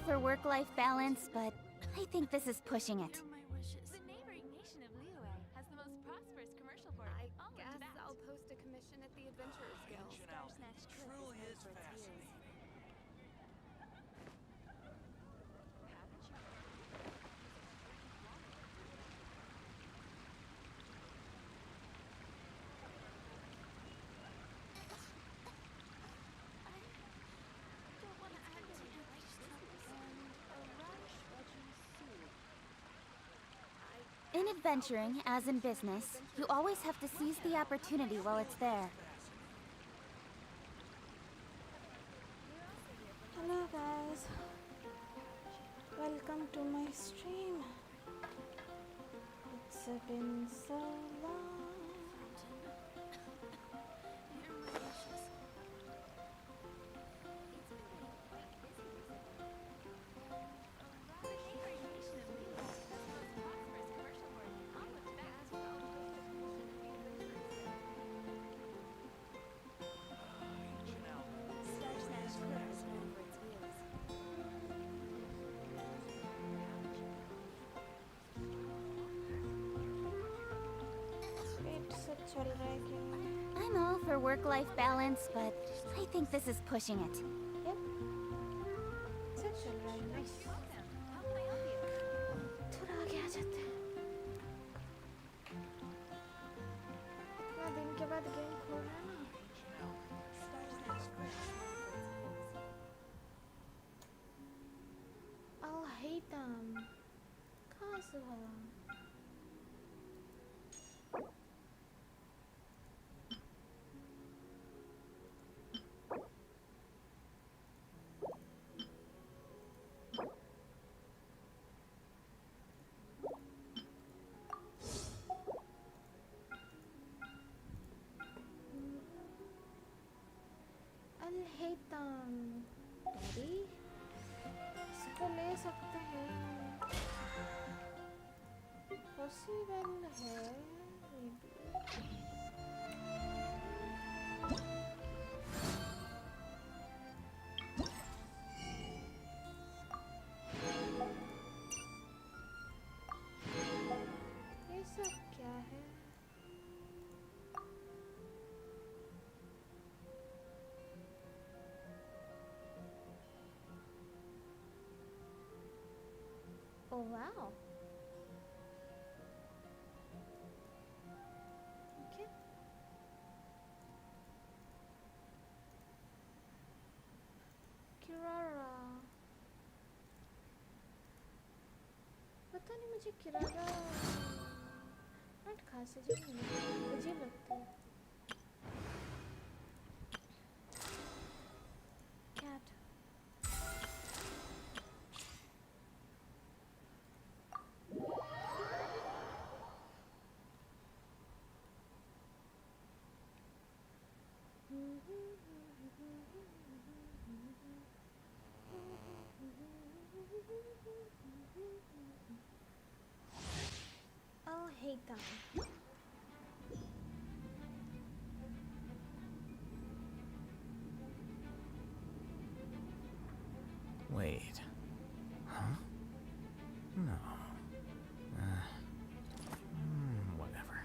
for work-life balance, but I think this is pushing it. The neighboring nation of Liyue has the most prosperous commercial board. I guess I'll post a commission at the Adventurers Guild. Truly is fascinating. In adventuring, as in business, you always have to seize the opportunity while it's there. Hello guys, welcome to my stream. It's been so long. चल रहा है कि I'm all for work-life balance, but I think this is pushing it. Yep. सब चल रहा है, nice. थोड़ा आगे आ जाते हैं. इतना दिन के बाद गेम खोल रहा है ना. I'll hate them. कहाँ से हुआ? I'll hate them. Daddy, इसको ले सकते हैं. Possible है maybe. ये सब क्या है? Oh wow. Okay. किरारा. पता नहीं मुझे किरारा नट खास अजीब लगती है. Cat. I'll hate them. Wait. Huh? No. Whatever.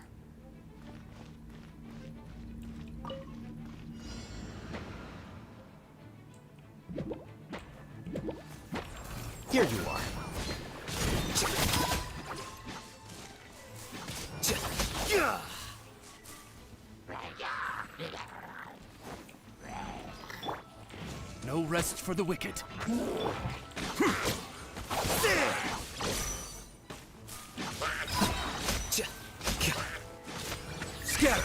Here you are. No rest for the wicked. Scatter.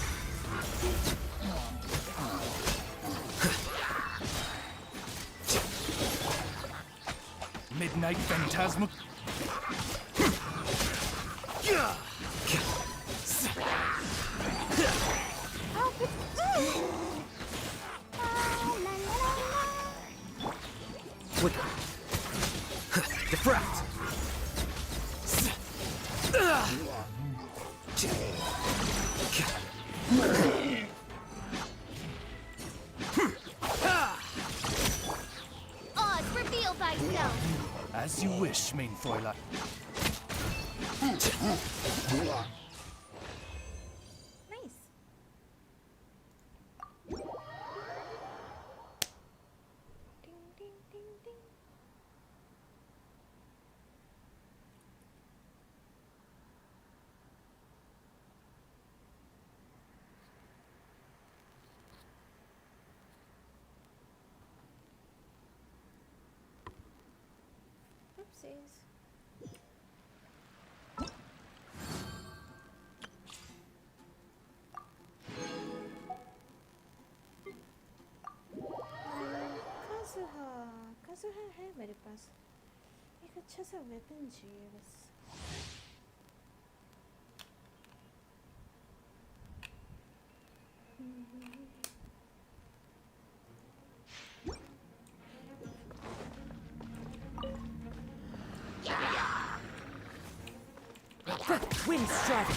Midnight Phantasma. Defract. Odds reveal thyself. As you wish, main Fräulein. Nice. Ding ding ding ding. Oopsies. काज़ुहा काज़ुहा है मेरे पास एक अच्छा सा weapon चाहिए बस Wind strike.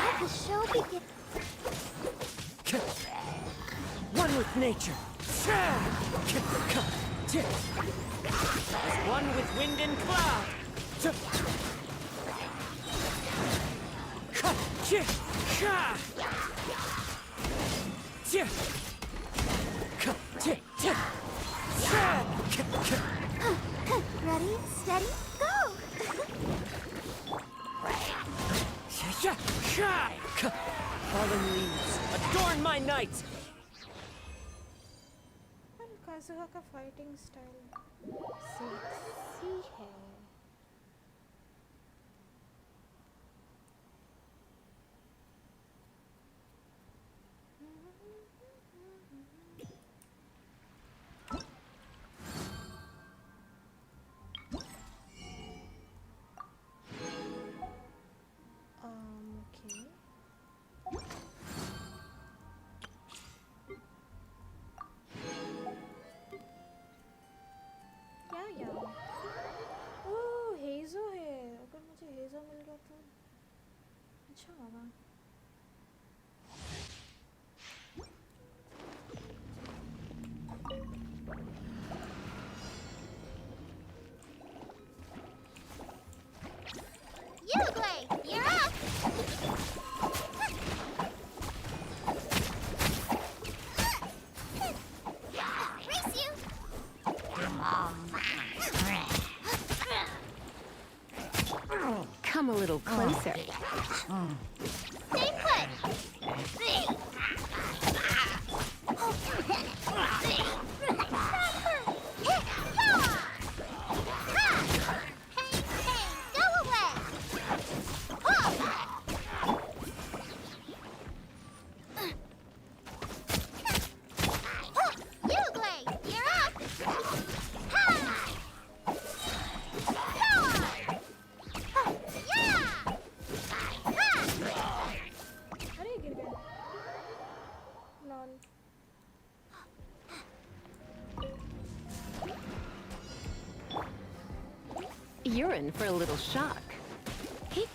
Let the show begin. One with nature. As one with wind and cloud. Ready, steady, go! Fallen leaves, adorn my night. पर काज़ुहा का fighting style sexy है अच्छा होगा Uglay, you're up! Race you! Come a little closer. Stay put! Go away! Uglay, you're up! अरे गिर गया lol You're in for a little shock. Stay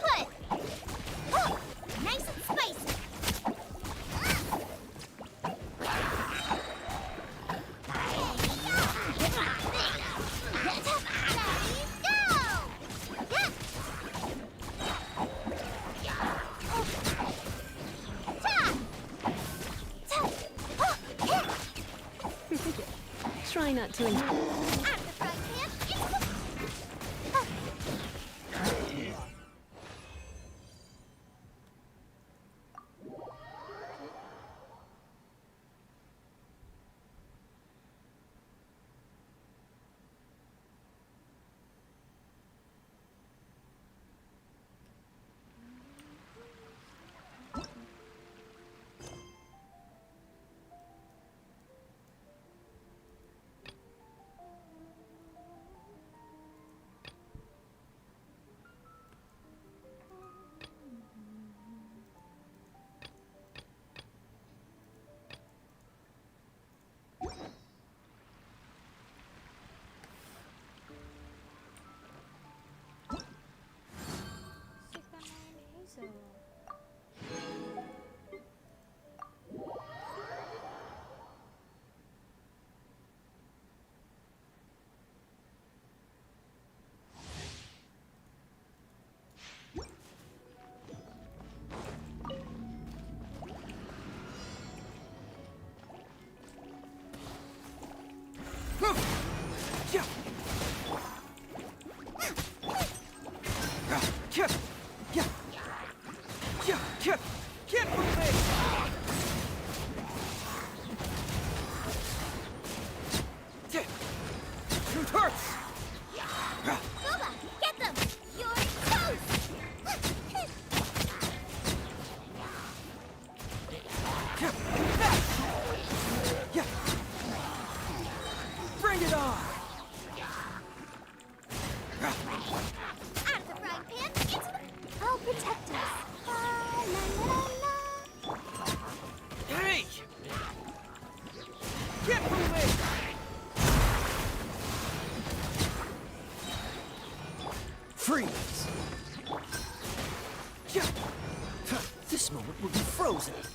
put! Nice and spicy! Try not to. I'm the front camp. Get moving! Freeze! This moment will be frozen. Yes.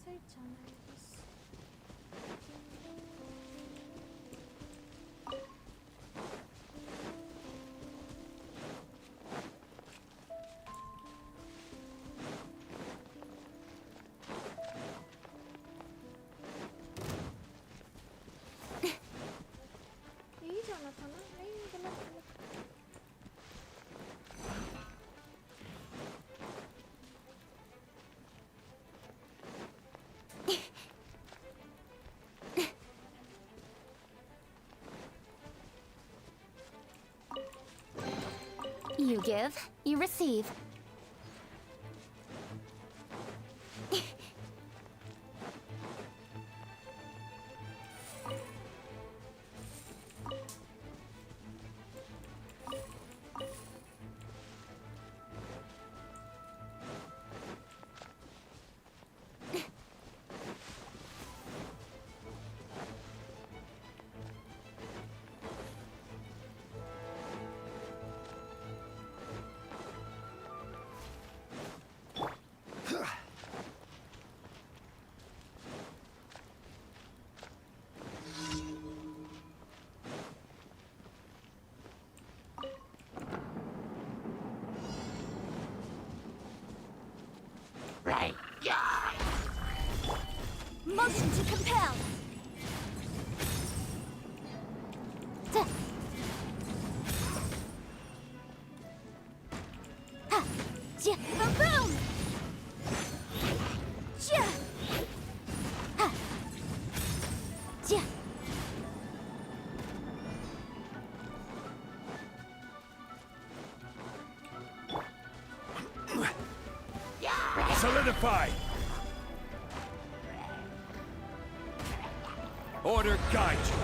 살잖아요. 이잖아, 다나. 에이, 달라. You give, you receive. Motion to compel. Ha! Ja! Boom! Ja! Ha! Ja! Solidify! Order guide you!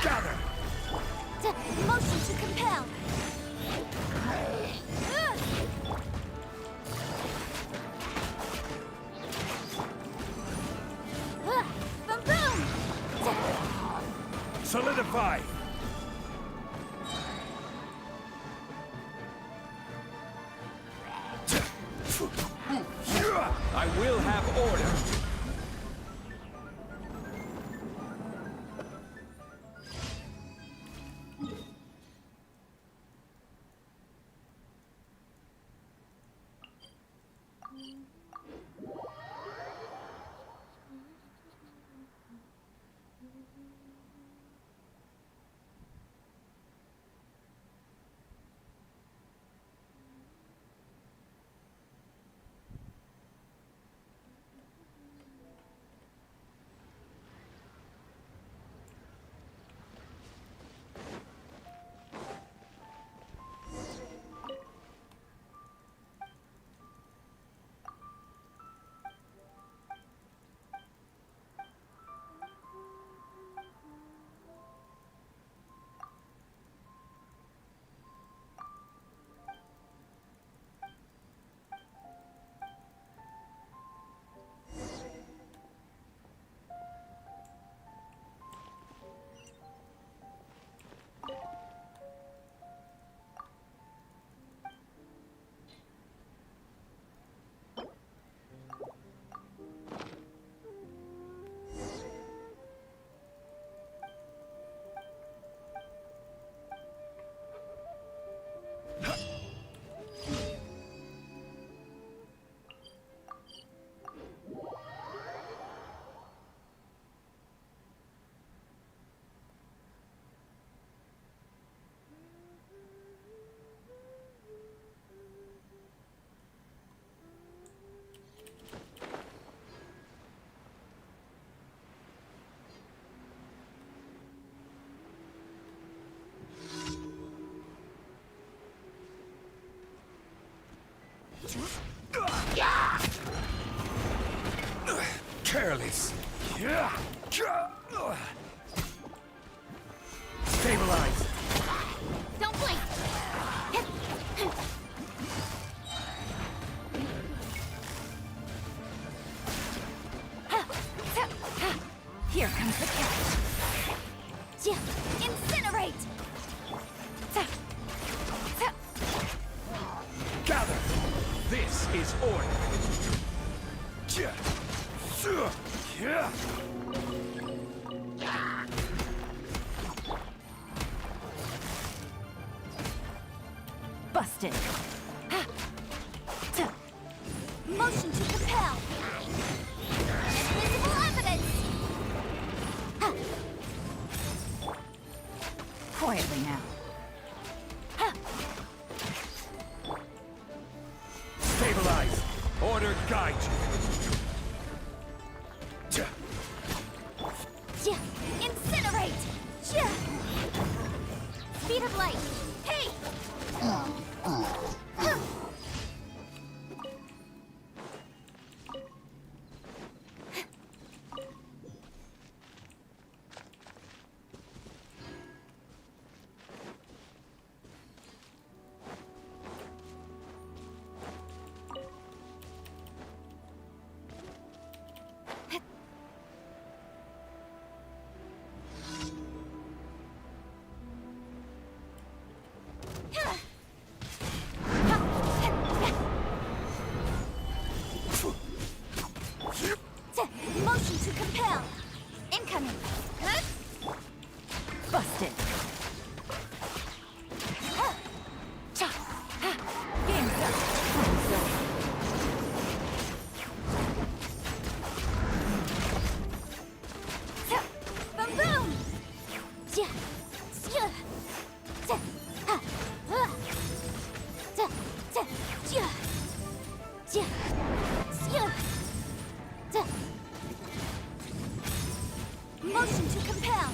Gather! Motion to compel. Boom boom! Solidify! I will have order! Careless. Stabilize. Don't blink! Here comes the catch. Incinerate! Gather. This is order. Busted. Motion to compel! Invisible evidence! Quietly now. Stabilize. Order guide you. Incinerate! Speed of light! Hey! Motion to compel! Incoming! Busted. Game's up. Boom boom! Motion to compel!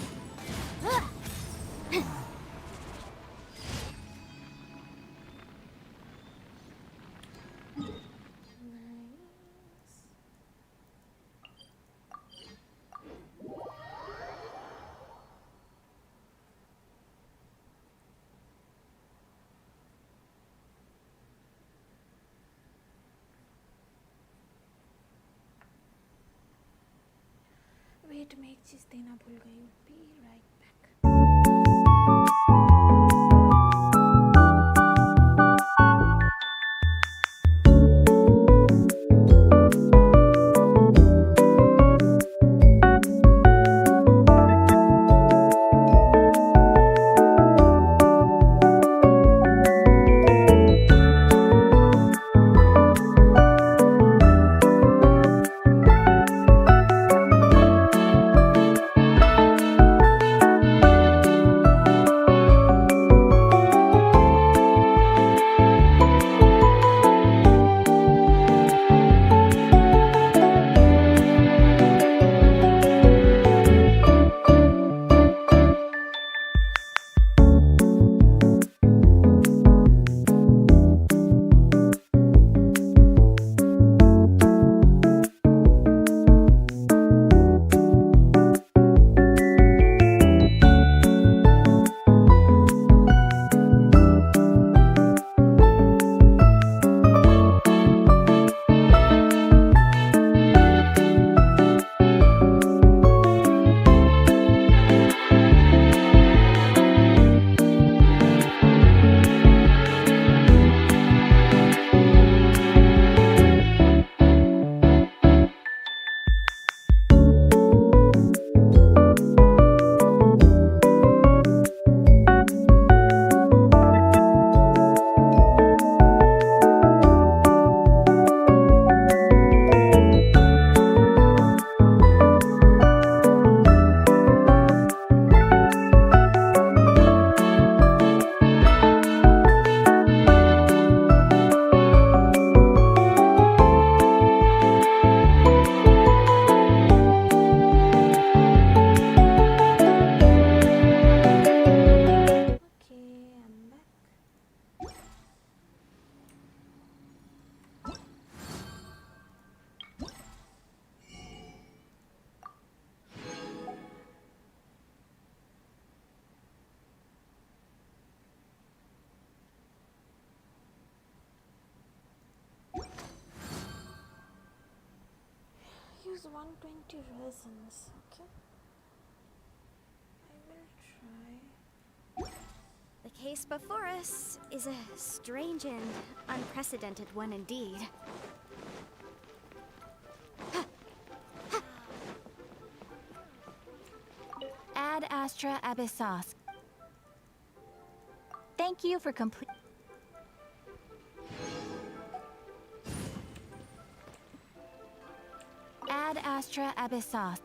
Wait मैं एक चीज़ देना भूल गई हूँ. Be right back. 120 resins. Okay. I will try. The case before us is a strange and unprecedented one indeed. Ad Astra Abyssos. Thank you for complete. Ad Astra Abyssos.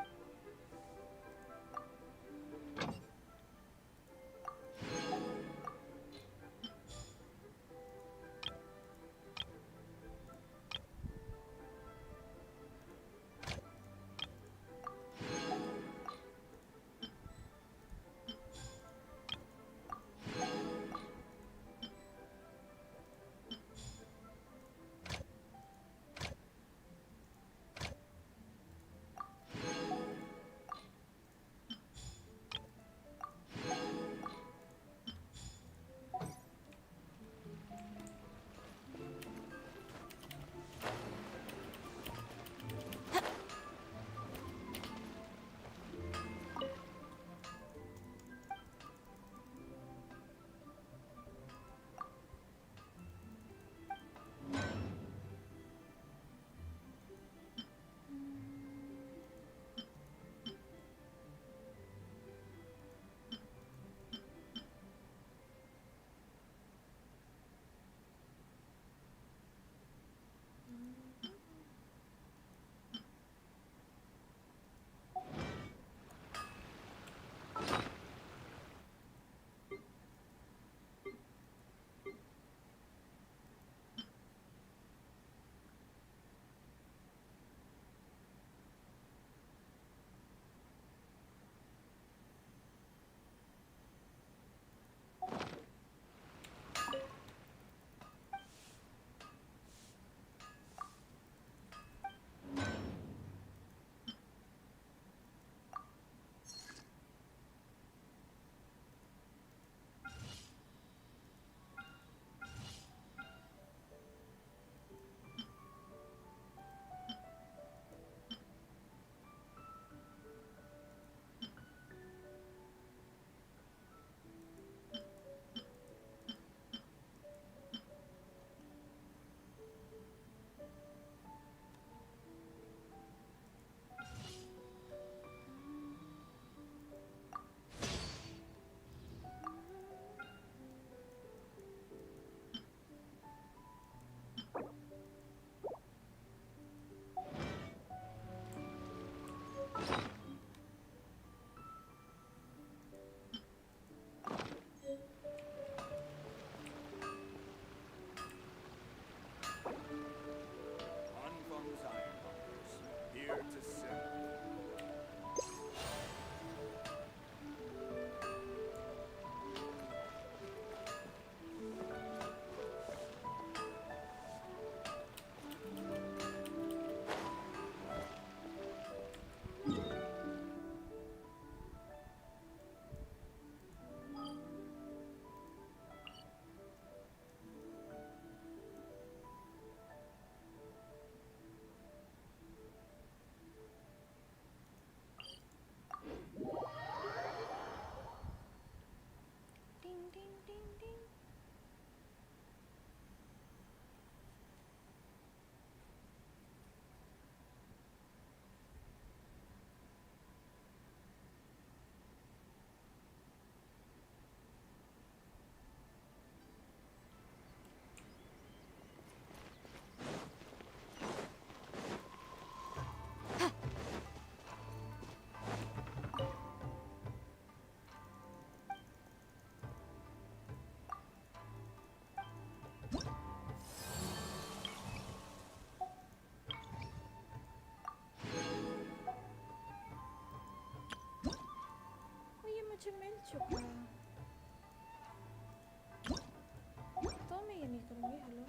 मुझे मिल चुका। तो मैं ये नहीं करूँगी। हेलो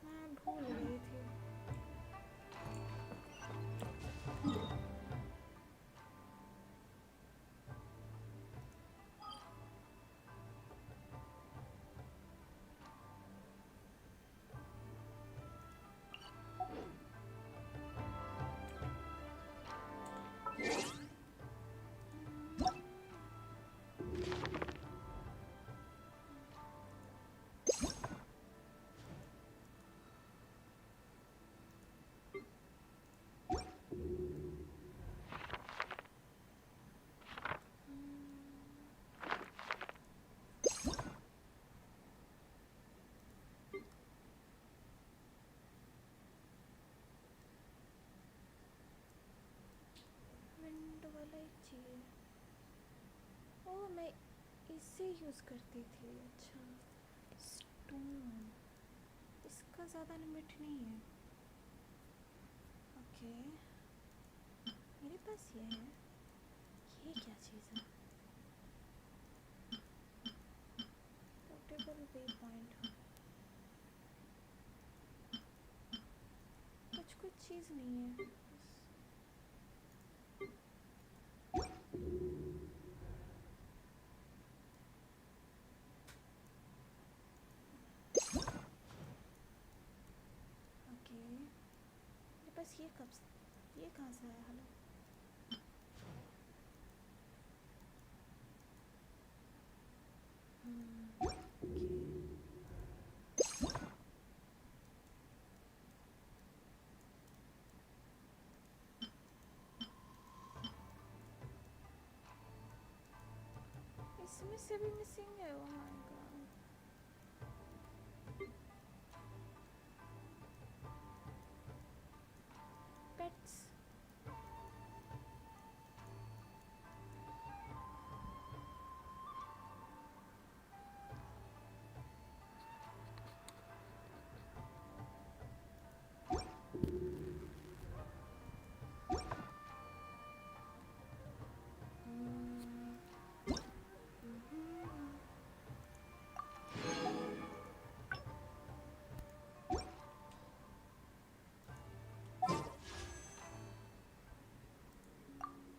मैं भूल गई थी। चाहिए? ओह मैं इसे यूज़ करती थी. अच्छा स्टोन इसका ज़्यादा लिमिट नहीं है. ओके मेरे पास ये है. ये क्या चीज़ है? Portable way point. कुछ चीज़ नहीं है. ओके मेरे पास ये कहाँ से आया? हेलो इसमें से भी मिसिंग है. Oh my God. पेट्स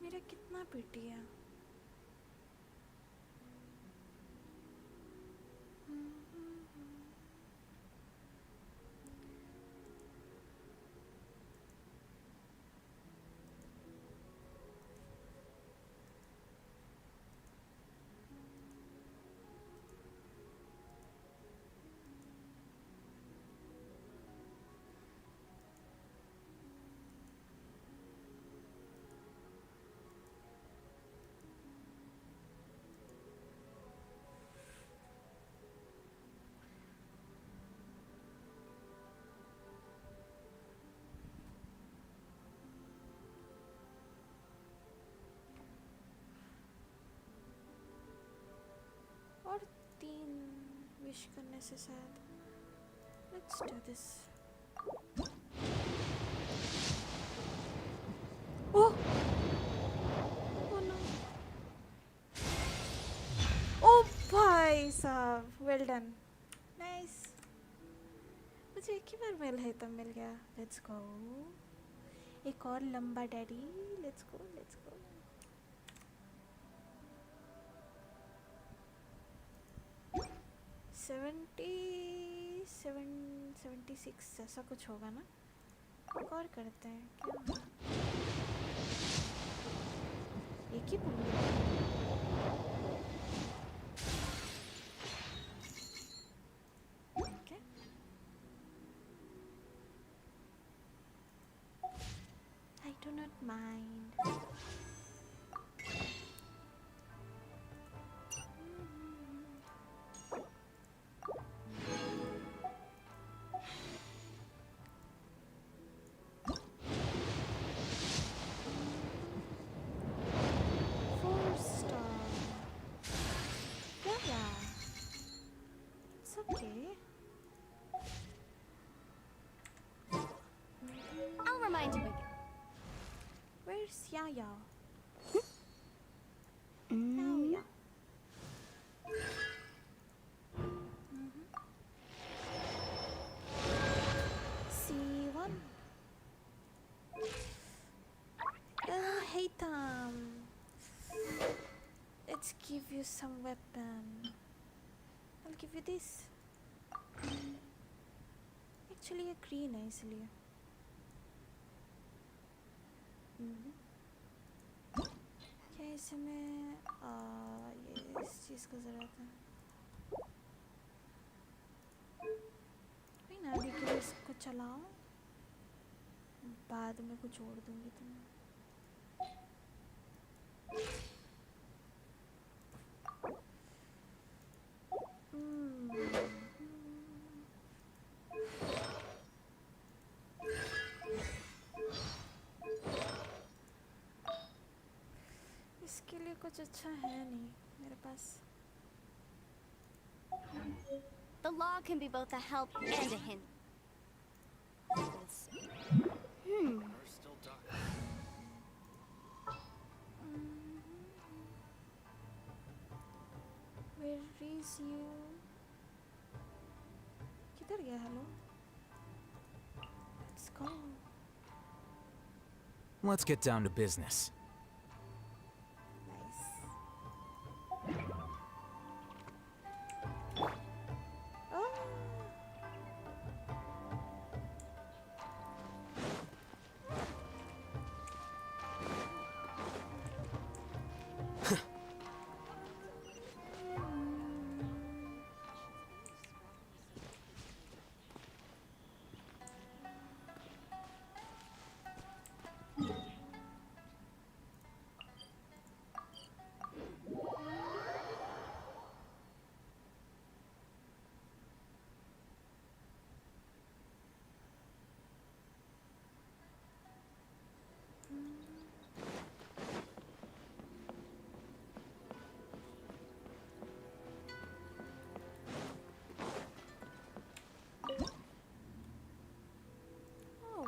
मेरा कितना पेटी है? और 3 विश करने से शायद. Let's do this. Oh oh no. Oh भाई साहब वेल डन. नाइस. मुझे एक ही बार मिल है तब मिल गया. Let's go. एक और लंबा daddy. Let's go let's go. Seventy 76 ऐसा कुछ होगा ना. एक और करते हैं क्या? एक ही पूरी. Okay I do not mind. I'll remind you again. Where's Yaya? Yaya. C1. Hey Tom. Let's give you some weapon. I'll give you this. Actually ये green है इसलिए. क्या इसमें ये इस चीज़ का ज़रूरत है? नहीं ना अभी के लिए इसको चलाओ. बाद में कुछ और दूंगी तुम्हें. कुछ अच्छा है नहीं मेरे पास. The law can be both a help and a hindrance. Where is you? किधर गया? Hello. Let's go. Let's get down to business. Nice. Oh.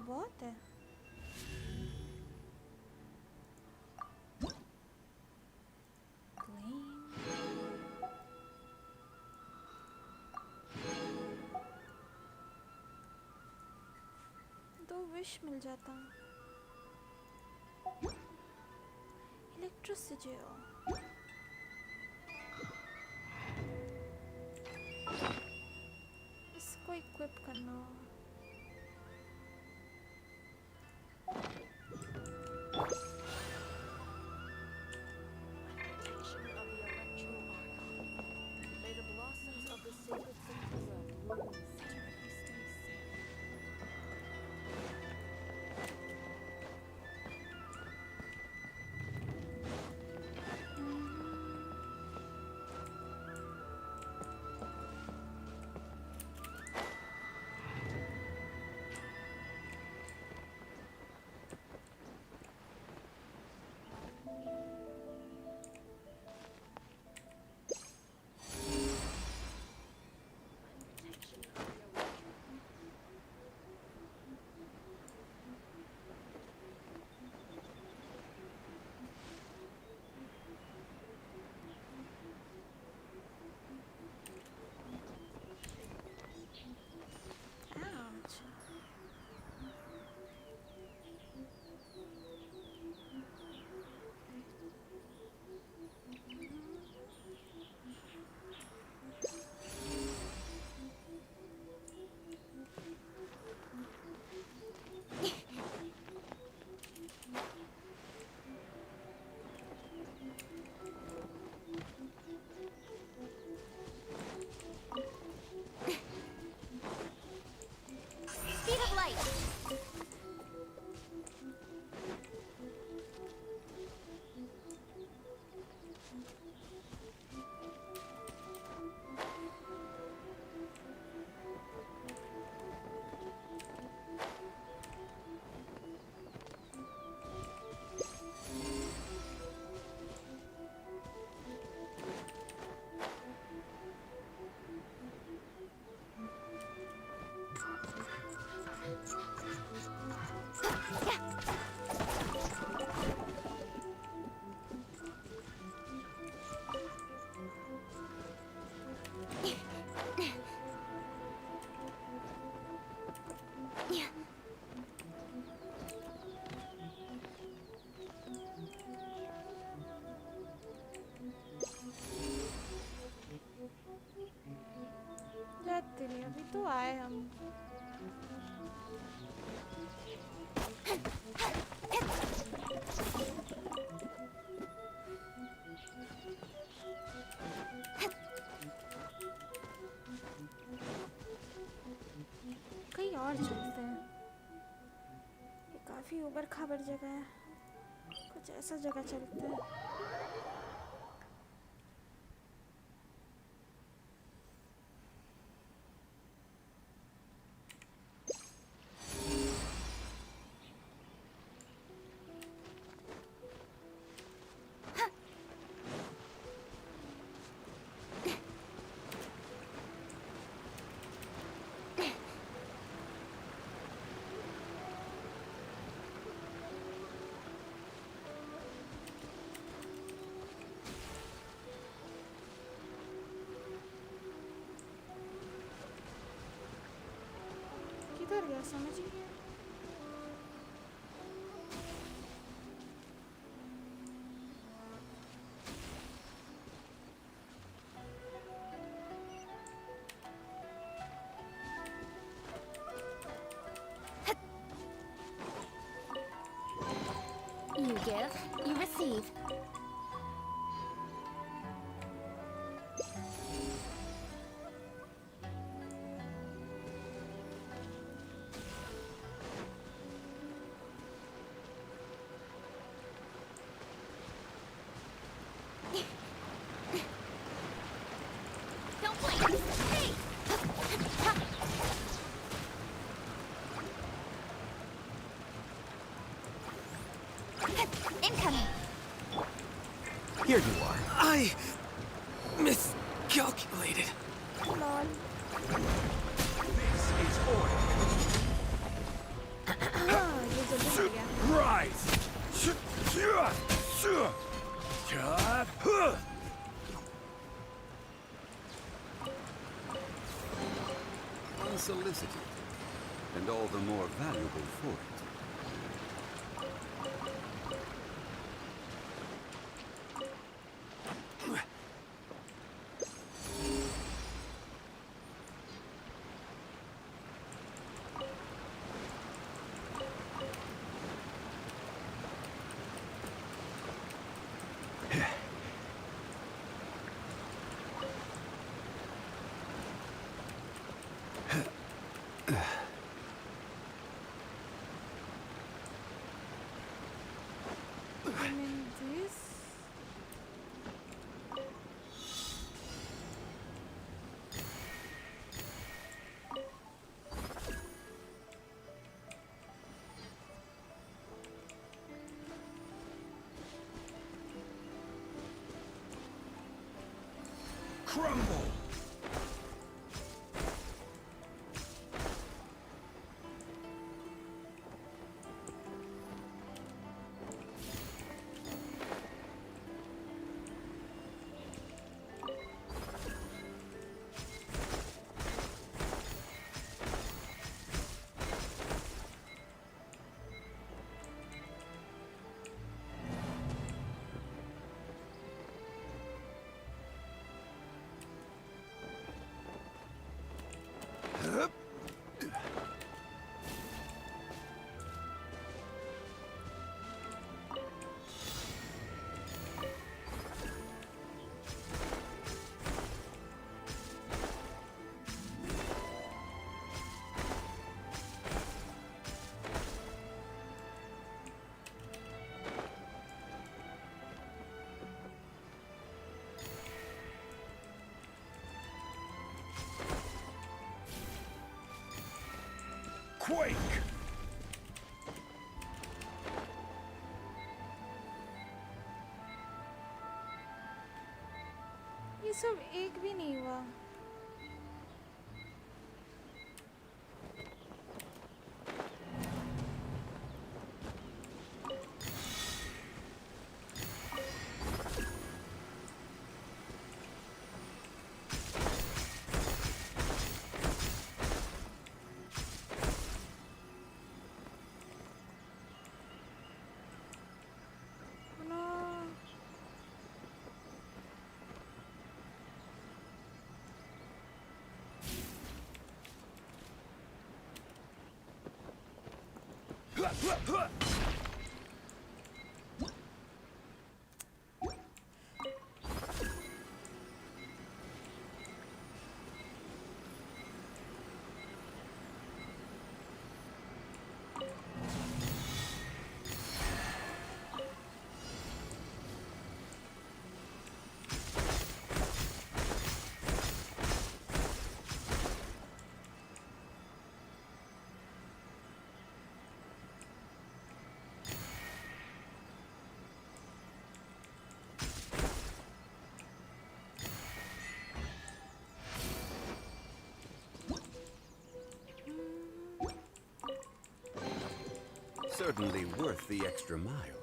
बहुत है. Clean. दो विश मिल जाता. इलेक्ट्रिसिटी. इसको इक्विप करना. Speed of light. जाते नहीं, अभी तो आए हम. कहीं और चलते हैं. ये काफी ऊबर खाबर जगह है. कुछ ऐसा जगह चलते हैं. किधर गया समझ ही नहीं आया। You give, you receive. Don't blink! Hey! Incoming! Here you are. I miscalculated. Lol This is order. ये जल्दी मिल गया। Rise. Unsolicited, and all the more valuable for it. I mean this. Crumble. Quake! ये सब एक भी नहीं हुआ। Certainly worth the extra mile.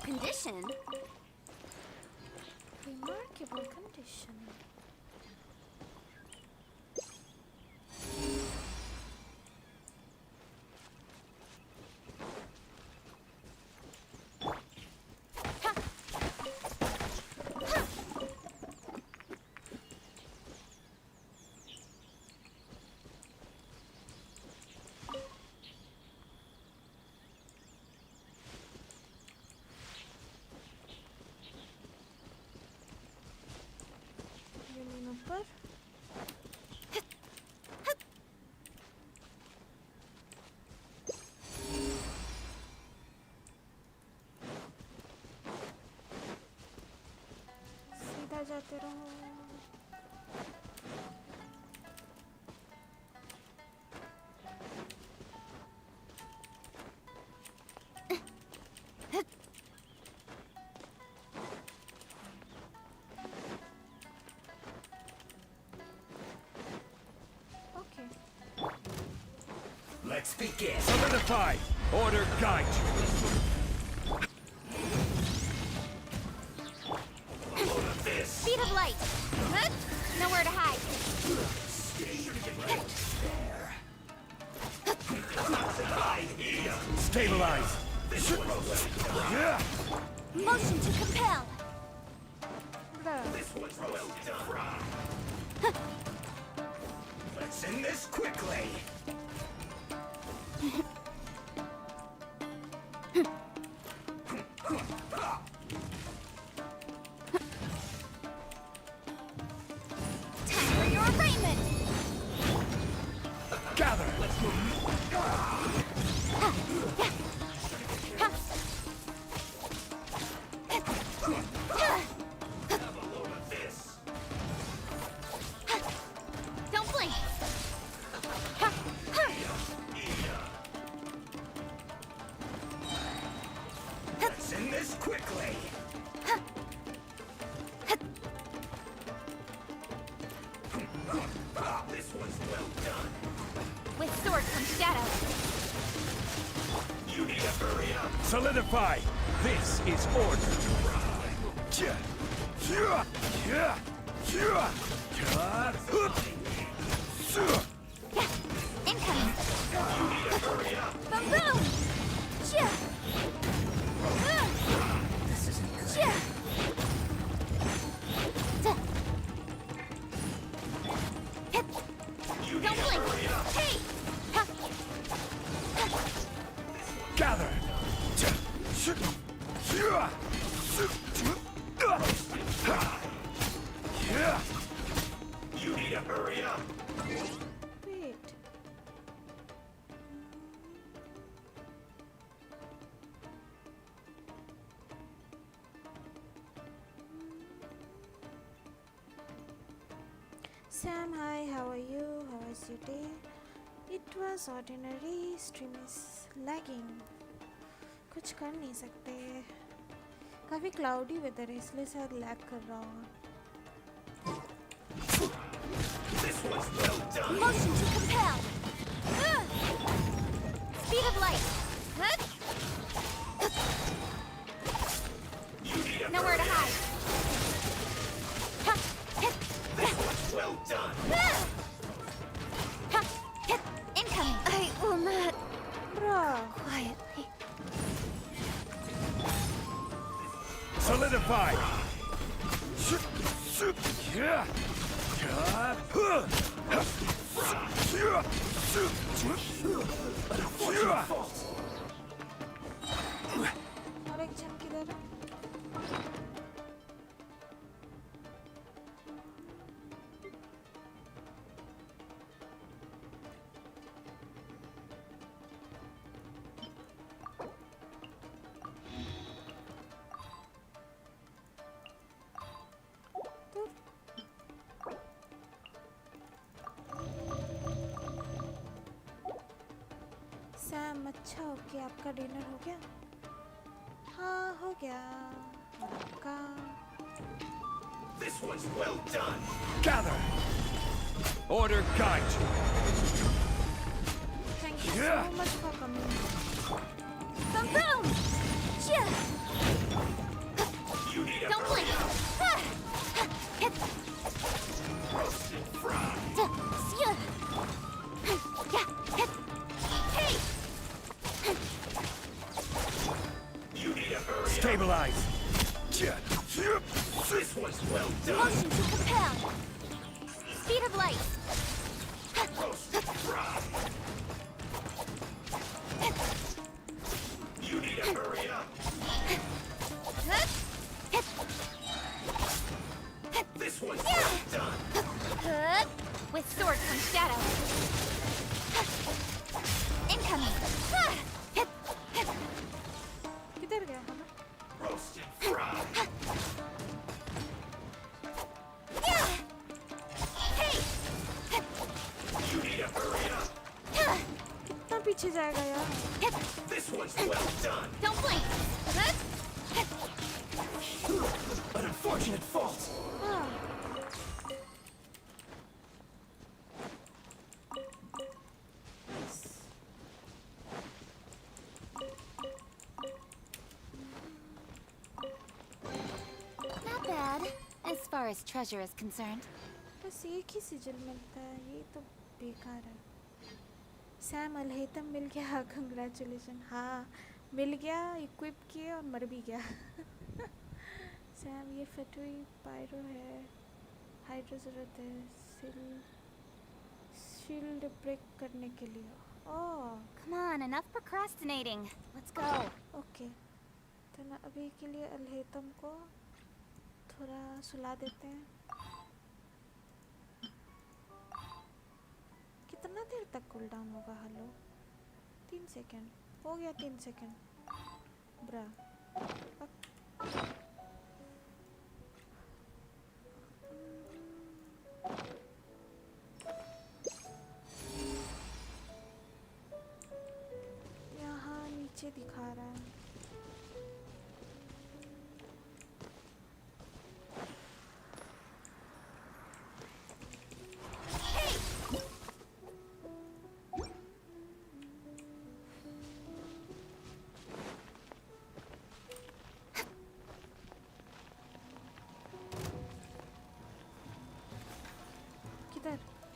condition. Remarkable condition. जमीन ऊपर सीधा जाते रहो okay Let's begin. Solidify. Order guide. Speed of light. Nowhere to hide. Stabilize. Yeah. Motion to compel. Let's end this quickly. Time for your arraignment. Gather. Don't blink. Let's end this quickly. This one's well done. With sword comes shadow. You need to hurry up. Solidify. This is order. Incoming. Boom boom. Chia. This isn't good. Chia. Don't blink. Hey. Gather. You need to hurry up. wait Sam, hi, how are you? How was your day? It was ordinary. Stream is lagging. कुछ कर नहीं सकते. काफी cloudy weather है इसलिए शायद lag कर रहा होगा. This was well done. Motion to compel. Speed of light. You need to Nowhere to hide. This was well done. Incoming. I will not. Bruh. Quietly. Solidify. और एक जन किधर है? सैम, अच्छा हो गया. आपका डिनर हो गया? हाँ, हो गया. और आपका? This was well done. Gather. Order guide. Thank you so much for coming. Boom boom. Chia. Don't blink. Hit. Yeah. Hit. Hey. Stabilize. This was well done. Motion to compel. Speed of light. You need to hurry up. This one's well done. With sword from shadow. Incoming. किधर गया हम? Roasted fried. Hey. You need to hurry up. कितना पीछे जाएगा यार? This one's well done. Don't blink. An unfortunate fault. हाँ. Not bad, as far as treasure is concerned. बस एक ही सिजल मिलता है, ये तो बेकार है. सैम अलहेतम मिल गया, कंग्रेचुलेशन. हाँ मिल गया, इक्विप किए और मर भी गया. सैम ये फटुई पायरो है, हाइड्रो ज़रूरत है शील्ड ब्रेक करने के लिए. ओह Come on, enough procrastinating. Let's go. Okay. तो ना अभी के लिए अलहेतम को थोड़ा सुला देते हैं. कितना देर तक कूल डाउन होगा? हेलो 3 सेकेंड हो गया. 3 सेकेंड ब्रा. यहाँ नीचे दिखा रहा है.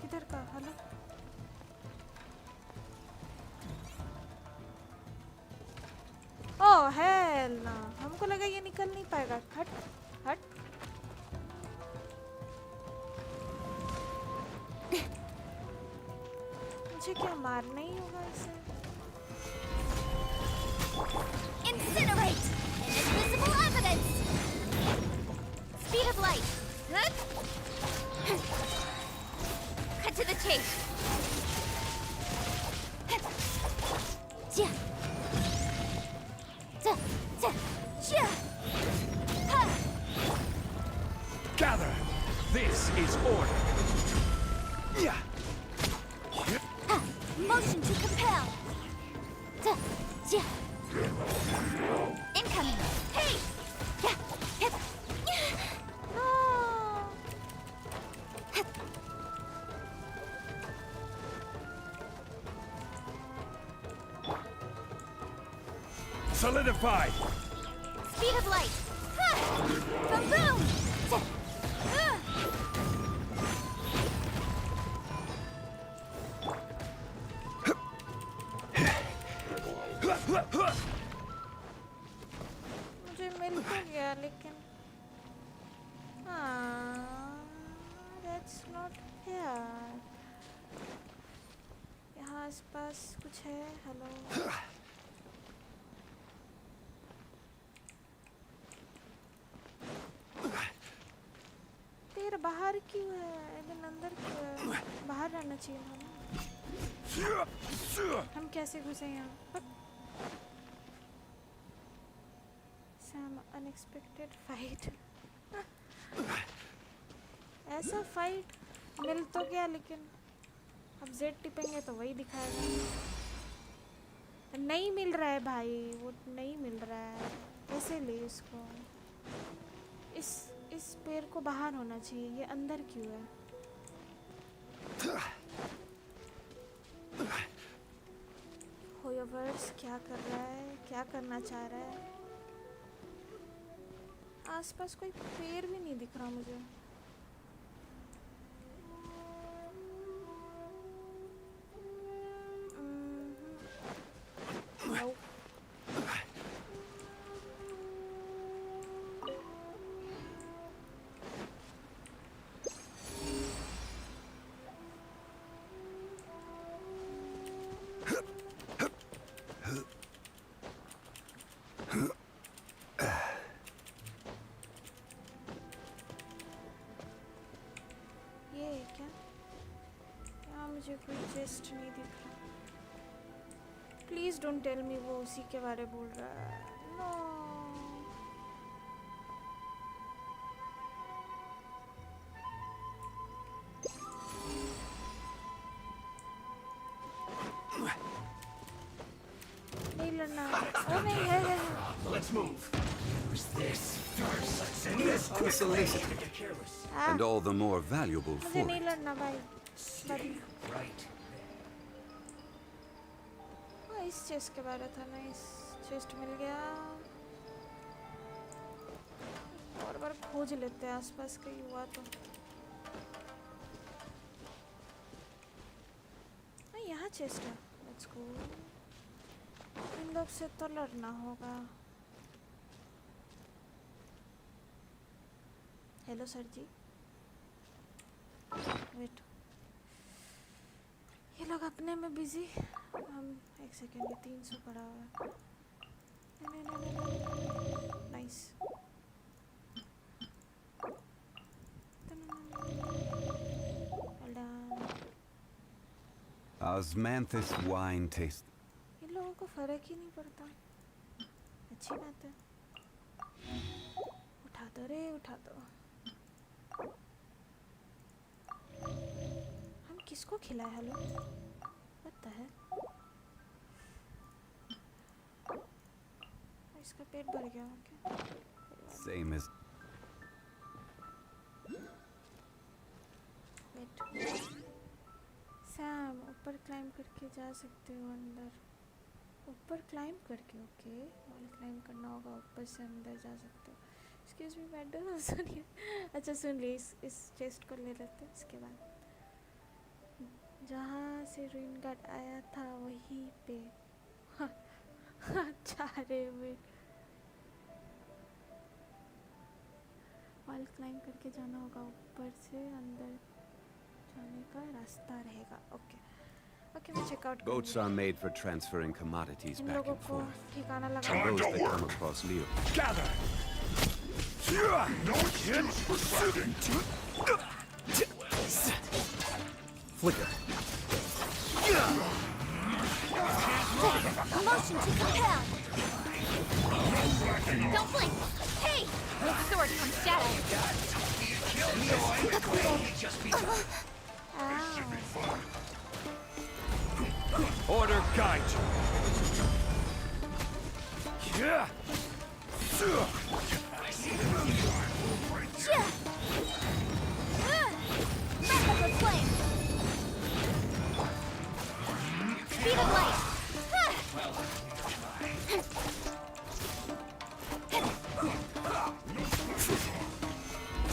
किधर का? हेलो ओह हेल ना, हमको लगा ये निकल नहीं पाएगा. हट हट. मुझे क्या मारना ही होगा इसे? Incinerate! Invisible evidence! Speed of light! Cut to the chase! Gather. This is order. Motion to compel! Incoming! Hey! No. Solidify. Speed of light! Boom boom! मुझे मिल तो गया लेकिन that's not fair. यहाँ आसपास कुछ है? हेलो तेरा बाहर क्यों है? एडन अंदर क्यों है? बाहर रहना चाहिए था ना. हम कैसे घुसे यहाँ? Sam unexpected fight. ऐसा फाइट मिल तो गया लेकिन अब जेड टिपेंगे तो वही दिखाएगा. नहीं मिल रहा है भाई, वो नहीं मिल रहा है. कैसे ले इसको? इस पेड़ को बाहर होना चाहिए, ये अंदर क्यों है? होयोवर्स क्या कर रहा है? क्या करना चाह रहा है? आसपास कोई पेड़ भी नहीं दिख रहा मुझे। Nope. ये क्या क्या मुझे कोई चेस्ट नहीं दिख रहा। प्लीज डोंट टेल मी वो उसी के बारे बोल रहा है। नो नहीं लड़ना। ओ नहीं है। Let's move. Who's this? First, let's end this quickly. And all the more valuable मुझे for नहीं it. लड़ना भाई। Right. इस चेस्ट के बारे था ना। इस चेस्ट मिल गया। और बार खोज लेते हैं आसपास कहीं हुआ तो। यहाँ चेस्ट है। Let's go. इन लोग से तो लड़ना होगा। हेलो सर जी। वेट ये लोग अपने में बिजी। हम एक सेकेंड में 300 पड़ा हुआ है। Nice. How's Manthus wine taste? इन लोगों को फर्क ही नहीं पड़ता। अच्छी बात है। उठा दो रे उठा दो। हम किसको खिलाए? Hello What the hell? इसका पेट भर गया। Okay Same as wait. Sam ऊपर क्लाइंब करके जा सकते हो अंदर। ऊपर क्लाइंब करके ओके वॉल क्लाइंब करना होगा। ऊपर से अंदर जा सकते हो। एक्सक्यूज मी मैडम सुनिए। अच्छा सुन ली इस चेस्ट को ले लेते हैं। इसके बाद जहाँ से रूइन गार्ड आया था वहीं पे। अच्छा रे वेट वॉल क्लाइंब करके जाना होगा। ऊपर से अंदर जाने का रास्ता रहेगा। ओके ओके मैं checkout boats are made for transferring commodities in back लोगों and को forth. ठिकाना And लगा। those that come across Leo. Gather. No excuse for sliding. Flicker. Motion to compel. Don't blink. Hey! Sword from shadow. Order guide you. Yeah. Method of flame. Speed of light.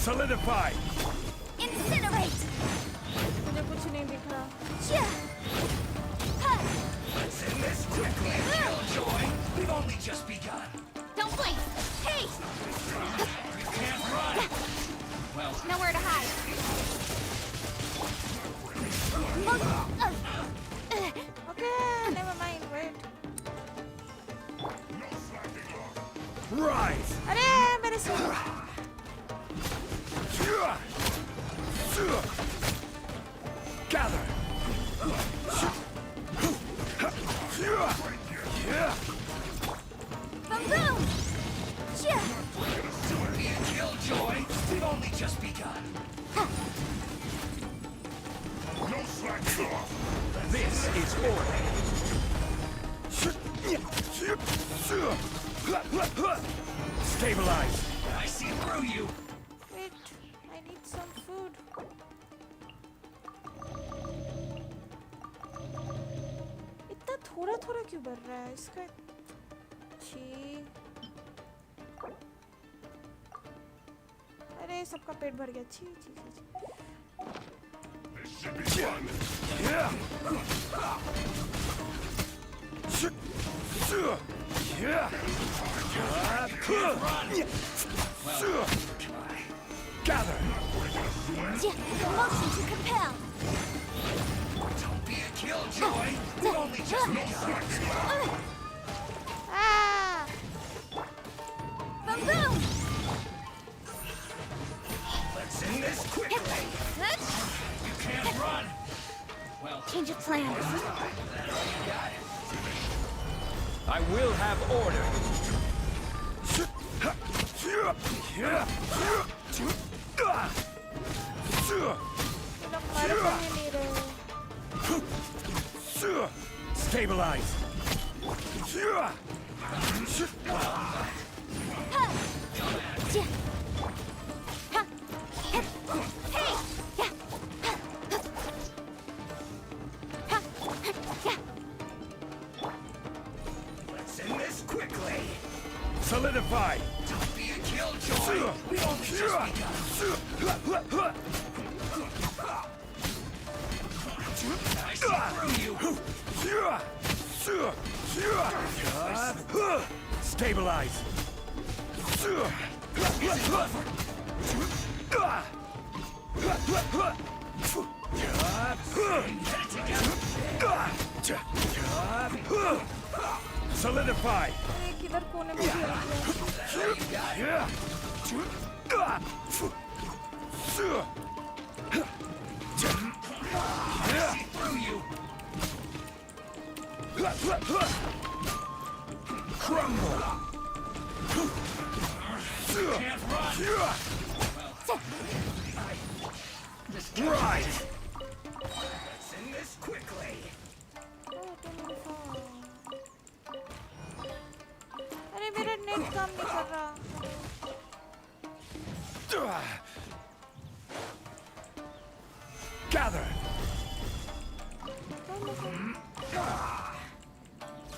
Solidify. Incinerate. मुझे कुछ नहीं दिख रहा। Let's end this quickly. Killjoy. We've only just begun. Don't blink. Hey! You can't run. Nowhere to hide. Okay, never mind. Wait. Rise. अरे मेरे से Gather. Boom boom. Killjoy. We've only just begun. This is order. Stabilize. I see through you. Wait, I need some food. इतना थोड़ा थोड़ा क्यों बढ़ रहा है इसका? छी सबका पेट भर गया। छी छी छी। Gather. Motion to compel. Don't be a killjoy. We only just made starts. Ah! Boom boom. Let's end this quickly. You can't run. Change of plan. I will have order. Stabilize. Let's end this quickly. Solidify. Don't be a killjoy. We only just begun. I see through you. Stabilize. Solidify. एक इधर कोने में भी Crumble. Can't run. Right. Let's end this quickly. अरे मेरा net काम नहीं कर रहा। Gather.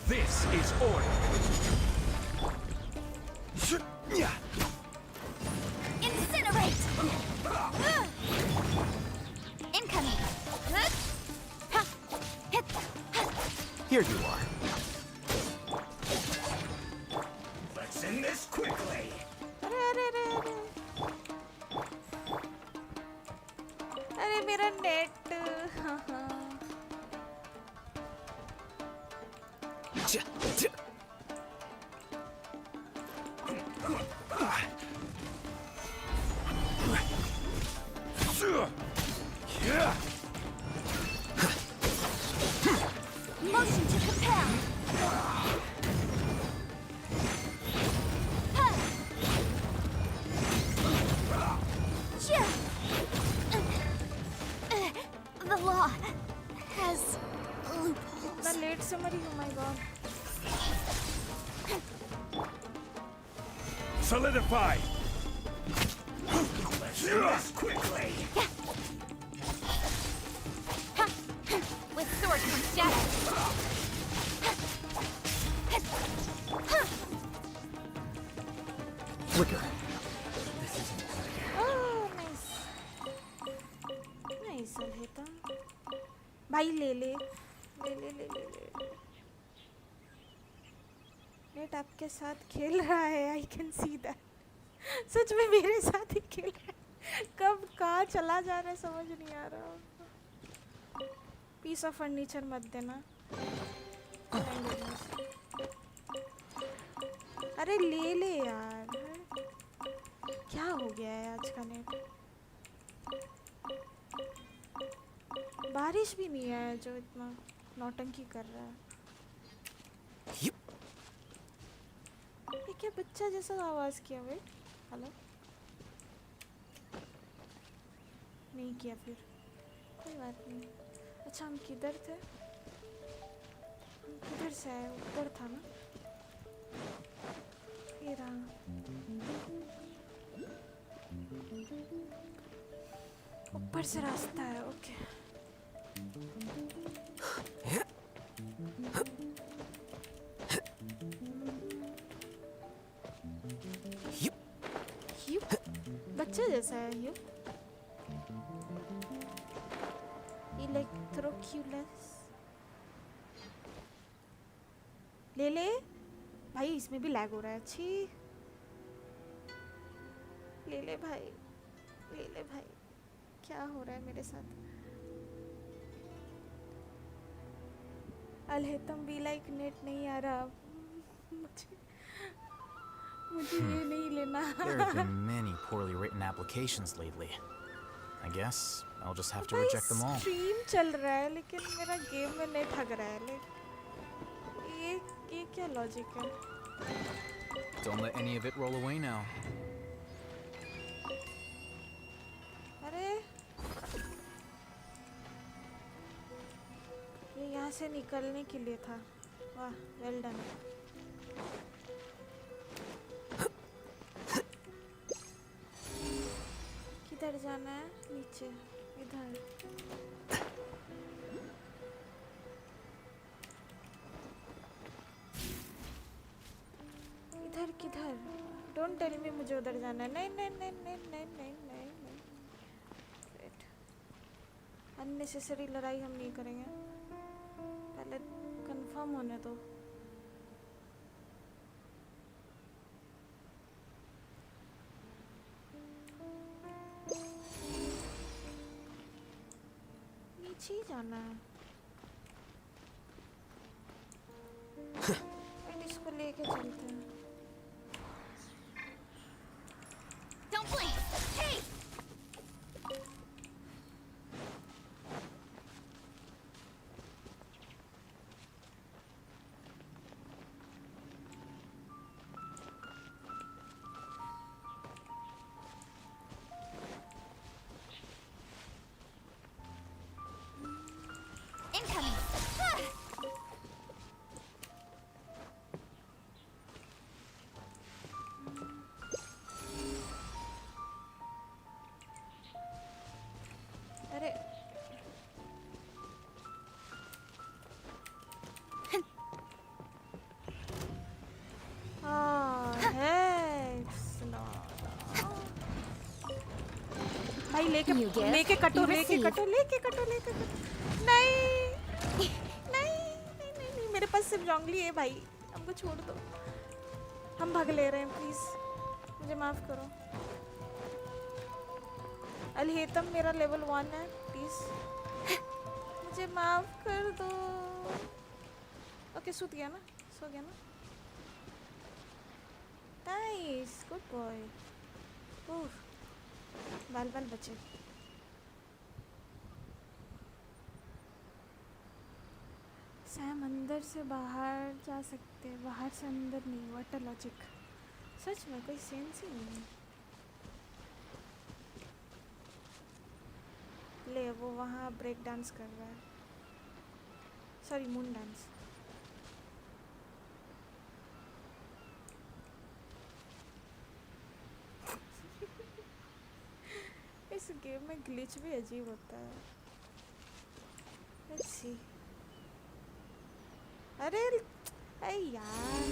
This is order. Incinerate. Incoming. Here you are. Let's end this quickly. अरे अरे अरे अरे अरे मेरा net Motion to compel. The law has loopholes. इतना लेट से मरी हूँ, my God. Solidify. Let's do this quickly. With sword comes shadow. Flicker. Oh, nice. Nice, Alheta. भाई ले ले ले ले ले ले ले नेट आपके साथ खेल रहा है। I can see that. सच में मेरे साथ ही खेल रहा है। कब कहाँ चला जा रहा है समझ नहीं आ रहा। पीस ऑफ फर्नीचर मत देना। अरे ले ले यार। क्या हो गया है आज का नेट? बारिश भी नहीं है जो इतना नौटंकी कर रहा है। ये क्या बच्चा जैसा आवाज किया? Wait, hello. नहीं किया फिर, कोई बात नहीं। अच्छा हम किधर थे? हम किधर से आए? ऊपर था ना? फिर ऊपर से रास्ता है। ओके बच्चे जैसा है यू इलेक्ट्रोक्यूलस ले ले भाई इसमें भी लैग हो रहा है अच्छी ले ले भाई क्या हो रहा है मेरे साथ अलहतम भी लाइक नेट नहीं आ रहा मुझे ये नहीं लेना There have been many poorly written applications lately. I guess I'll just have to reject them all. Stream चल रहा है लेकिन मेरा गेम में नेट हग रहा है लाइक ये क्या लॉजिक है Don't let any of it roll away now. अरे ये यहाँ से निकलने के लिए था वाह वेल डन किधर जाना है नीचे इधर इधर किधर डोंट टेल मी मुझे उधर जाना है नहीं वेट अननेसेसरी लड़ाई हम नहीं करेंगे पहले कंफर्म होने दो नीचे ही जाना है इसको लेके चलते हैं Don't blink! Hey! Incoming! Ah! अरे भाई लेके You give, लेके कटो you लेके receive. कटो नहीं मेरे पास सिर्फ जॉन्गली है भाई हमको छोड़ दो हम भाग ले रहे हैं प्लीज मुझे माफ करो अलहेतम मेरा लेवल 1 है प्लीज मुझे माफ कर दो ओके सो गया ना नाइस गुड बॉय बाल बचे सैम अंदर से बाहर जा सकते हैं बाहर से अंदर नहीं व्हाट अ लॉजिक सच में कोई सेंस ही नहीं है ले वो वहाँ ब्रेक डांस कर रहा है सॉरी मून डांस इस गेम में ग्लिच भी अजीब होता है लेट्स सी अरे यार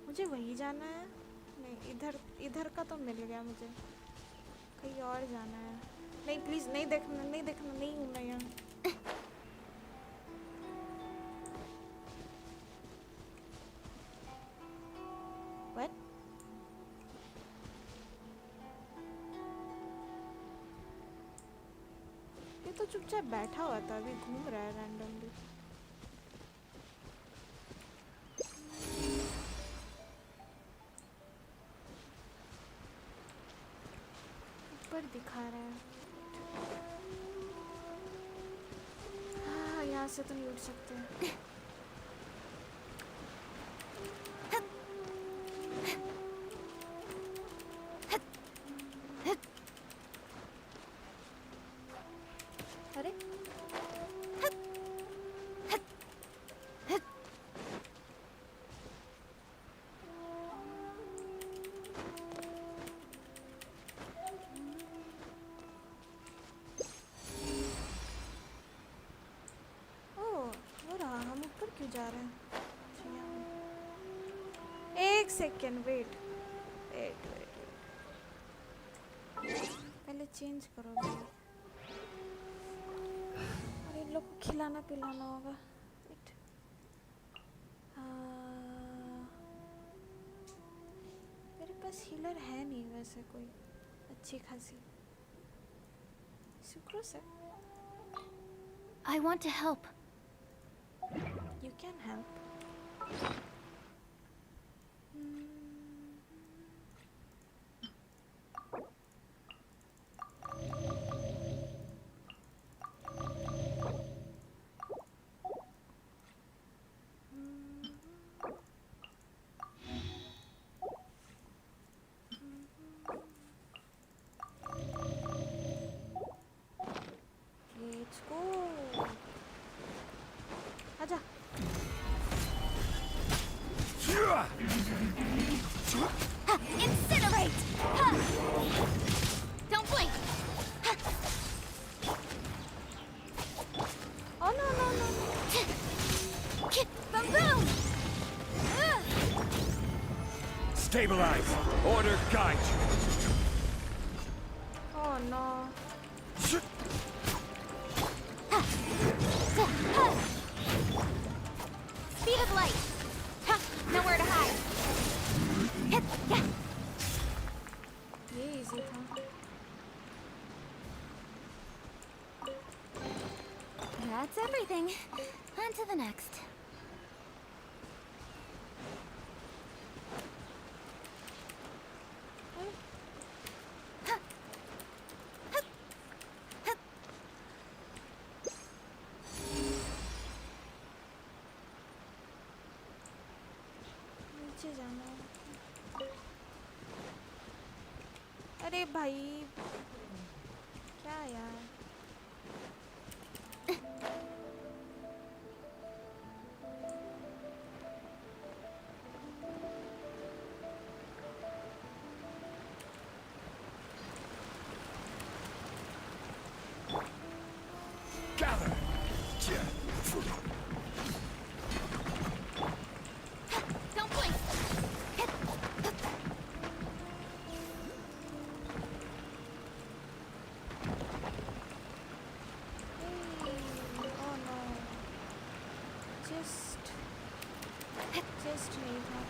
मुझे वही जाना है नहीं इधर का तो मिल गया मुझे कहीं और जाना है नहीं प्लीज नहीं देखना नहीं हूँ मैं यहाँ What? ये तो चुपचाप बैठा हुआ था अभी घूम रहा है रैंडमली ऊपर दिखा रहा है हाँ यहाँ से तो नहीं उठ सकते अरे जा रहे हैं एक सेकेंड वेट चेंज करो भाई और इन लोग को खिलाना पिलाना होगा Wait. मेरे पास हीलर है नहीं वैसे कोई अच्छी खासी सुक्रोस है I want to help. You can help. Let's go. आजा Incinerate! Don't blink! Oh no no no Boom boom! Stabilize. Order guide you. Oh no Speed of light! Ha! Nowhere to hide! ये easy था That's everything. On to the next. नीचे जाना है अरे भाई क्या यार Gather. Don't blink! Oh no just नहीं था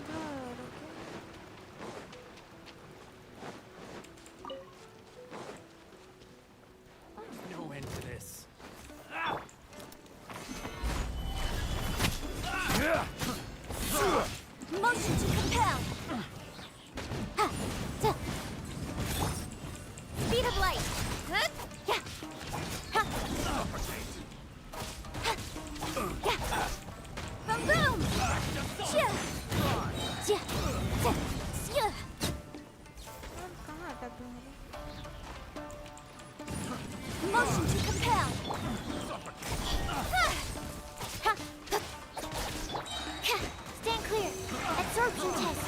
इधर No end to this. Motion to compel! Speed of light! Boom boom! कहाँ अटक गए मेरे Motion to compel! Stand clear! Absorption test!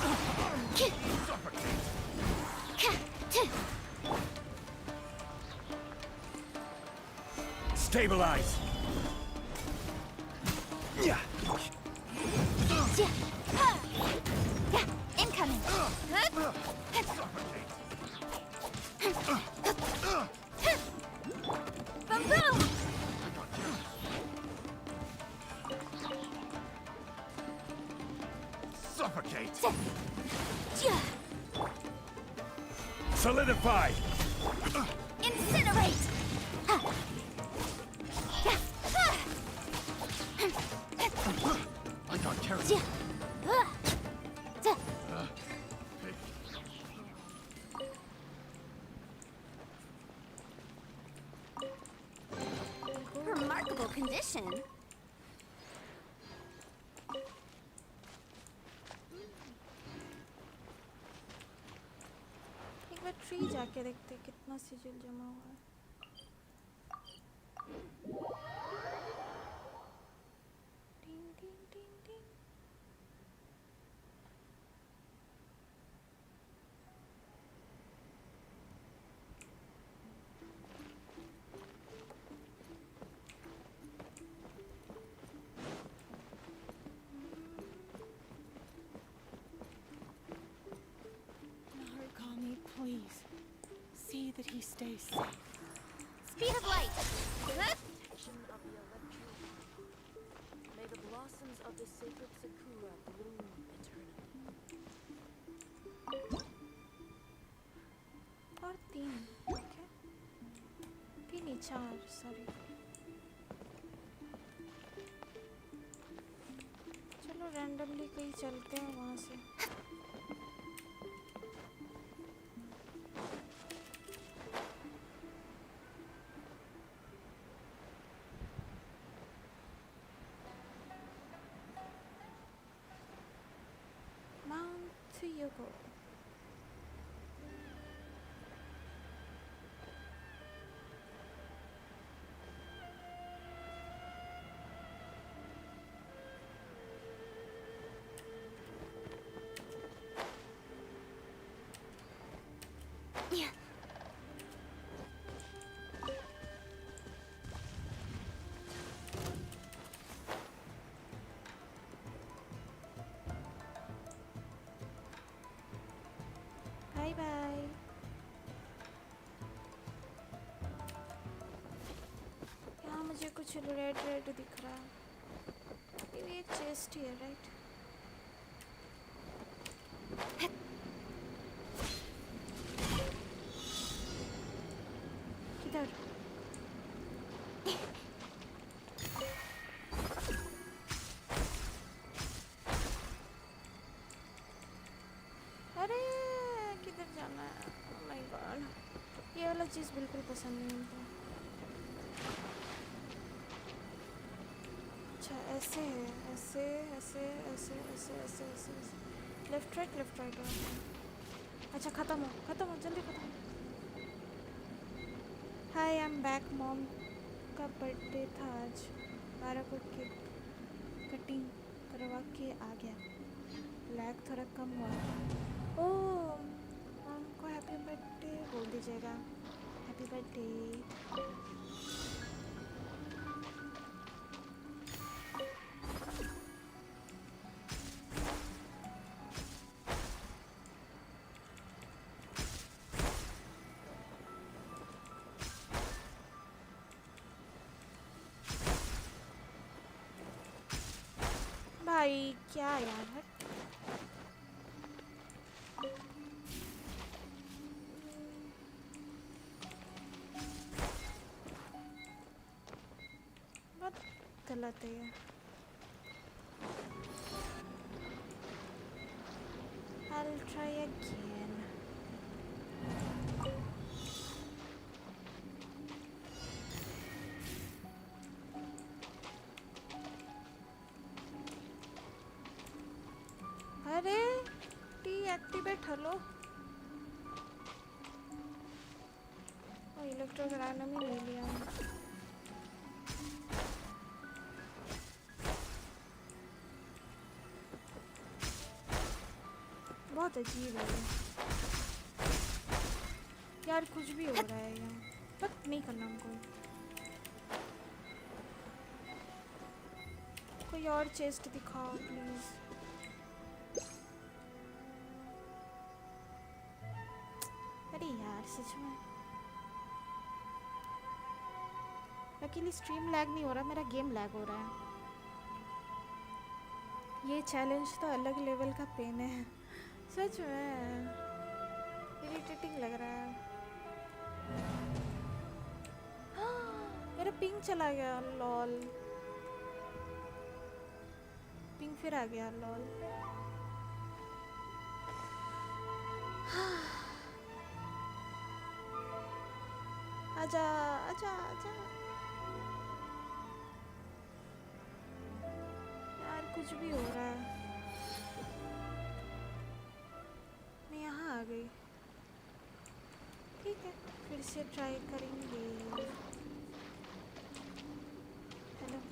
Stabilize. Incoming! Boom boom! Suffocate. Yeah. Solidify. Incinerate! I got carried. Remarkable condition. एक बार tree जाके देखते कितना सिजिल जमा हुआ है टिंग टिंग टिंग टिंग we stay safe. Speed of light. Protection of the electro. May the blossoms of the sacred sakura bloom eternally. और 3 ओके 3 नहीं 4 सॉरी चलो रैंडमली कहीं चलते हैं वहाँ से माउंट योको बाय बाय यहाँ मुझे कुछ रेड रेड दिख रहा है ये चेस्ट ही है राइट किधर अरे किधर जाना है ओह माय गॉड ये वाला चीज़ बिल्कुल पसंद नहीं मुझे अच्छा ऐसे है ऐसे ऐसे ऐसे ऐसे ऐसे ऐसे लेफ्ट राइट अच्छा ख़त्म हो जल्दी ख़त्म हाय आई एम बैक मॉम का बर्थडे था आज 12 को केक कटिंग करवा के आ गया लैग थोड़ा कम हुआ ओह मॉम को हैप्पी बर्थडे बोल दीजिएगा हैप्पी बर्थडे भाई क्या यार हट बहुत गलत है ये I'll try again अरे टी एक्टिवेट हेलो ओ इलेक्ट्रोग्राम ही ले लिया बहुत अजीब है ये यार कुछ भी हो रहा है यहाँ बट नहीं करना हमको कोई और चेस्ट दिखाओ प्लीज़ अरे यार सच में अकेली स्ट्रीम लैग नहीं हो रहा मेरा गेम लैग हो रहा है ये चैलेंज तो अलग लेवल का पेन है सच में इरिटेटिंग लग रहा है मेरा पिंग चला गया लॉल पिंग फिर आ गया लॉल आजा आजा आजा यार कुछ भी हो रहा है मैं यहाँ आ गई ठीक है फिर से ट्राई करेंगे हेलो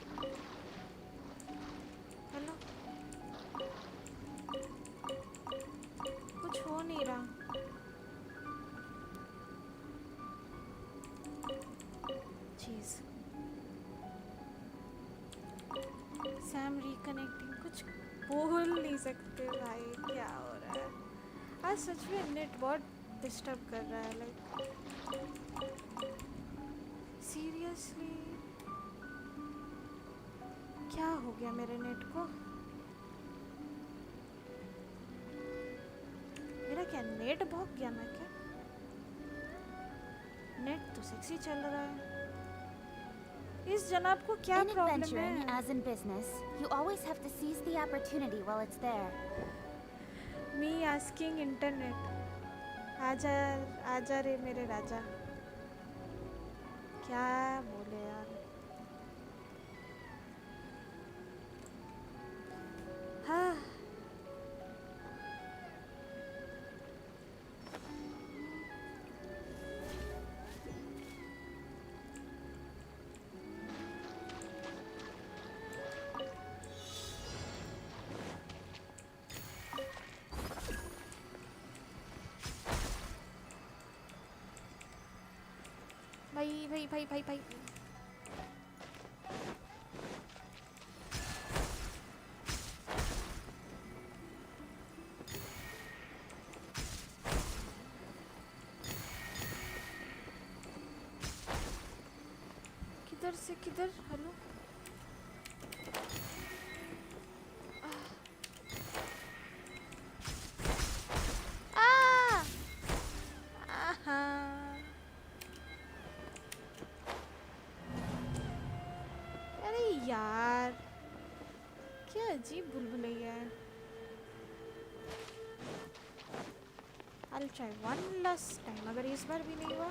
हेलो कुछ हो नहीं रहा चीज़ सैम रिकनेक्टिंग कुछ बोल नहीं सकते भाई क्या हो रहा है आज सच में नेट बहुत डिस्टर्ब कर रहा है लाइक सीरियसली क्या हो गया मेरे नेट को मेरा क्या नेट भौंक गया मैं क्या नेट तो सेक्सी चल रहा है इस जनाब को क्या In प्रॉब्लम adventuring, है as in business, you always have to seize the opportunity while it's there. Me asking internet आजा रे मेरे राजा क्या बोले यार हाँ भाई किधर से किधर हेलो यार क्या अजीब बुलबुलैया है I'll try one last time अगर इस बार भी नहीं हुआ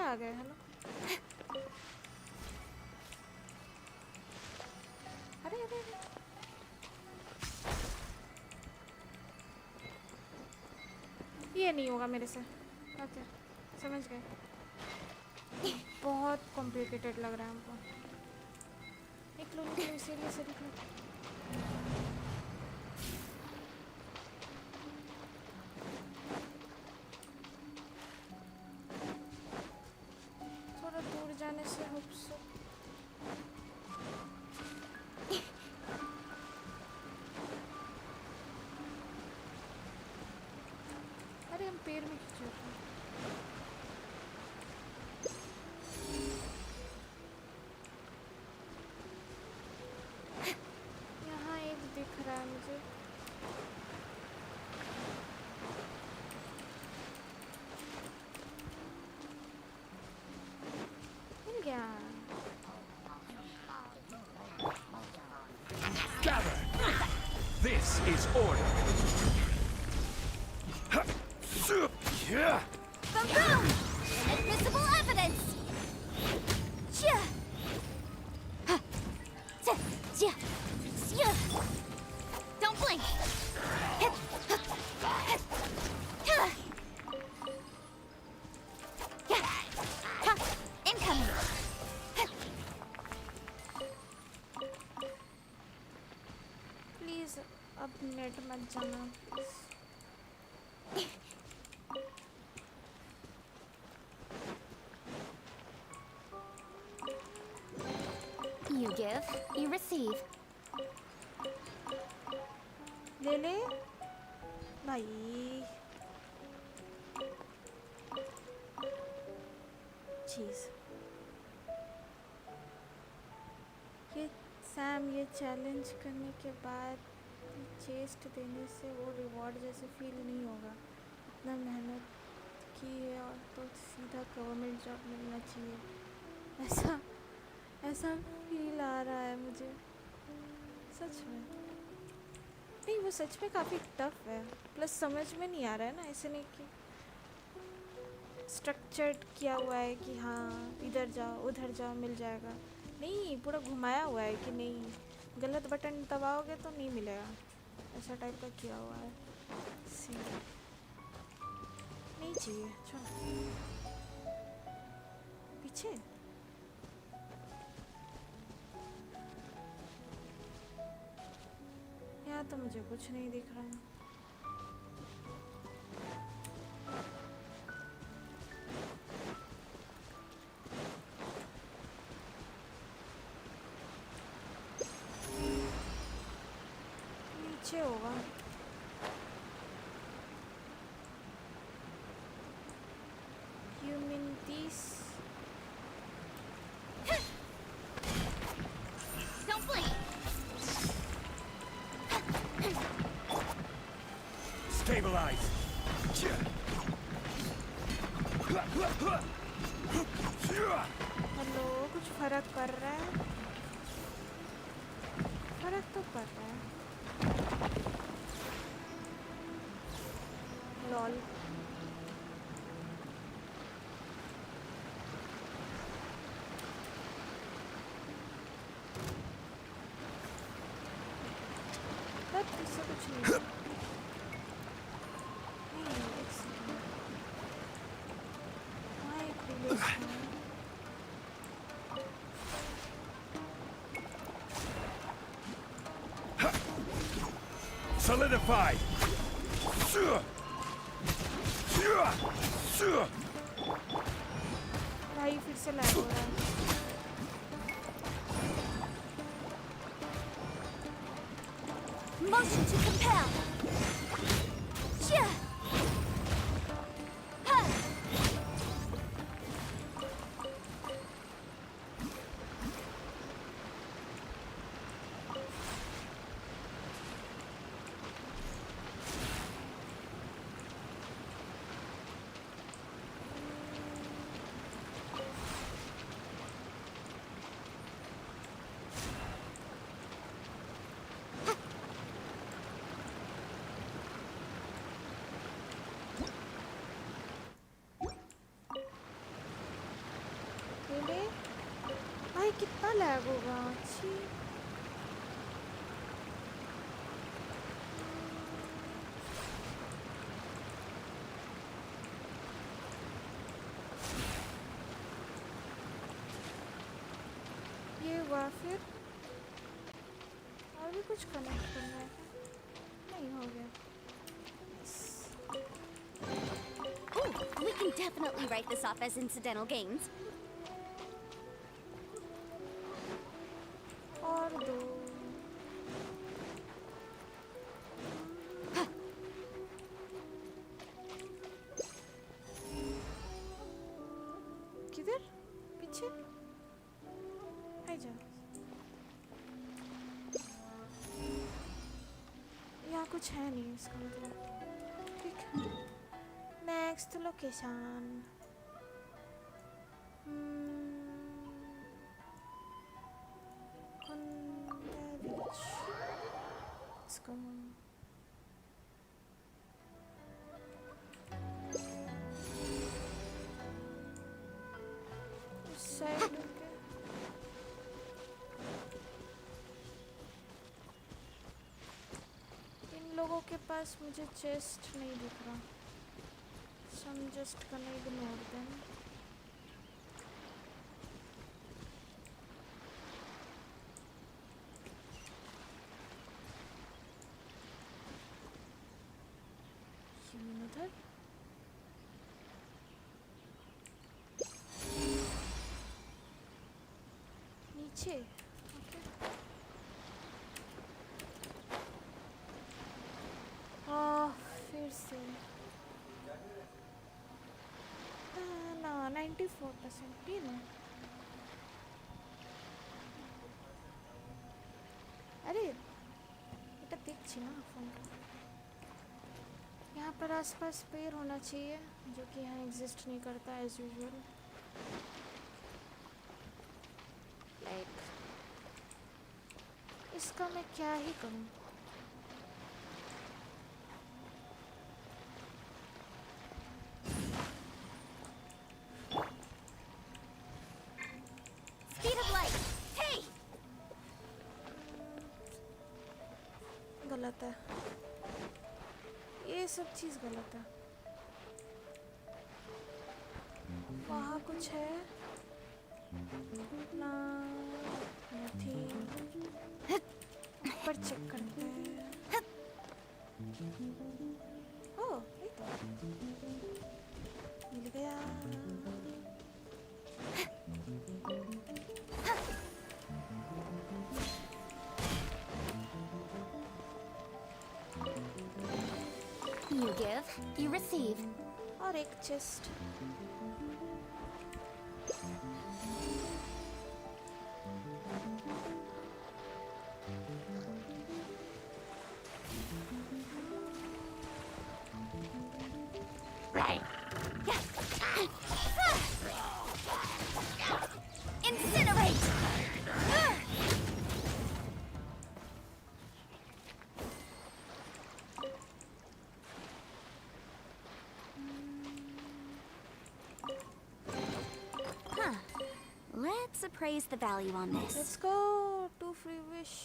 आ गए हेलो अरे ये नहीं होगा मेरे से ओके समझ गए बहुत कॉम्प्लिकेटेड लग रहा है हमको निकलो सीरियस से निकलो जाने से होप सो अरे हम पैर में खींच रहे हैं यहाँ एक दिख रहा है मुझे This is order. Boom! Inadmissible evidence! Don't blink! Incoming! Please अब नेट मत जाना You give, you receive. ले ले भाई चीज ये सैम ये चैलेंज करने के बाद चेस्ट देने से वो रिवॉर्ड जैसे फील नहीं होगा इतना मेहनत की है और तो सीधा गवर्नमेंट जॉब मिलना चाहिए ऐसा फील आ रहा है मुझे सच में नहीं वो सच में काफ़ी टफ है प्लस समझ में नहीं आ रहा है ना ऐसे नहीं कि स्ट्रक्चर्ड किया हुआ है कि हाँ इधर जाओ उधर जाओ मिल जाएगा नहीं पूरा घुमाया हुआ है कि नहीं गलत बटन दबाओगे तो नहीं मिलेगा ऐसा टाइप का किया हुआ है सी नहीं चाहिए चलो पीछे यहाँ तो मुझे कुछ नहीं दिख रहा। नीचे होगा। You mean this? Don't blink! Stabilize. Hello, कुछ फर्क पड़ रहा है? फर्क तो पड़ रहा है। लॉल। बट इससे कुछ नहीं। नहीं, एक सेकंड। वहाँ एक रिलीज है। Solidify. भाई फिर से लैग हो रहा है। Motion to compel! Yeah! Huh! Really? भाई कितना लैग होगा? छी। ये हुआ फिर? और भी कुछ कनेक्ट करना है क्या? नहीं, हो गया। Ooh, we can definitely write this off as incidental gains. और दो। किधर? पीछे? आ जा। यहाँ कुछ है नहीं इसका मतलब। ठीक है। Next location. Let's go. उस साइड के इन लोगों के पास मुझे चेस्ट नहीं दिख रहा। So I'm just gonna ignore them. उधर नीचे। ओके। फिर से ना 94% Dino। अरे এটা দেখছি না ফোনটা। यहाँ पर आसपास पेड़ होना चाहिए जो कि यहाँ एग्जिस्ट नहीं करता एज यूजुअल। लाइक इसका मैं क्या ही करूँ? Speed of light! Hey! गलत है। ये सब चीज़ गलत है। वहाँ कुछ है ना? नथिंग। ऊपर चेक करते हैं। ओह ये तो मिल गया. You give, you receive. और एक chest. Incinerate! Huh. Let's appraise the value on this. Let's go to free wish.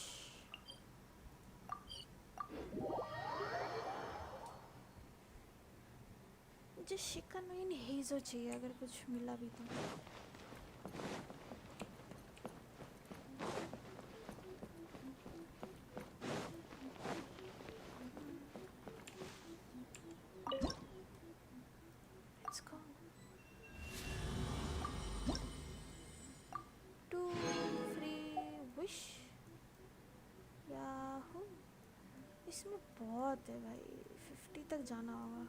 मुझे शिकानोइन हेज़ो चाहिए अगर कुछ मिला भी तो. Let's go. To free wish. Yahoo. इसमें बहुत है भाई. 50 तक जाना होगा.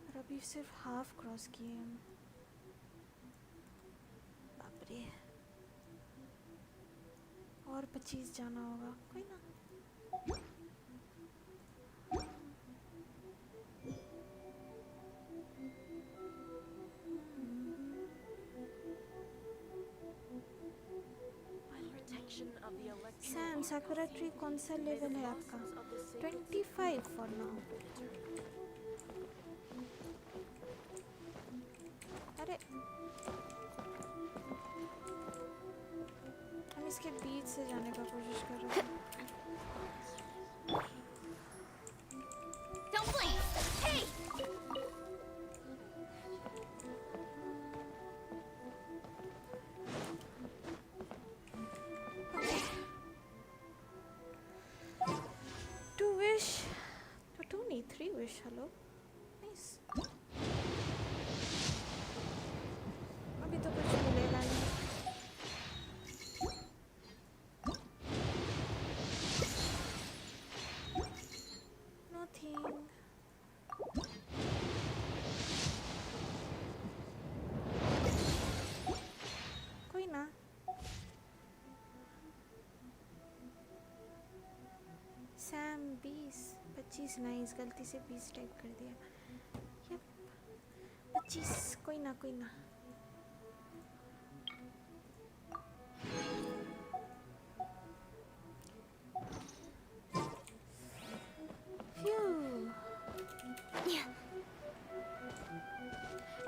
और अभी सिर्फ हाफ क्रॉस किए हम. बाप रे. और 25 जाना होगा. कोई ना. सैम साकुरा ट्री कौन सा लेवल है आपका? 25 फॉर नाउ. अरे हम इसके बीच से जाने का कोशिश कर रहे हैं. Don't blink! Hey! Two wish. तो 2 नहीं 3 wish. हेलो. नाइस. अभी तो कुछ मिलेगा नहीं. Nothing. कोई ना. Sam 20 25 nice. गलती से 20 टाइप कर दिया. यप 25. कोई ना कोई ना.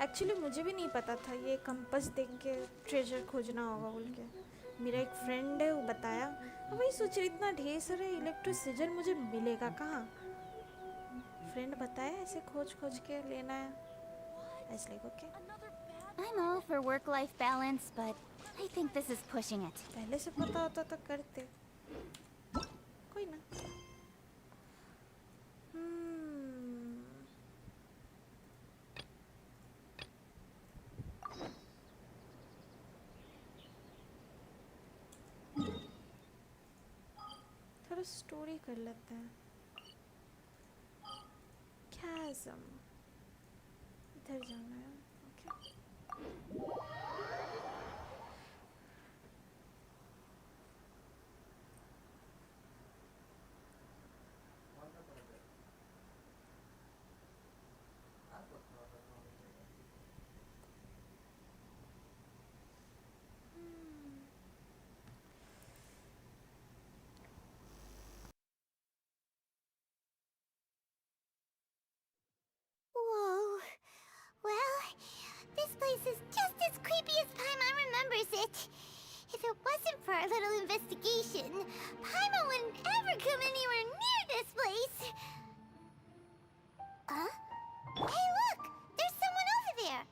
एक्चुअली मुझे भी नहीं पता था ये कंपास देख के ट्रेजर खोजना होगा बोल के. मेरा एक फ्रेंड है वो बताया. वही सोच रही इतना ढेर सारे इलेक्ट्रिक सिजर मुझे मिलेगा कहाँ. फ्रेंड बताया ऐसे खोज खोज के लेना है. ऐसे like okay. I'm all for work-life balance, but I think this is pushing it. पहले से पता होता तो करते. कोई ना. थोड़ा स्टोरी कर लेते हैं. Chasm. इधर जाना है. Okay. Whoa. Well, this place is just as creepy as Paimon remembers it. If it wasn't for our little investigation, Paimon wouldn't ever come anywhere near this place. Huh? Hey, look! There's someone over there!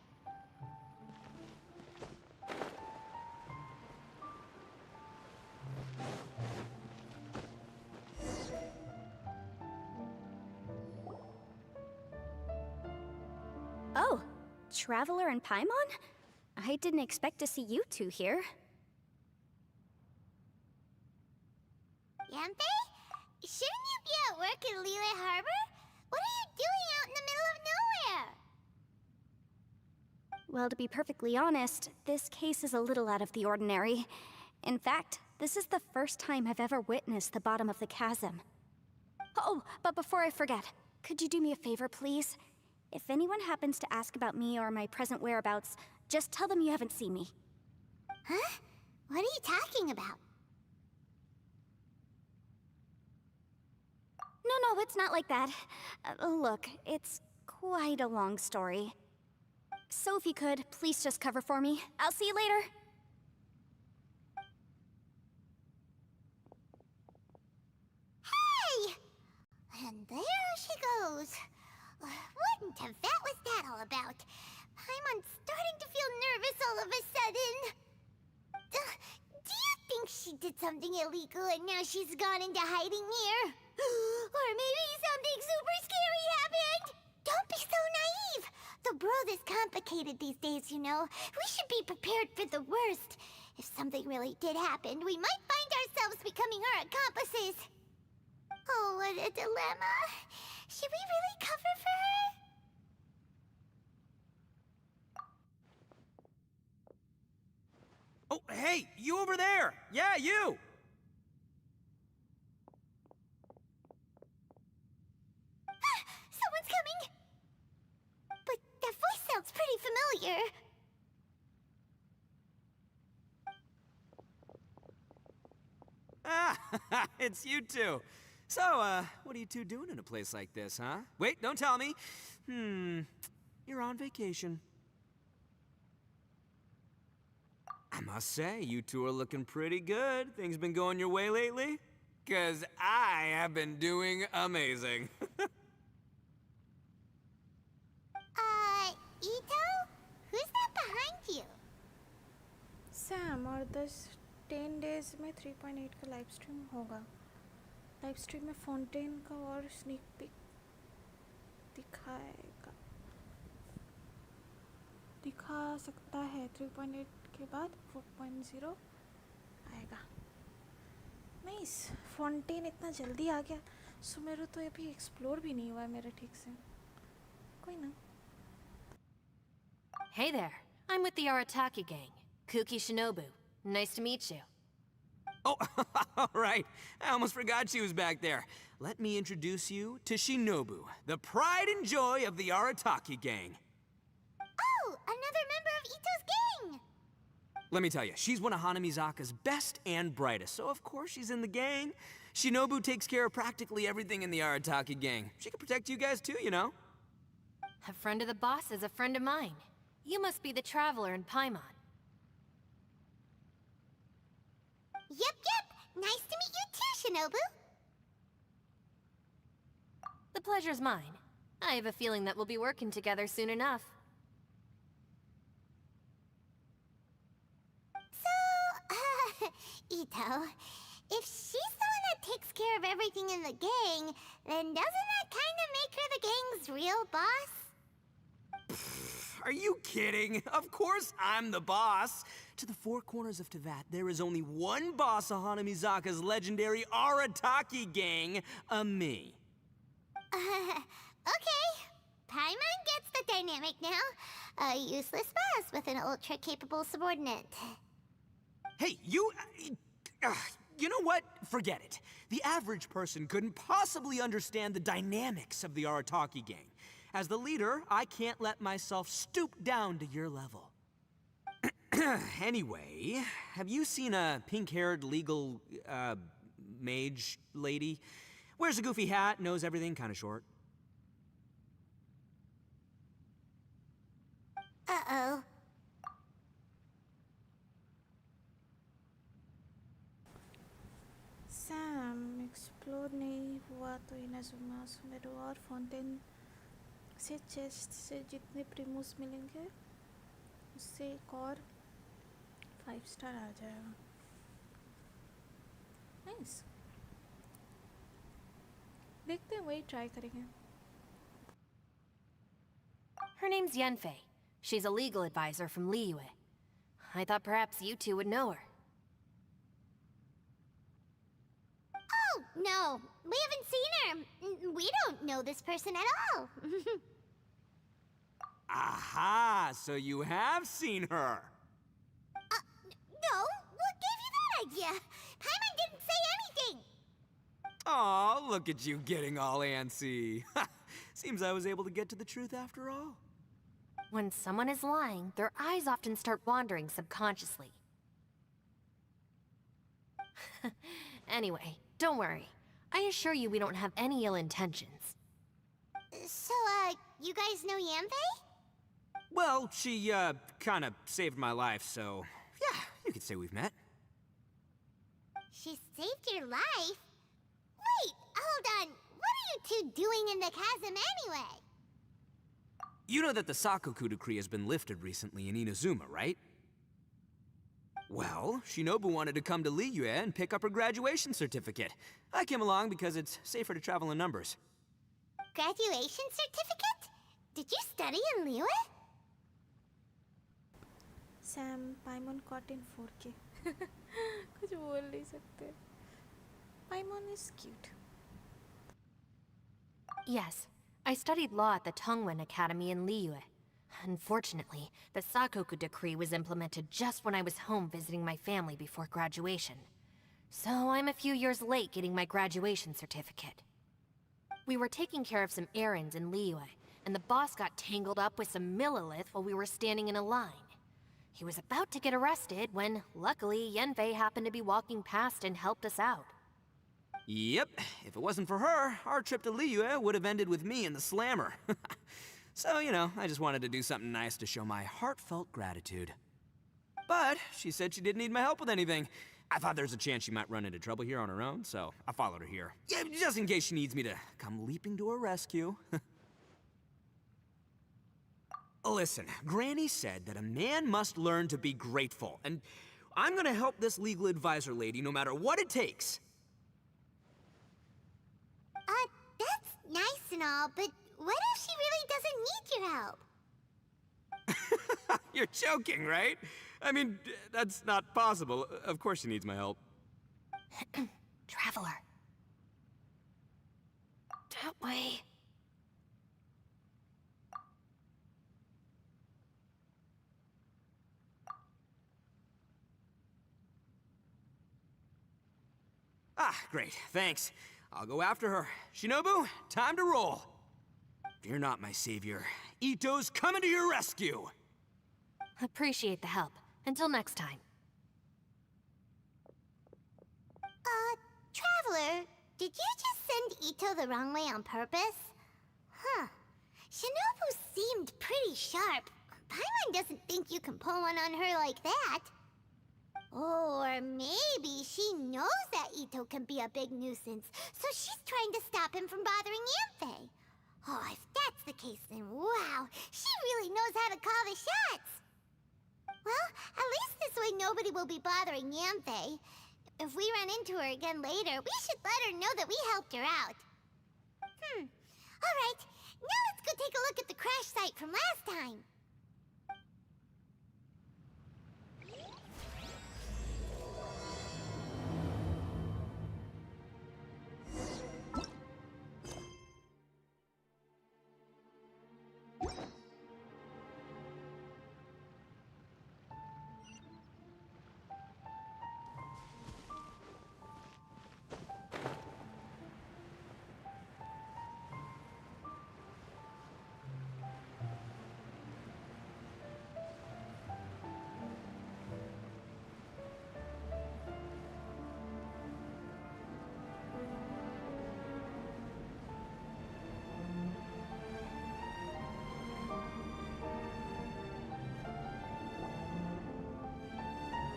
Traveler and Paimon? I didn't expect to see you two here. Yanfei? Shouldn't you be at work in Liyue Harbor? What are you doing out in the middle of nowhere? Well, to be perfectly honest, this case is a little out of the ordinary. In fact, this is the first time I've ever witnessed the bottom of the chasm. Oh, but before I forget, could you do me a favor, please? If anyone happens to ask about me or my present whereabouts, just tell them you haven't seen me. Huh? What are you talking about? No, it's not like that. Look, it's quite a long story. So if you could, please just cover for me. I'll see you later. Hey! And there she goes. What in Tibet was that all about? Paimon's starting to feel nervous all of a sudden. Do you think she did something illegal and now she's gone into hiding here? Or maybe something super scary happened? Don't be so naive. The world is complicated these days, you know. We should be prepared for the worst. If something really did happen, we might find ourselves becoming her accomplices. Oh, what a dilemma. Should we really cover for her? Oh, hey, you over there! Yeah, you! Someone's coming! But that voice sounds pretty familiar. Ah, it's you two. So, what are you two doing in a place like this, huh? Wait, don't tell me. You're on vacation. I must say, you two are looking pretty good. Things been going your way lately? 'Cause I have been doing amazing. Ito? Who's that behind you? Sam और 10 days में 3.8 का live stream होगा. Live stream में fountain का और sneak pick दिखा सकता है. 3.8 के बाद 4.0 आएगा. नाइस. फाउंटेन इतना जल्दी आ गया. सो मेरे तो अभी एक्सप्लोर भी नहीं हुआ है मेरा ठीक से. कोई ना. Hey there, I'm with the Arataki gang. Kuki Shinobu. Nice to meet you. Oh, all right. I almost forgot she was back there. Let me introduce you to Shinobu, the pride and joy of the Arataki gang. Oh, another member of Ito's gang! Let me tell you, she's one of Hanamizaka's best and brightest, so of course she's in the gang. Shinobu takes care of practically everything in the Arataki gang. She can protect you guys too, you know. A friend of the boss is a friend of mine. You must be the Traveler in Paimon. Yep. Nice to meet you too, Shinobu. The pleasure's mine. I have a feeling that we'll be working together soon enough. So, Ito, if she's the one that takes care of everything in the gang, then doesn't that kind of make her the gang's real boss? Are you kidding? Of course I'm the boss. To the four corners of Teyvat, there is only one boss of Hanamizaka's legendary Arataki gang, me. Okay. Paimon gets the dynamic now. A useless boss with an ultra-capable subordinate. Hey, you know what? Forget it. The average person couldn't possibly understand the dynamics of the Arataki gang. As the leader, I can't let myself stoop down to your level. Anyway, have you seen a pink-haired legal, mage lady? Wears a goofy hat, knows everything, kinda short. Uh-oh. Sam explore नहीं हुआ तो Inazuma सुमेरो और fountain से chest से जितने प्रीमूस मिलेंगे उससे एक और 5 स्टार आ जाएगा. नाइस. देखते हैं, वही ट्राई करेंगे. Her name's Yanfei. She's a legal advisor from Liyue. I thought perhaps you two would know her. Oh, no. We haven't seen her. We don't know this person at all. Aha! So you have seen her! No, what gave you that idea? Paimon didn't say anything. Aw, look at you getting all antsy. Seems I was able to get to the truth after all. When someone is lying, their eyes often start wandering subconsciously. Anyway, don't worry. I assure you we don't have any ill intentions. So, you guys know Yanfei? Well, she, kinda saved my life, so... yeah, you could say we've met. She saved your life? Wait, hold on. What are you two doing in the chasm anyway? You know that the Sakoku decree has been lifted recently in Inazuma, right? Well, Shinobu wanted to come to Liyue and pick up her graduation certificate. I came along because it's safer to travel in numbers. Graduation certificate? Did you study in Liyue? Sam, Paimon caught in 4K. कुछ बोल नहीं सकते. Paimon is cute. Yes, I studied law at the Tongwen Academy in Liyue. Unfortunately, the Sakoku decree was implemented just when I was home visiting my family before graduation. So I'm a few years late getting my graduation certificate. We were taking care of some errands in Liyue, and the boss got tangled up with some Millilith while we were standing in a line. He was about to get arrested when, luckily, Yanfei happened to be walking past and helped us out. Yep, if it wasn't for her, our trip to Liyue would have ended with me in the slammer. So, you know, I just wanted to do something nice to show my heartfelt gratitude. But she said she didn't need my help with anything. I thought there's a chance she might run into trouble here on her own, so I followed her here. Yeah, just in case she needs me to come leaping to her rescue. Listen, Granny said that a man must learn to be grateful, and I'm gonna help this legal advisor lady no matter what it takes. That's nice and all, but what if she really doesn't need your help? You're joking, right? I mean, that's not possible. Of course she needs my help. Traveler. That way. Ah, great. Thanks. I'll go after her. Shinobu, time to roll. Fear not, my savior. Ito's coming to your rescue! Appreciate the help. Until next time. Traveler, did you just send Ito the wrong way on purpose? Huh. Shinobu seemed pretty sharp. Paimon doesn't think you can pull one on her like that. Or maybe she knows that Ito can be a big nuisance, so she's trying to stop him from bothering Yanfei. Oh, if that's the case, then wow, she really knows how to call the shots. Well, at least this way nobody will be bothering Yanfei. If we run into her again later, we should let her know that we helped her out. Alright, now let's go take a look at the crash site from last time.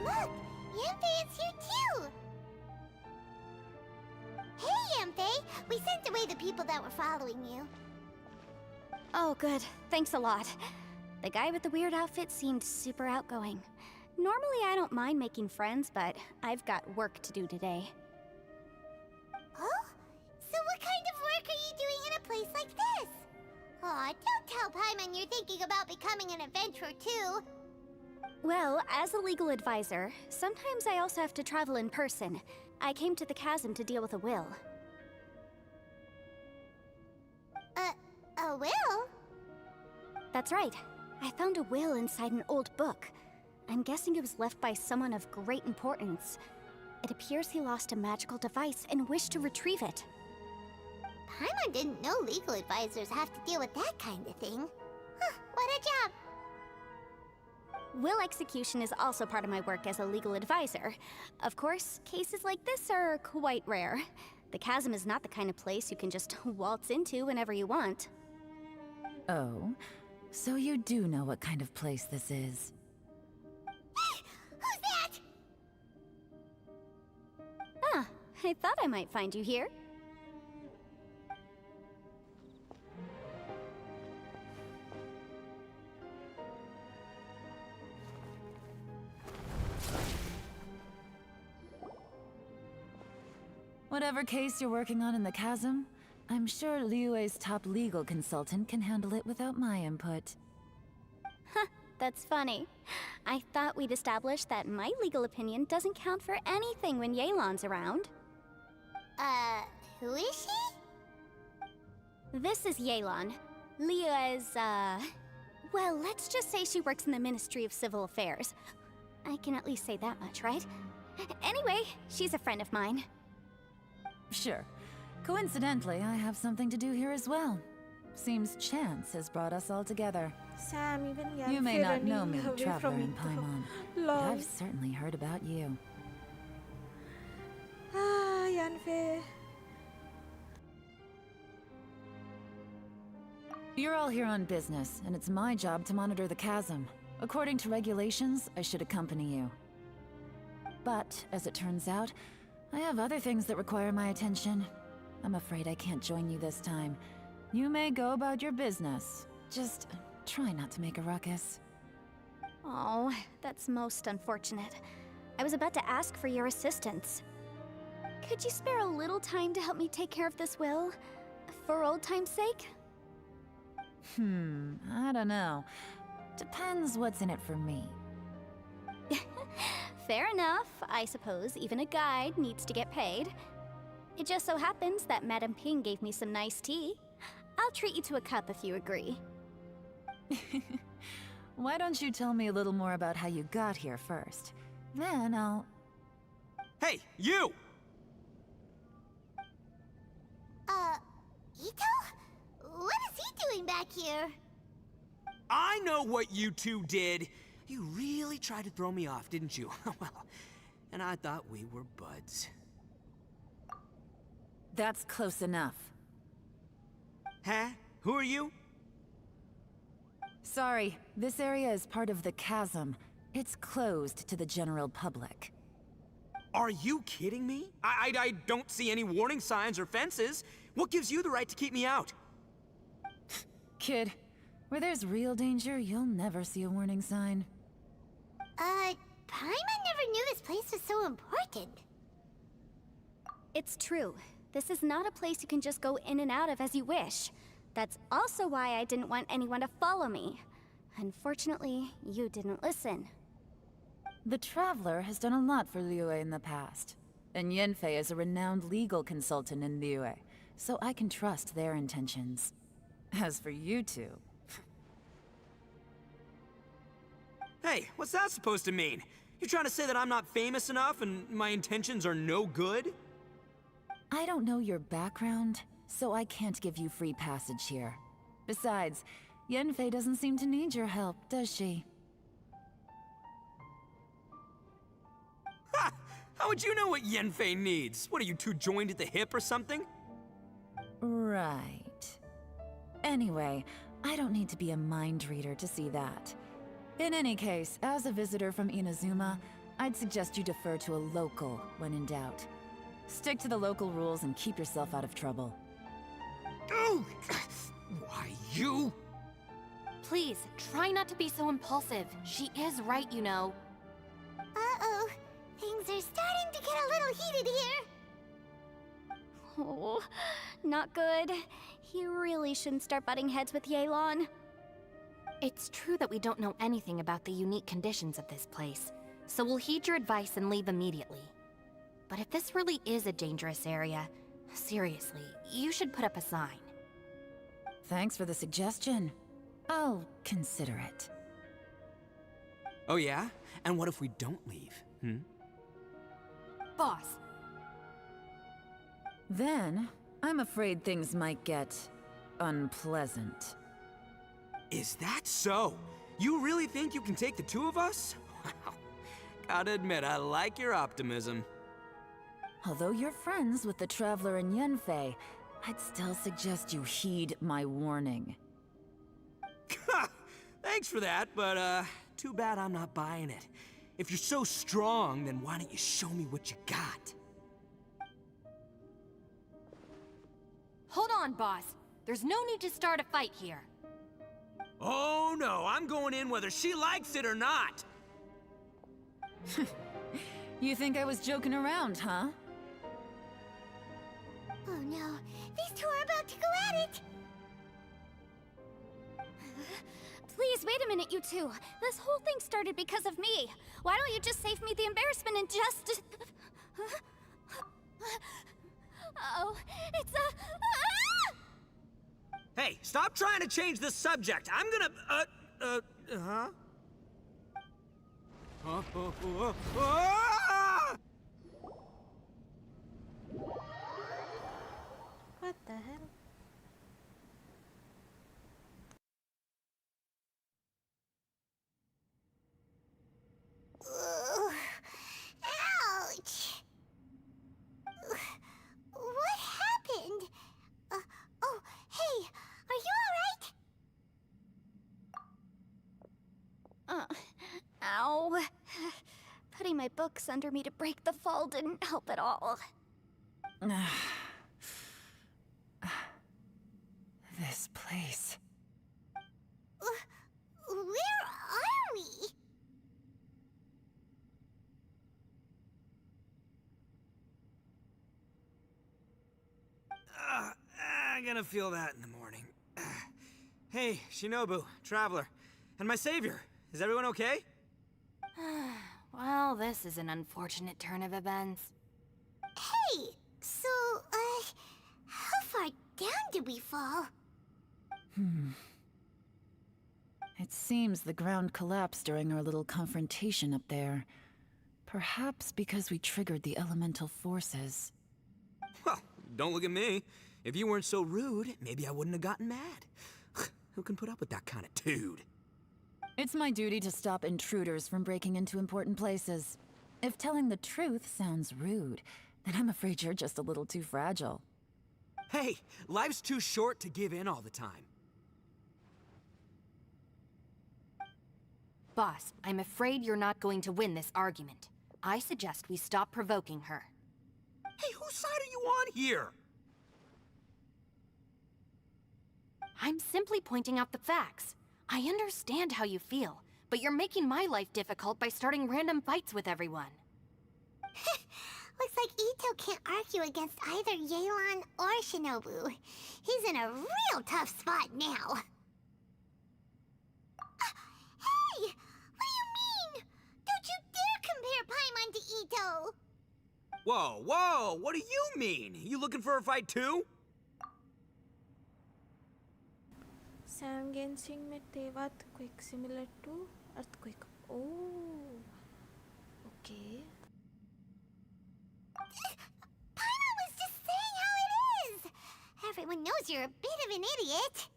Look, Yanfei is here too! Hey, Yanfei! We sent away the people that were following you. Oh, good. Thanks a lot. The guy with the weird outfit seemed super outgoing. Normally I don't mind making friends, but I've got work to do today. Oh? So what kind of work are you doing in a place like this? Aw, don't tell Paimon you're thinking about becoming an adventurer too. Well, as a legal advisor, sometimes I also have to travel in person. I came to the chasm to deal with a will. A will? That's right. I found a will inside an old book. I'm guessing it was left by someone of great importance. It appears he lost a magical device and wished to retrieve it. Paimon didn't know legal advisors have to deal with that kind of thing. Huh, what a job! Will execution is also part of my work as a legal advisor. Of course, cases like this are quite rare. The chasm is not the kind of place you can just waltz into whenever you want. Oh, so you do know what kind of place this is. Who's that? Ah, I thought I might find you here. Whatever case you're working on in the chasm, I'm sure Liyue's top legal consultant can handle it without my input. Huh, that's funny. I thought we'd established that my legal opinion doesn't count for anything when Yelan's around. Who is she? This is Yelan. Liyue's, well, let's just say she works in the Ministry of Civil Affairs. I can at least say that much, right? Anyway, she's a friend of mine. Sure. Coincidentally, I have something to do here as well. Seems chance has brought us all together. Sam, even You may not know me, away Traveler from in it. Paimon, but Lol. I've certainly heard about you. Ah, Yanfei. You're all here on business, and it's my job to monitor the chasm. According to regulations, I should accompany you. But, as it turns out, I have other things that require my attention. I'm afraid I can't join you this time. You may go about your business. Just try not to make a ruckus. Oh, that's most unfortunate. I was about to ask for your assistance. Could you spare a little time to help me take care of this will? For old time's sake? I don't know. Depends what's in it for me. Fair enough. I suppose even a guide needs to get paid. It just so happens that Madame Ping gave me some nice tea. I'll treat you to a cup if you agree. Why don't you tell me a little more about how you got here first? Then I'll... Hey, you! Ito? What is he doing back here? I know what you two did. You really tried to throw me off, didn't you? Well, and I thought we were buds. That's close enough. Huh? Who are you? Sorry, this area is part of the chasm. It's closed to the general public. Are you kidding me? I don't see any warning signs or fences. What gives you the right to keep me out? Kid, where there's real danger, you'll never see a warning sign. Paimon never knew this place was so important. It's true. This is not a place you can just go in and out of as you wish. That's also why I didn't want anyone to follow me. Unfortunately, you didn't listen. The Traveler has done a lot for Liyue in the past. And Yanfei is a renowned legal consultant in Liyue, so I can trust their intentions. As for you two... Hey, what's that supposed to mean? You trying to say that I'm not famous enough and my intentions are no good? I don't know your background, so I can't give you free passage here. Besides, Yanfei doesn't seem to need your help, does she? Ha! How would you know what Yanfei needs? What, are you two joined at the hip or something? Right. Anyway, I don't need to be a mind reader to see that. In any case, as a visitor from Inazuma, I'd suggest you defer to a local when in doubt. Stick to the local rules and keep yourself out of trouble. Oh! Why, you? Please, try not to be so impulsive. She is right, you know. Uh-oh. Things are starting to get a little heated here. Oh, Not good. He really shouldn't start butting heads with Yelan. It's true that we don't know anything about the unique conditions of this place, so we'll heed your advice and leave immediately. But if this really is a dangerous area, seriously, you should put up a sign. Thanks for the suggestion. I'll consider it. Oh yeah? And what if we don't leave? Boss, Then, I'm afraid things might get unpleasant. Is that so? You really think you can take the two of us? Wow. Gotta admit, I like your optimism. Although you're friends with the Traveler and Yenfei, I'd still suggest you heed my warning. Thanks for that, but too bad I'm not buying it. If you're so strong, then why don't you show me what you got? hold on, boss. There's no need to start a fight here. Oh no, I'm going in whether she likes it or not. You think I was joking around, huh? Oh no, these two are about to go at it! Please, wait a minute, you two. This whole thing started because of me. Why don't you just save me the embarrassment and just... Oh, it's a... Hey, stop trying to change the subject. I'm gonna, huh? What the hell? Ouch! What happened? Oh, hey, are you alright? Ow. Putting my books under me to break the fall didn't help at all. This place. Where are we? I'm gonna feel that in the morning. Hey, Shinobu, Traveler, and my savior. Is everyone okay? Well, this is an unfortunate turn of events. Hey, so, how far down did we fall? It seems the ground collapsed during our little confrontation up there. Perhaps because we triggered the elemental forces. Well, don't look at me. If you weren't so rude, maybe I wouldn't have gotten mad. Who can put up with that kind of dude? It's my duty to stop intruders from breaking into important places. If telling the truth sounds rude, then I'm afraid you're just a little too fragile. Hey, life's too short to give in all the time. Boss, I'm afraid you're not going to win this argument. I suggest we stop provoking her. Hey, whose side are you on here? I'm simply pointing out the facts. I understand how you feel, but you're making my life difficult by starting random fights with everyone. Looks like Ito can't argue against either Yelan or Shinobu. He's in a real tough spot now. Hey! What do you mean? Don't you dare compare Paimon to Ito! Whoa, whoa, what do you mean? You looking for a fight too? Sam Genshin में Teva earthquake similar to earthquake. Oh, okay. Paimon was just saying how it is! Everyone knows you're a bit of an idiot.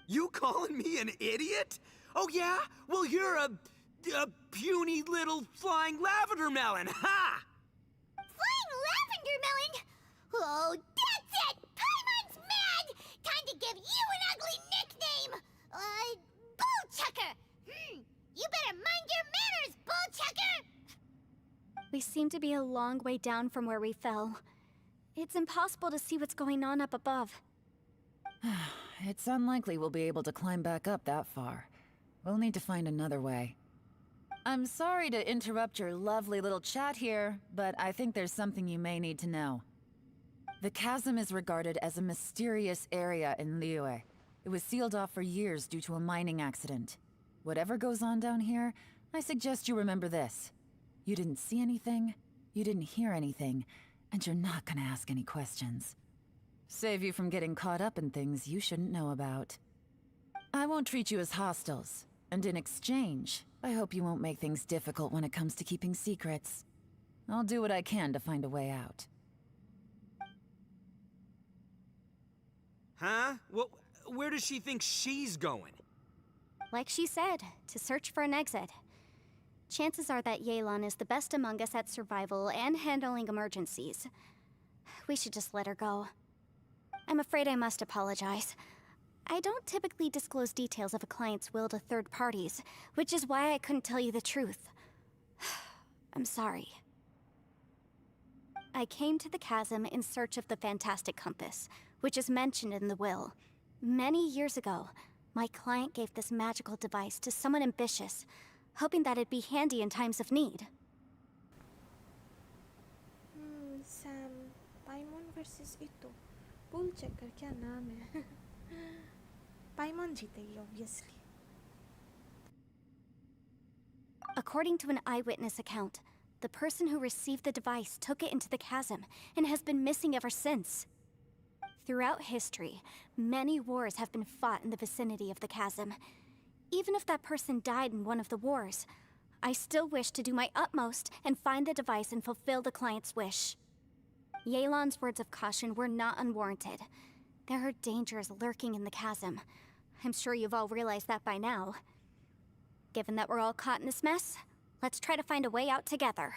You calling me an idiot? Oh yeah? Well, you're a puny little flying lavender melon, ha! Flying lavender melon? Oh, that's it! Paimon's mad! Time to give you an ugly nickname! Bullchucker! You better mind your manners, Bullchucker! We seem to be a long way down from where we fell. It's impossible to see what's going on up above. It's unlikely we'll be able to climb back up that far. We'll need to find another way. I'm sorry to interrupt your lovely little chat here, but I think there's something you may need to know. The chasm is regarded as a mysterious area in Liyue. It was sealed off for years due to a mining accident. Whatever goes on down here, I suggest you remember this. You didn't see anything, you didn't hear anything, and you're not gonna ask any questions. Save you from getting caught up in things you shouldn't know about. I won't treat you as hostiles, and in exchange, I hope you won't make things difficult when it comes to keeping secrets. I'll do what I can to find a way out. Huh? Well, where does she think she's going? Like she said, to search for an exit. Chances are that Yelan is the best among us at survival and handling emergencies. We should just let her go. I'm afraid I must apologize. I don't typically disclose details of a client's will to third parties, which is why I couldn't tell you the truth. I'm sorry. I came to the chasm in search of the Fantastic Compass, which is mentioned in the will. Many years ago, my client gave this magical device to someone ambitious, hoping that it'd be handy in times of need. Sam, Paimon versus ito. Pool checker, क्या नाम है? Paimon जीतेगी, obviously. According to an eyewitness account, the person who received the device took it into the chasm and has been missing ever since. Throughout history, many wars have been fought in the vicinity of the chasm. Even if that person died in one of the wars, I still wish to do my utmost and find the device and fulfill the client's wish. Yelan's words of caution were not unwarranted. There are dangers lurking in the chasm. I'm sure you've all realized that by now. Given that we're all caught in this mess, let's try to find a way out together.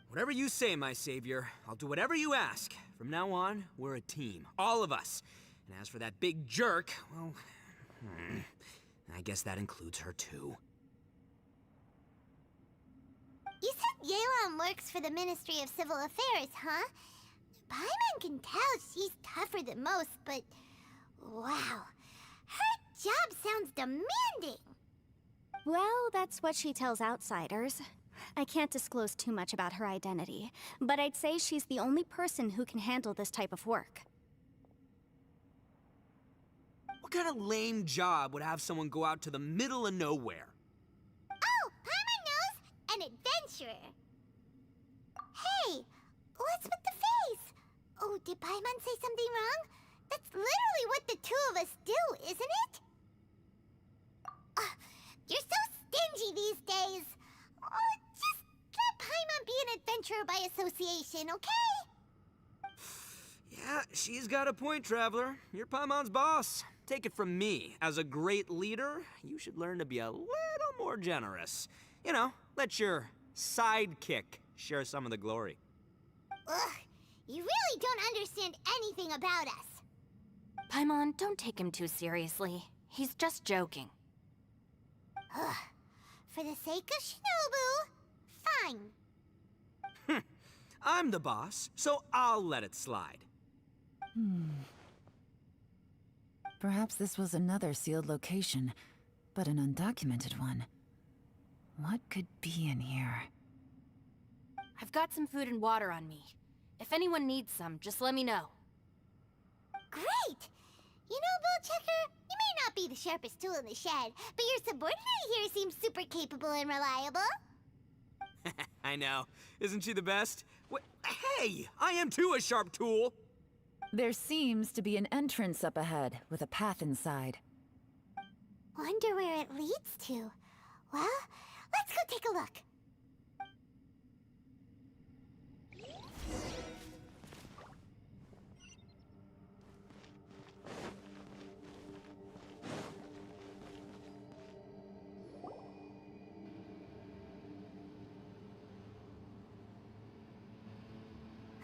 Whatever you say, my savior. I'll do whatever you ask. From now on, we're a team. All of us. And as for that big jerk, well... I guess that includes her too. You said Yelan works for the Ministry of Civil Affairs, huh? Paimon can tell she's tougher than most, but... wow. Her job sounds demanding. Well, that's what she tells outsiders. I can't disclose too much about her identity, but I'd say she's the only person who can handle this type of work. What kind of lame job would have someone go out to the middle of nowhere? Oh, Paimon knows! An adventurer. Hey, what's with the face? Oh, did Paimon say something wrong? That's literally what the two of us do, isn't it? You're so stingy these days. Oh, just let Paimon be an adventurer by association, okay? Yeah, she's got a point, Traveler. You're Paimon's boss. Take it from me. As a great leader, you should learn to be a little more generous. You know, let your sidekick share some of the glory. Ugh, you really don't understand anything about us. Paimon, don't take him too seriously. He's just joking. Ugh, for the sake of Shinobu, fine. I'm the boss, so I'll let it slide. Perhaps this was another sealed location, but an undocumented one. What could be in here? I've got some food and water on me. If anyone needs some, just let me know. Great! You know, Bullchecker, you may not be the sharpest tool in the shed, but your subordinate here seems super capable and reliable. I know. Isn't she the best? Hey, I am too a sharp tool. There seems to be an entrance up ahead, with a path inside. Wonder where it leads to. Well, let's go take a look.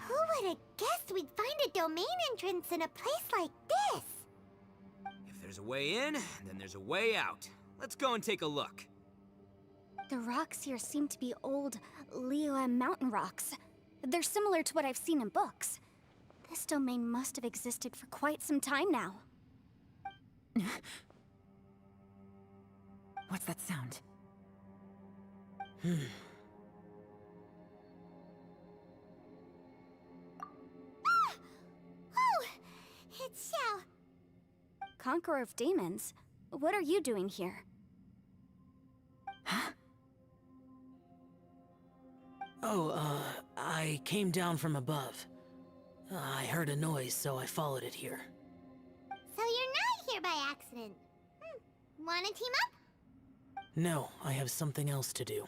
Who would have guessed we'd find a domain entrance in a place like this? If there's a way in, then there's a way out. Let's go and take a look. The rocks here seem to be old Liyue mountain rocks. They're similar to what I've seen in books. This domain must have existed for quite some time now. What's that sound? conqueror of demons. What are you doing here? Oh, I came down from above. I heard a noise, so I followed it here. So you're not here by accident. Wanna team up? No, I have something else to do.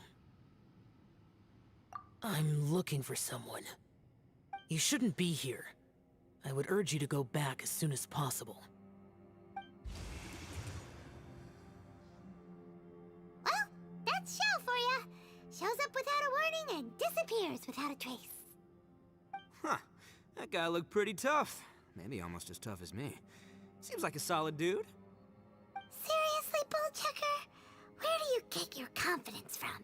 I'm looking for someone. You shouldn't be here. I would urge you to go back as soon as possible. Well, that's Shell for ya. Shows up without a warning and disappears without a trace. Huh. That guy looked pretty tough. Maybe almost as tough as me. Seems like a solid dude. Seriously, Bullchucker? Where do you get your confidence from?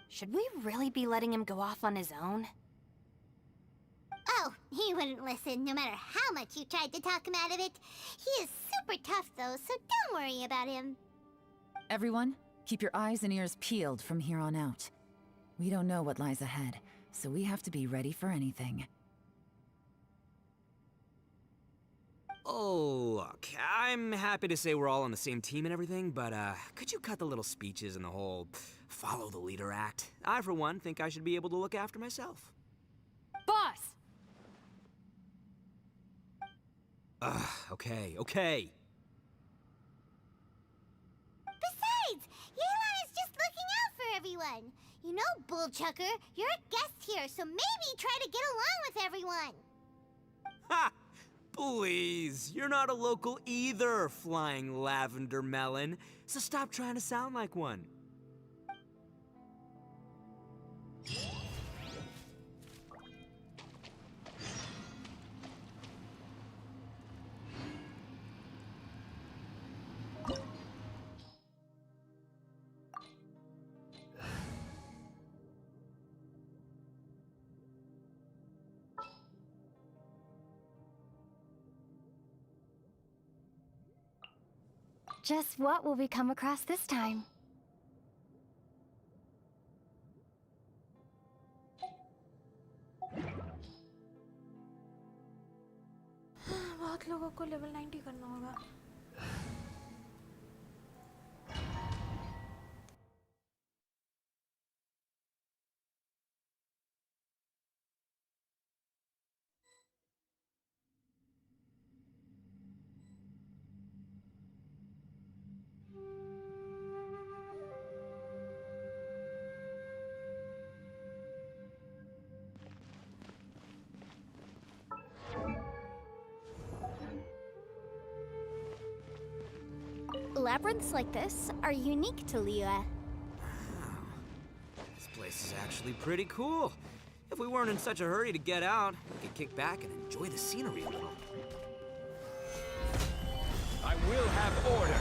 Should we really be letting him go off on his own? Oh, he wouldn't listen no matter how much you tried to talk him out of it. He is super tough though, so don't worry about him. Everyone, keep your eyes and ears peeled from here on out. We don't know what lies ahead, so we have to be ready for anything. Oh, look, I'm happy to say we're all on the same team and everything, but could you cut the little speeches and the whole follow the leader act? I, for one, think I should be able to look after myself. Boss! Okay. Besides, Yelan is just looking out for everyone. You know, Bullchucker, you're a guest here, so maybe try to get along with everyone. Ha! Please, you're not a local either, flying lavender melon, so stop trying to sound like one. Just what will we come across this time? बहुत लोगों को level 90 करना होगा. Labyrinths like this are unique to Liyue. Wow. This place is actually pretty cool. If we weren't in such a hurry to get out, we could kick back and enjoy the scenery a little. I will have order.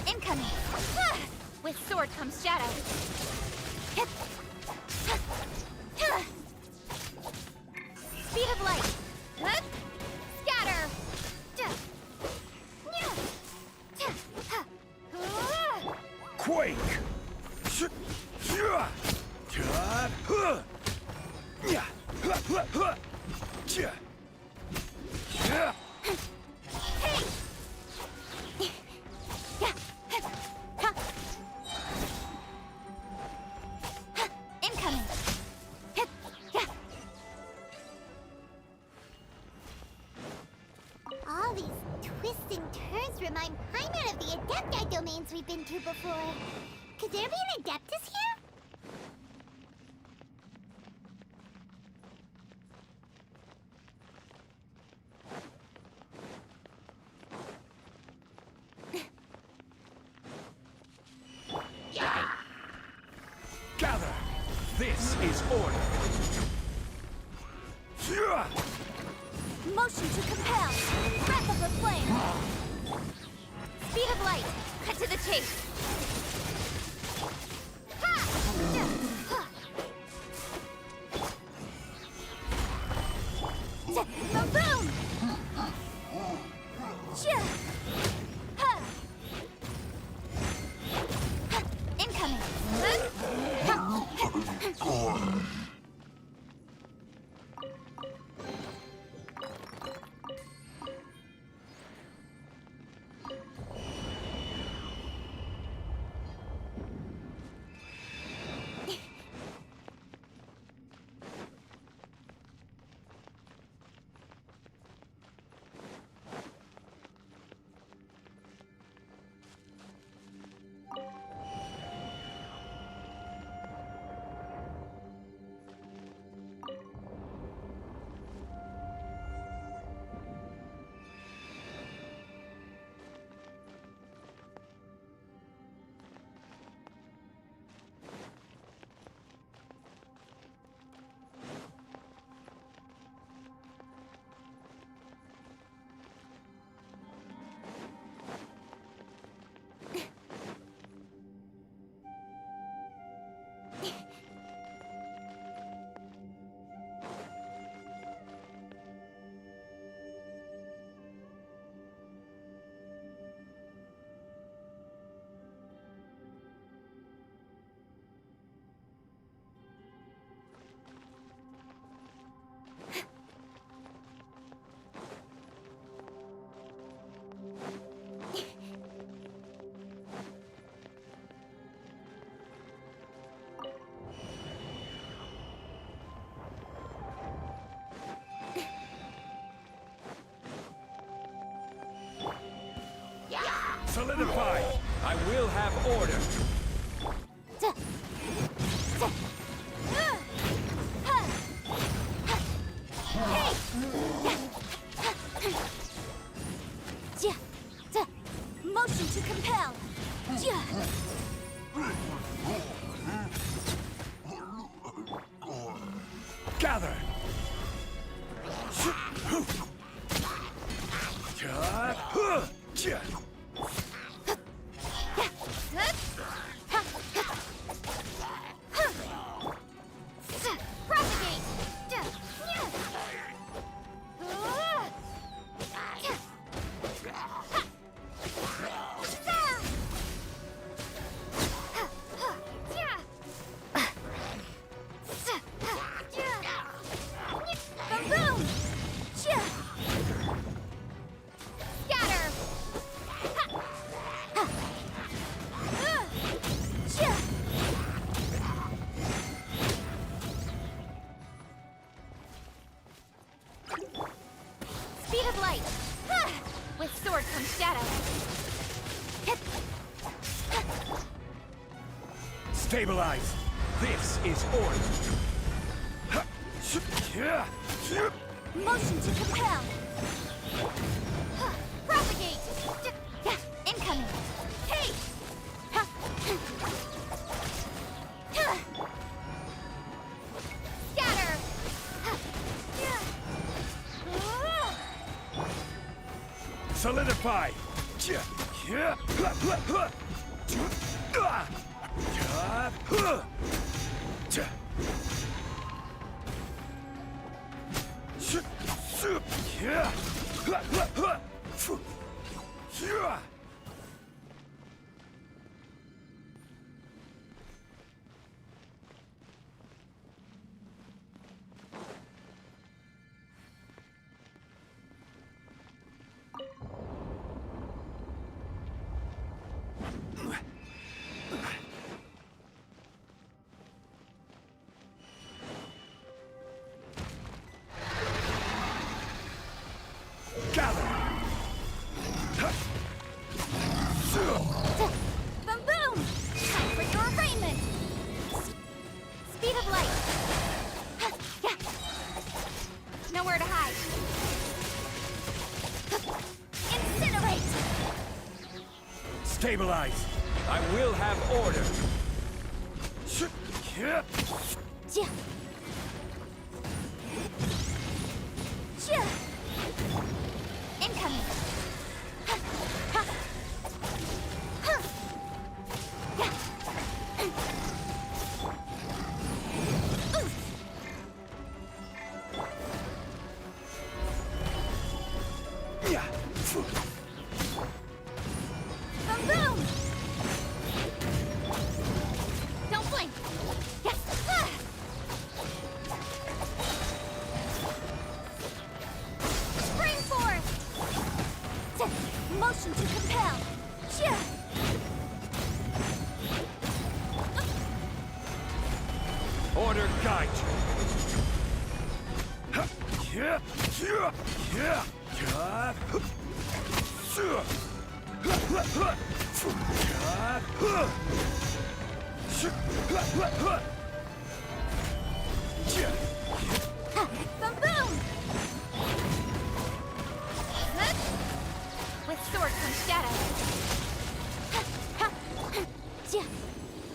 Incoming! With sword comes shadow. Speed of light. Scatter! Quake! Incoming! All these twists and turns remind Paimon of the Adepti domains we've been to before. Could there be an Adeptus here? Gather! This is order! Motion to compel! Breath of the flame! Speed of light! Cut to the chase! Maboom! Incoming! order. Motion to compel. Gather. Speed of light. With sword comes shadow. Stabilize. This is order. Motion to compel. Propagate. Incoming. Hey. Scatter. Solidify. Boom boom! Time for your arraignment! Speed of light! Nowhere to hide! Incinerate! Stabilize. I will have order. Incoming! Boom boom! Don't blink! Yes! Spring forth! Motion to compel! Order guide. Boom boom! With sword comes shadow.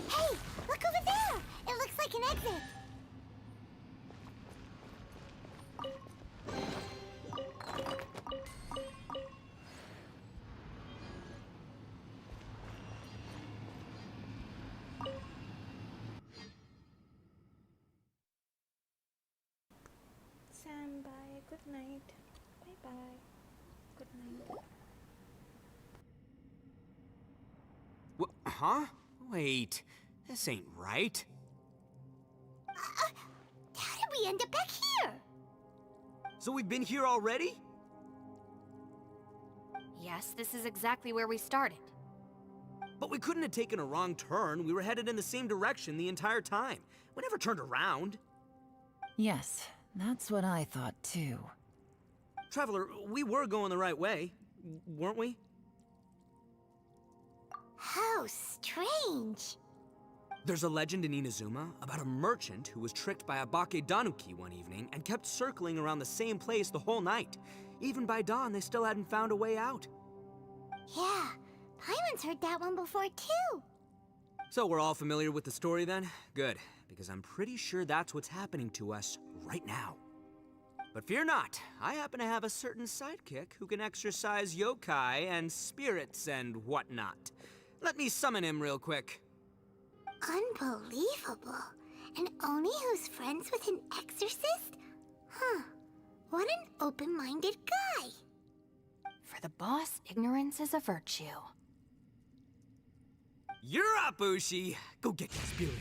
Hey, look over there! It looks like an exit. Sam, bye. Good night. Bye bye. Good night. Huh? Wait, this ain't right. How did we end up back here? So we've been here already? Yes, this is exactly where we started. But we couldn't have taken a wrong turn. We were headed in the same direction the entire time. We never turned around. Yes, that's what I thought too. Traveler, we were going the right way, weren't we? How strange. There's a legend in Inazuma about a merchant who was tricked by a Bakedanuki one evening and kept circling around the same place the whole night. Even by dawn, they still hadn't found a way out. Yeah, Paimon's heard that one before too. So we're all familiar with the story then? Good, because I'm pretty sure that's what's happening to us right now. But fear not, I happen to have a certain sidekick who can exercise yokai and spirits and whatnot. Let me summon him real quick. Unbelievable. An Oni who's friends with an exorcist? Huh. What an open-minded guy. For the boss, ignorance is a virtue. You're up, Ushi! Go get your spirit.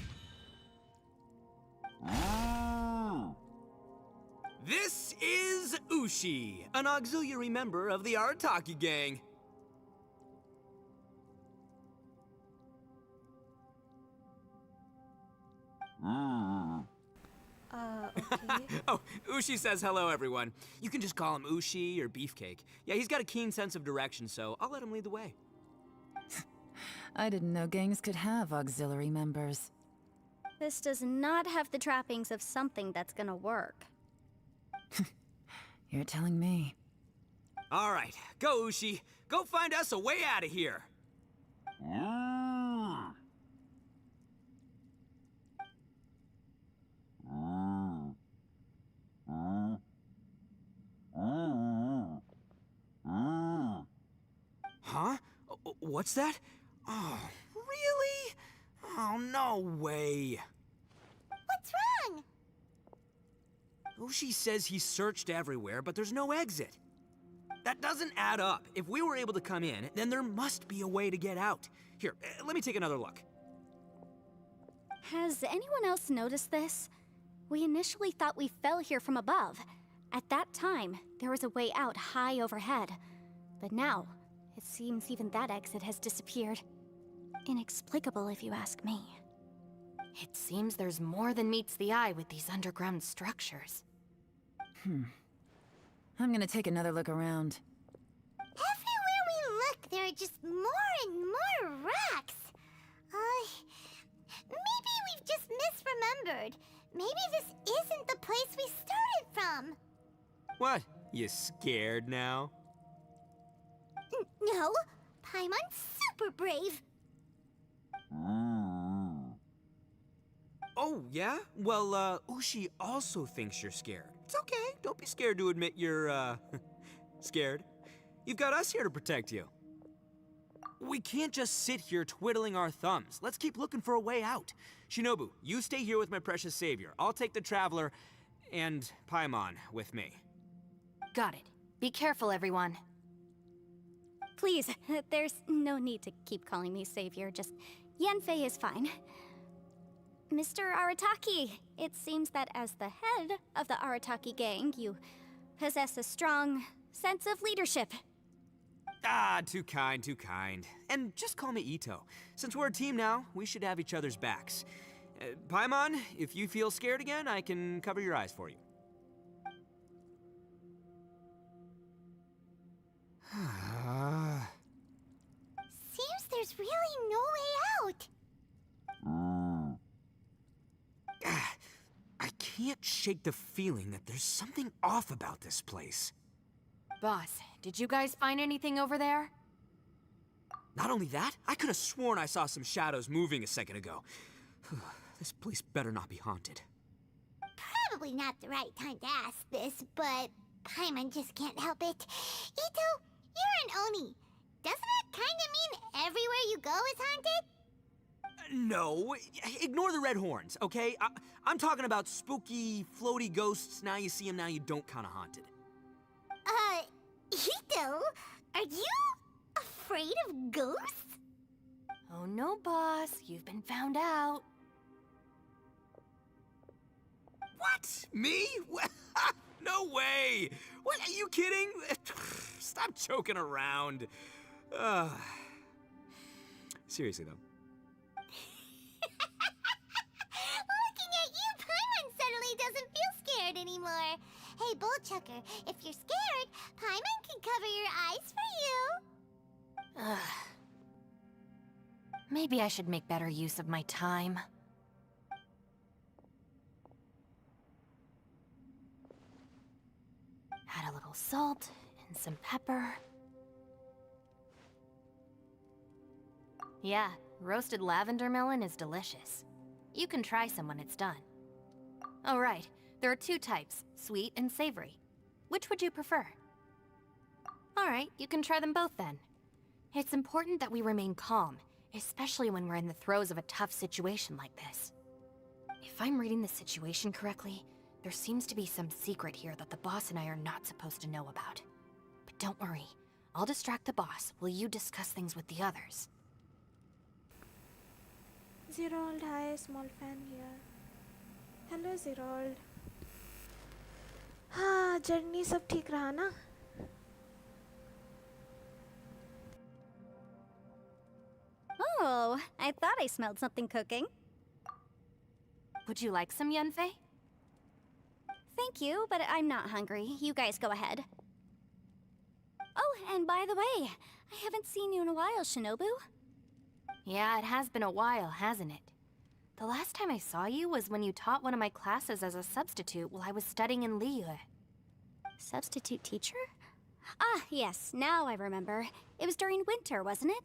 This is Ushi, an auxiliary member of the Arataki gang. Okay. Oh, Ushi says hello, everyone. You can just call him Ushi or Beefcake. Yeah, he's got a keen sense of direction, so I'll let him lead the way. I didn't know gangs could have auxiliary members. This does not have the trappings of something that's gonna work. You're telling me. All right, go, Ushi. Go find us a way out of here. Huh? What's that? Oh, really? Oh, no way. What's wrong? Ushi says he searched everywhere, but there's no exit. That doesn't add up. If we were able to come in, then there must be a way to get out. Here, let me take another look. Has anyone else noticed this? We initially thought we fell here from above. At that time, there was a way out high overhead. But now, it seems even that exit has disappeared. Inexplicable, if you ask me. It seems there's more than meets the eye with these underground structures. I'm gonna take another look around. Everywhere we look, there are just more and more rocks. Maybe we've just misremembered. Maybe this isn't the place we started from. What? You scared now? No, Paimon's super brave. Oh, yeah? Well, Ushi also thinks you're scared. It's okay. Don't be scared to admit you're, scared. You've got us here to protect you. We can't just sit here twiddling our thumbs. Let's keep looking for a way out. Shinobu, you stay here with my precious savior. I'll take the Traveler and Paimon with me. Got it. Be careful, everyone. Please, there's no need to keep calling me savior. Just Yanfei is fine. Mr. Arataki, it seems that as the head of the Arataki gang, you possess a strong sense of leadership. Ah, too kind, too kind. And just call me Ito. Since we're a team now, we should have each other's backs. Paimon, if you feel scared again, I can cover your eyes for you. Seems there's really no way out. I can't shake the feeling that there's something off about this place. Boss, did you guys find anything over there? Not only that, I could have sworn I saw some shadows moving a second ago. This place better not be haunted. Probably not the right time to ask this, but Paimon just can't help it. Ito, you're an Oni. Doesn't that kind of mean everywhere you go is haunted? No, ignore the red horns, okay? I'm talking about spooky, floaty ghosts. Now you see them, now you don't kind of haunted. Ito, are you afraid of ghosts? Oh no, boss. You've been found out. What? Me? No way! What, are you kidding? Stop joking around. Seriously, though. Looking at you, Paimon suddenly doesn't feel scared anymore. Hey, Bullchucker, if you're scared, Paimon can cover your eyes for you. Maybe I should make better use of my time. Add a little salt and some pepper. Yeah, roasted lavender melon is delicious. You can try some when it's done. Oh right, there are two types, sweet and savory. Which would you prefer? Alright, you can try them both then. It's important that we remain calm, especially when we're in the throes of a tough situation like this. If I'm reading the situation correctly, there seems to be some secret here that the boss and I are not supposed to know about. But don't worry, I'll distract the boss while you discuss things with the others. Zerold, hi, small fan here. Hello Zerold. हाँ journey सब ठीक रहा ना? Oh, I thought I smelled something cooking. Would you like some Yunfei? Thank you, but I'm not hungry. You guys go ahead. Oh, and by the way, I haven't seen you in a while, Shinobu. Yeah, it has been a while, hasn't it? The last time I saw you was when you taught one of my classes as a substitute while I was studying in Liyue. Substitute teacher? Ah, yes, now I remember. It was during winter, wasn't it?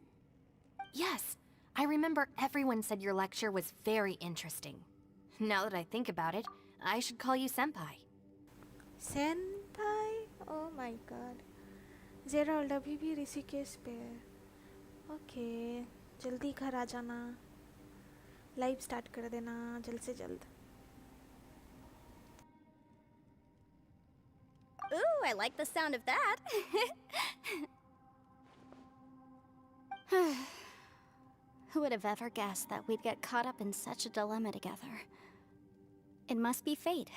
Yes, I remember everyone said your lecture was very interesting. Now that I think about it, I should call you Senpai. Senpai? Oh my god. Zerold अभी भी ऋषिकेश पे है. Okay, जल्दी घर आ जाना. Live start कर देना जल्द से जल्द. Ooh, I like the sound of that. Who would have ever guessed that we'd get caught up in such a dilemma together? It must be fate.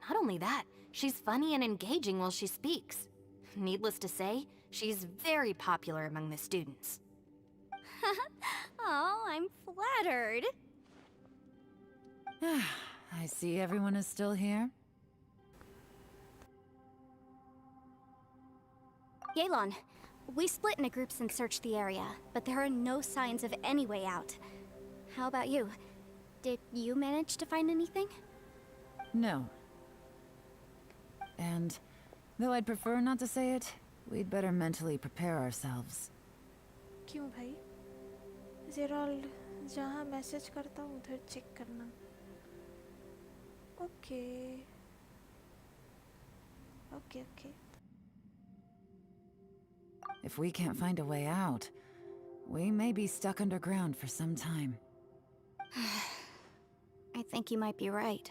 Not only that, she's funny and engaging while she speaks. Needless to say, she's very popular among the students. Oh, I'm flattered. I see everyone is still here. Yelan, we split into groups and searched the area, but there are no signs of any way out. How about you? Did you manage to find anything? No. And, though I'd prefer not to say it, we'd better mentally prepare ourselves. क्यों भाई? Zerold, जहाँ message करता हूँ उधर check करना. Okay. Okay. If we can't find a way out, we may be stuck underground for some time. I think you might be right.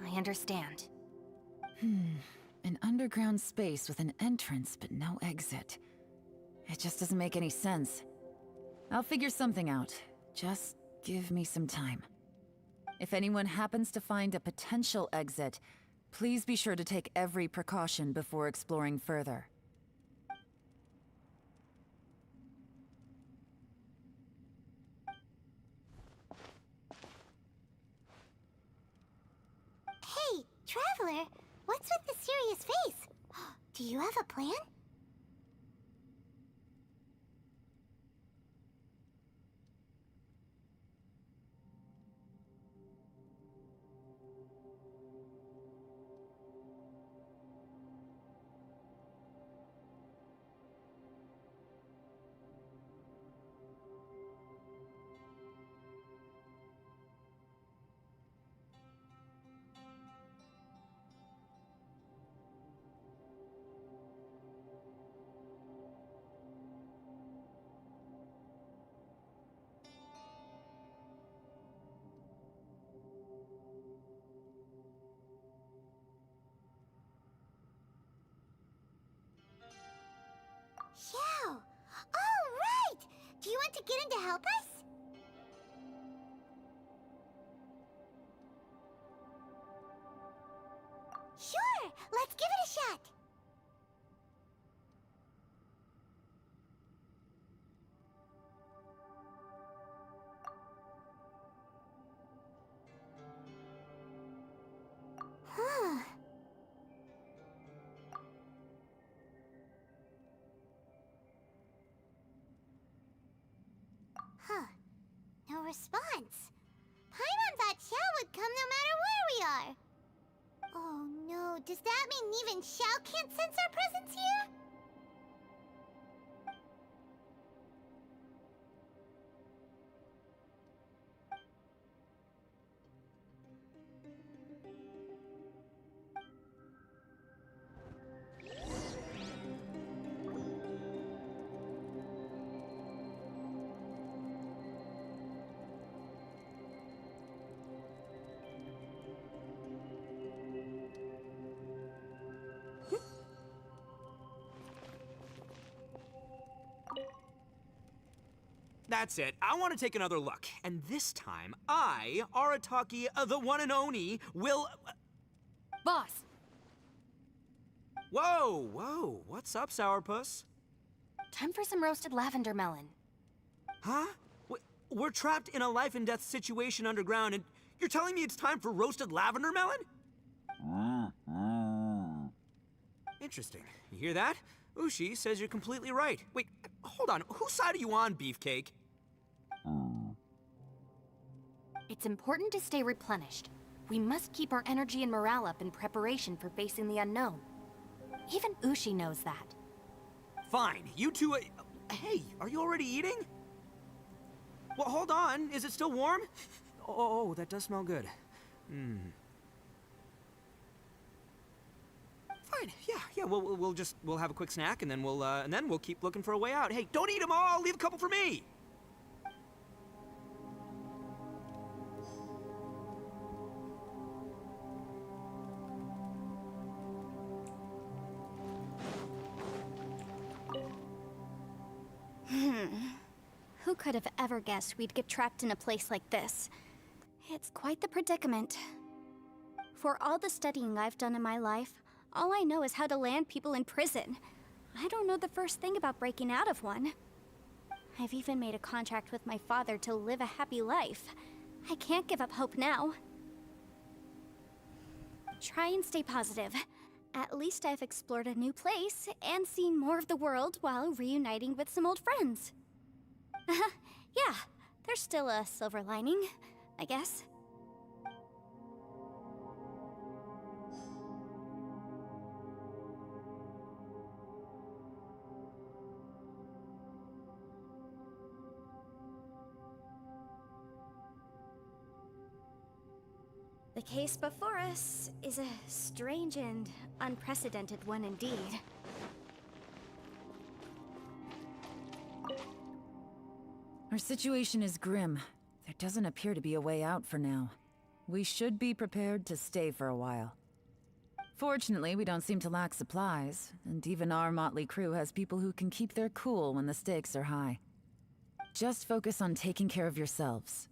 I understand. An underground space with an entrance but no exit. It just doesn't make any sense. I'll figure something out. Just give me some time. If anyone happens to find a potential exit, please be sure to take every precaution before exploring further. Hey, Traveler, what's with the serious face? Do you have a plan? Yeah! All right! Do you want to get in to help us? Sure! Let's give it a shot! Huh. Huh. No response. Paimon thought Xiao would come no matter where we are. Oh no, does that mean even Xiao can't sense our presence here? That's it. I want to take another look. And this time, I, Arataki, the one and only, will... Boss! Whoa, whoa. What's up, Sourpuss? Time for some roasted lavender melon. Huh? We're trapped in a life and death situation underground, and you're telling me it's time for roasted lavender melon? Interesting. You hear that? Ushi says you're completely right. Wait, hold on. Whose side are you on, Beefcake? It's important to stay replenished. We must keep our energy and morale up in preparation for facing the unknown. Even Ushi knows that. Fine. You two... hey, are you already eating? Well, hold on. Is it still warm? Oh, that does smell good. Fine. Yeah. We'll have a quick snack, and then we'll keep looking for a way out. Hey, don't eat them all. Leave a couple for me. Who could have ever guessed we'd get trapped in a place like this? It's quite the predicament. For all the studying I've done in my life, all I know is how to land people in prison. I don't know the first thing about breaking out of one. I've even made a contract with my father to live a happy life. I can't give up hope now. Try and stay positive. At least I've explored a new place and seen more of the world while reuniting with some old friends. Yeah, there's still a silver lining, I guess. The case before us is a strange and unprecedented one indeed. Our situation is grim. There doesn't appear to be a way out for now. We should be prepared to stay for a while. Fortunately, we don't seem to lack supplies, and even our motley crew has people who can keep their cool when the stakes are high. Just focus on taking care of yourselves.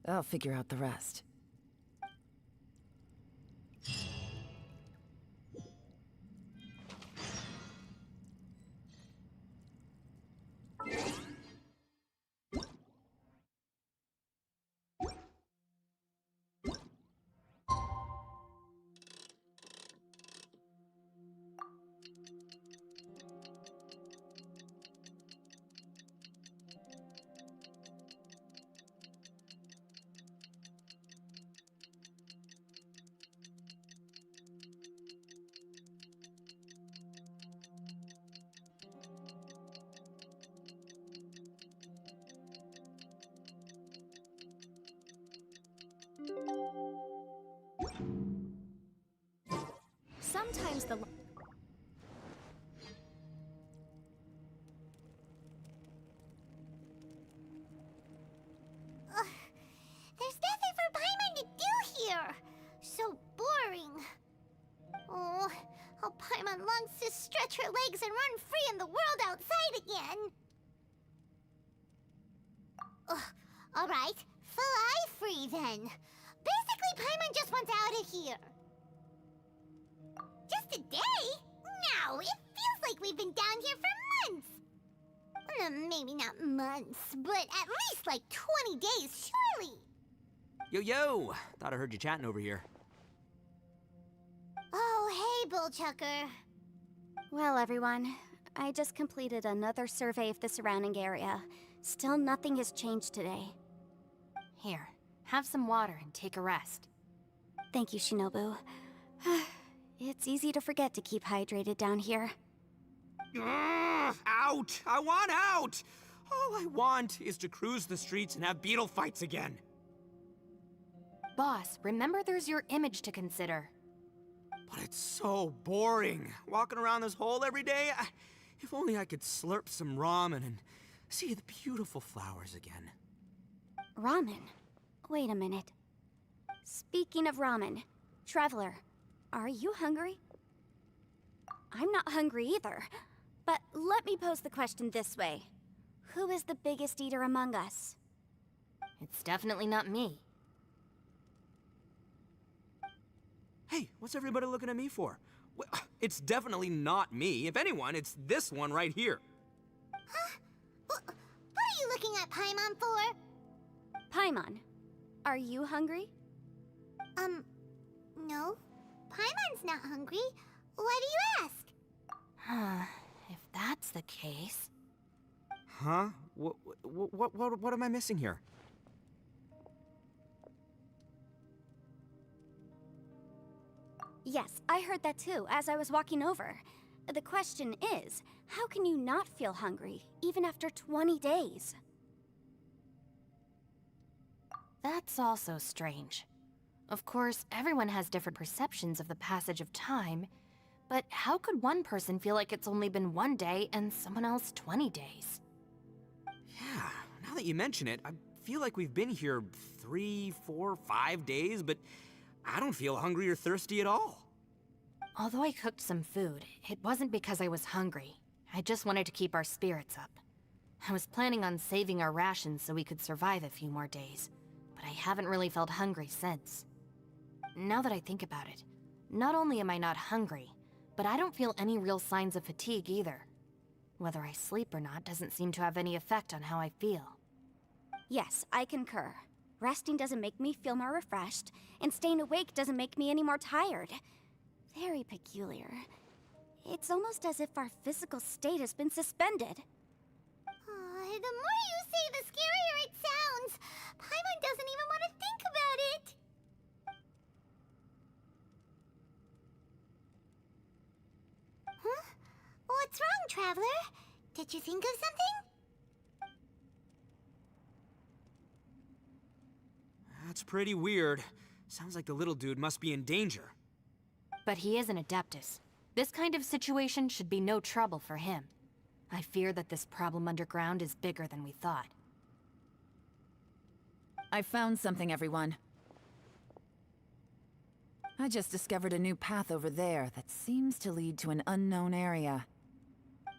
I'll figure out the rest. Sometimes the... There's nothing for Paimon to do here. So boring. Oh, how Paimon longs to stretch her legs and run free in the world outside again. Alright, fly free then. Basically, Paimon just wants out of here. Just a day? No, it feels like we've been down here for months. Maybe not months, but at least like 20 days, surely. Yo! Thought I heard you chatting over here. Oh, hey, Bullchucker. Well, everyone, I just completed another survey of the surrounding area. Still, nothing has changed today. Here, have some water and take a rest. Thank you, Shinobu. It's easy to forget to keep hydrated down here. Ugh, out! I want out! All I want is to cruise the streets and have beetle fights again. Boss, remember there's your image to consider. But it's so boring, walking around this hole every day. If only I could slurp some ramen and see the beautiful flowers again. Ramen? Wait a minute. Speaking of ramen, Traveler, are you hungry? I'm not hungry either, but let me pose the question this way. Who is the biggest eater among us? It's definitely not me. Hey, what's everybody looking at me for? Well, it's definitely not me. If anyone, it's this one right here. Huh? What are you looking at Paimon for? Paimon, are you hungry? No. Paimon's not hungry. Why do you ask? If that's the case... Huh? What am I missing here? Yes, I heard that too, as I was walking over. The question is, how can you not feel hungry, even after 20 days? That's also strange. Of course, everyone has different perceptions of the passage of time, but how could one person feel like it's only been 1 day and someone else 20 days? Yeah, now that you mention it, I feel like we've been here 3, 4, 5 days, but I don't feel hungry or thirsty at all. Although I cooked some food, it wasn't because I was hungry. I just wanted to keep our spirits up. I was planning on saving our rations so we could survive a few more days, but I haven't really felt hungry since. Now that I think about it, not only am I not hungry, but I don't feel any real signs of fatigue either. Whether I sleep or not doesn't seem to have any effect on how I feel. Yes, I concur. Resting doesn't make me feel more refreshed, and staying awake doesn't make me any more tired. Very peculiar. It's almost as if our physical state has been suspended. The more you say, the scarier it sounds. Paimon doesn't even want to think about it. Huh? What's wrong, Traveler? Did you think of something? That's pretty weird. Sounds like the little dude must be in danger. But he is an Adeptus. This kind of situation should be no trouble for him. I fear that this problem underground is bigger than we thought. I found something, everyone. I just discovered a new path over there that seems to lead to an unknown area.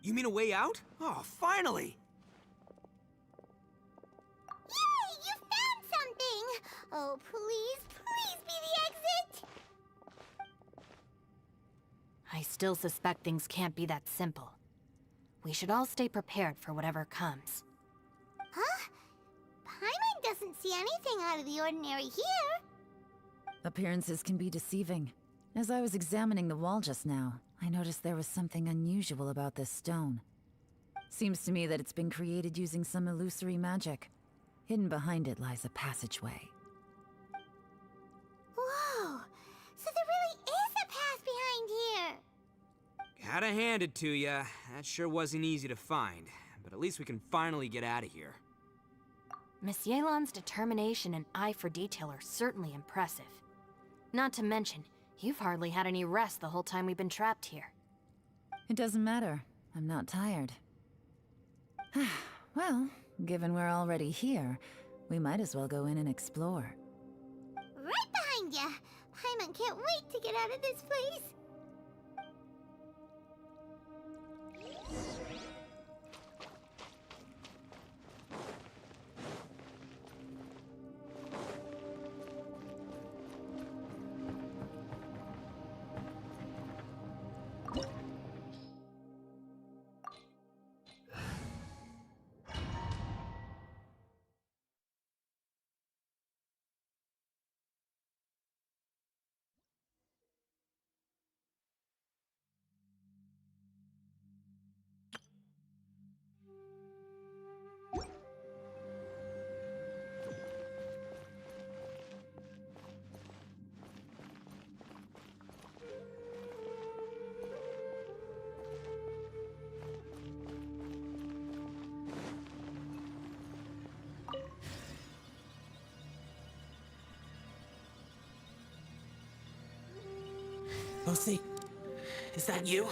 You mean a way out? Oh, finally! Yay! You found something! Oh, please be the exit! I still suspect things can't be that simple. We should all stay prepared for whatever comes. Huh? Paimon doesn't see anything out of the ordinary here. Appearances can be deceiving. As I was examining the wall just now, I noticed there was something unusual about this stone. Seems to me that it's been created using some illusory magic. Hidden behind it lies a passageway. Whoa! So there really is a path behind here! Gotta hand it to ya. That sure wasn't easy to find. But at least we can finally get out of here. Miss Yelan's determination and eye for detail are certainly impressive. Not to mention, you've hardly had any rest the whole time we've been trapped here. It doesn't matter. I'm not tired. Well, given we're already here, we might as well go in and explore. Right behind ya! Paimon can't wait to get out of this place! Lucy, is that you?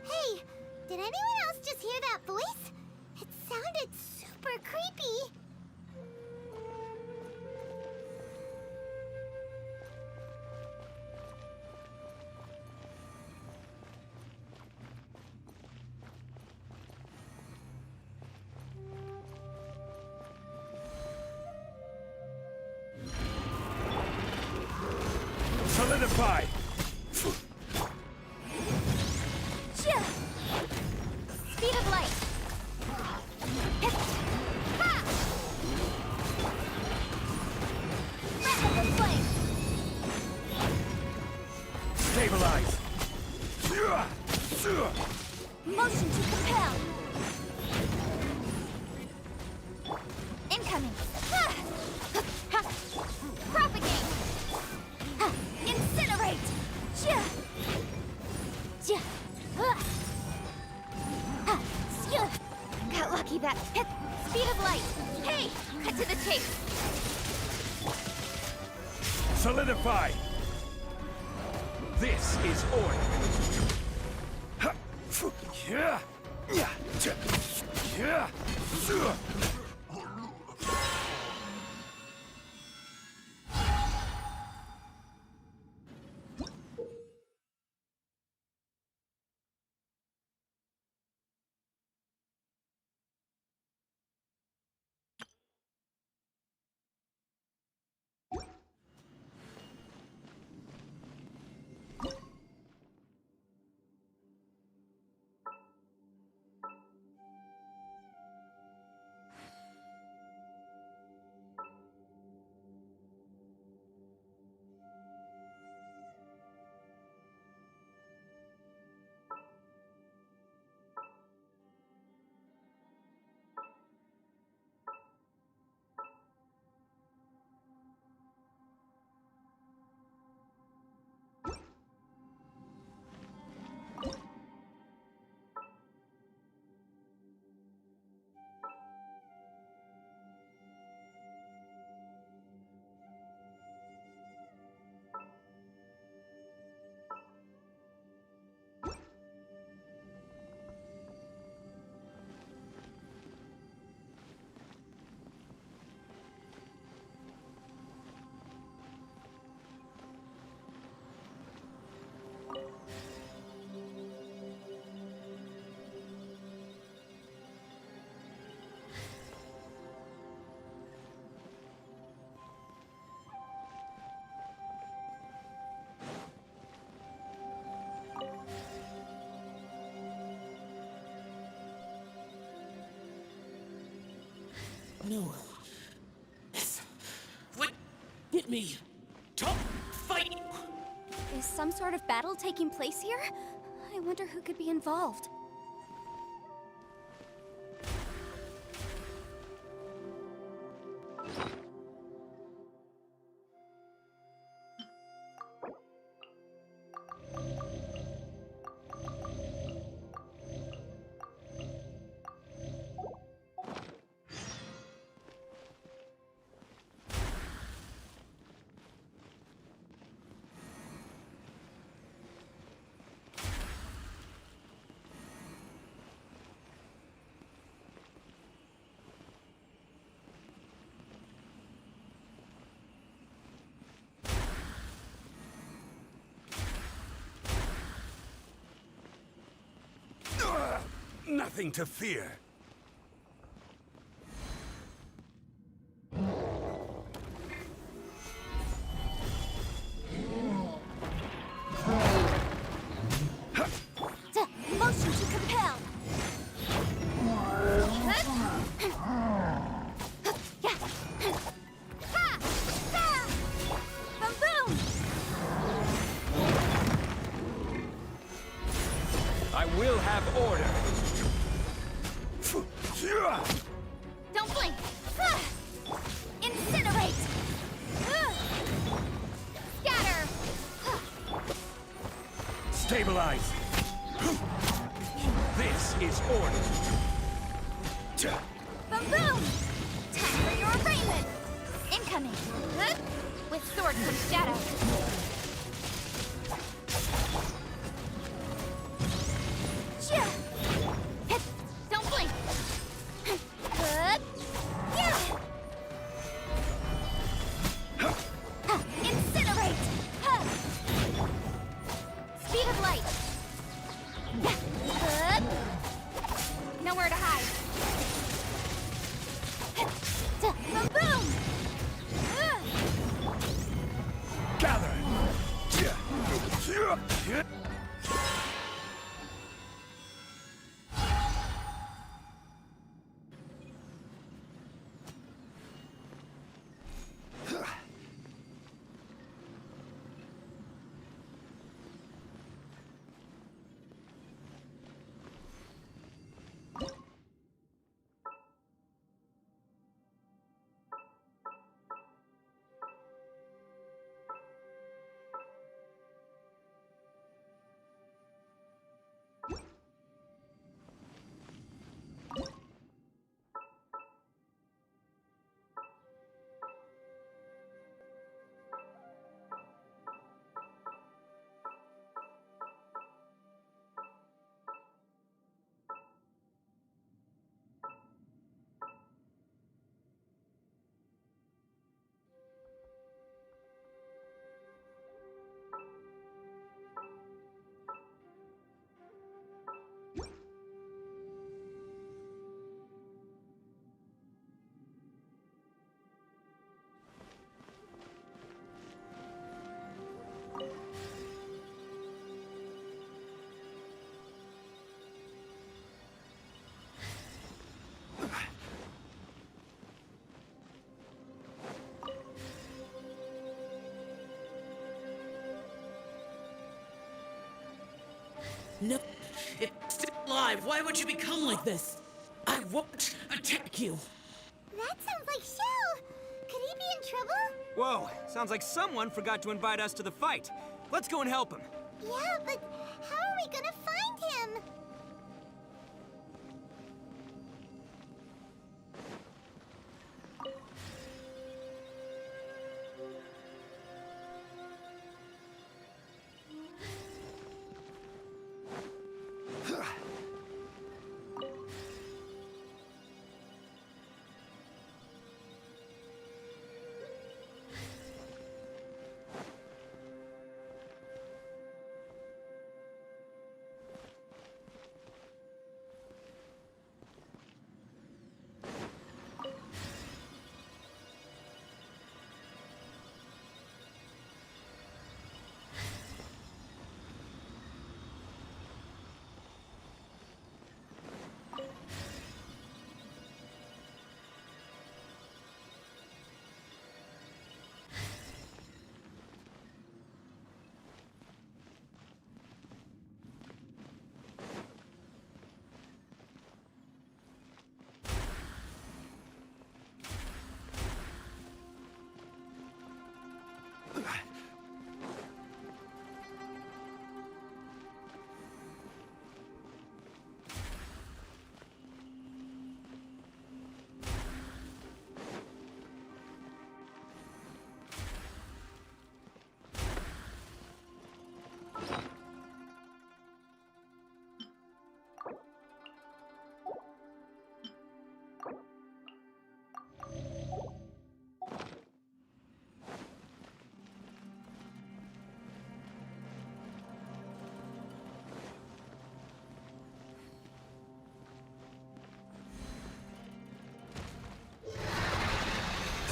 Hey, did anyone else just hear that voice? It sounded super creepy. Solidify! Chia! Speed of light. Hit. Ha! Breath of flame. Stabilize! Motion to compel. Incoming. Ha! Ha! Propagate. Ha! Incinerate. Chia! Chia! Ha! Ha! Skill. Got lucky that hit. Speed of light. Hey! Cut to the chase. Solidify! This is order. Ha! Fu- Yeah! Yeah! Ch- Yeah! Su- No. Yes. What? Get me. Don't fight. Is some sort of battle taking place here? I wonder who could be involved. Nothing to fear. Motion to compel. Boom! I will have order. Don't blink. Incinerate. Scatter. Stabilize. This is order. Boom! Time for your arraignment. Incoming. With sword from shadow. No, it's still alive. Why would you become like this? I won't attack you. That sounds like Shell. Could he be in trouble? Whoa, sounds like someone forgot to invite us to the fight. Let's go and help him. Yeah, but how are we gonna find him?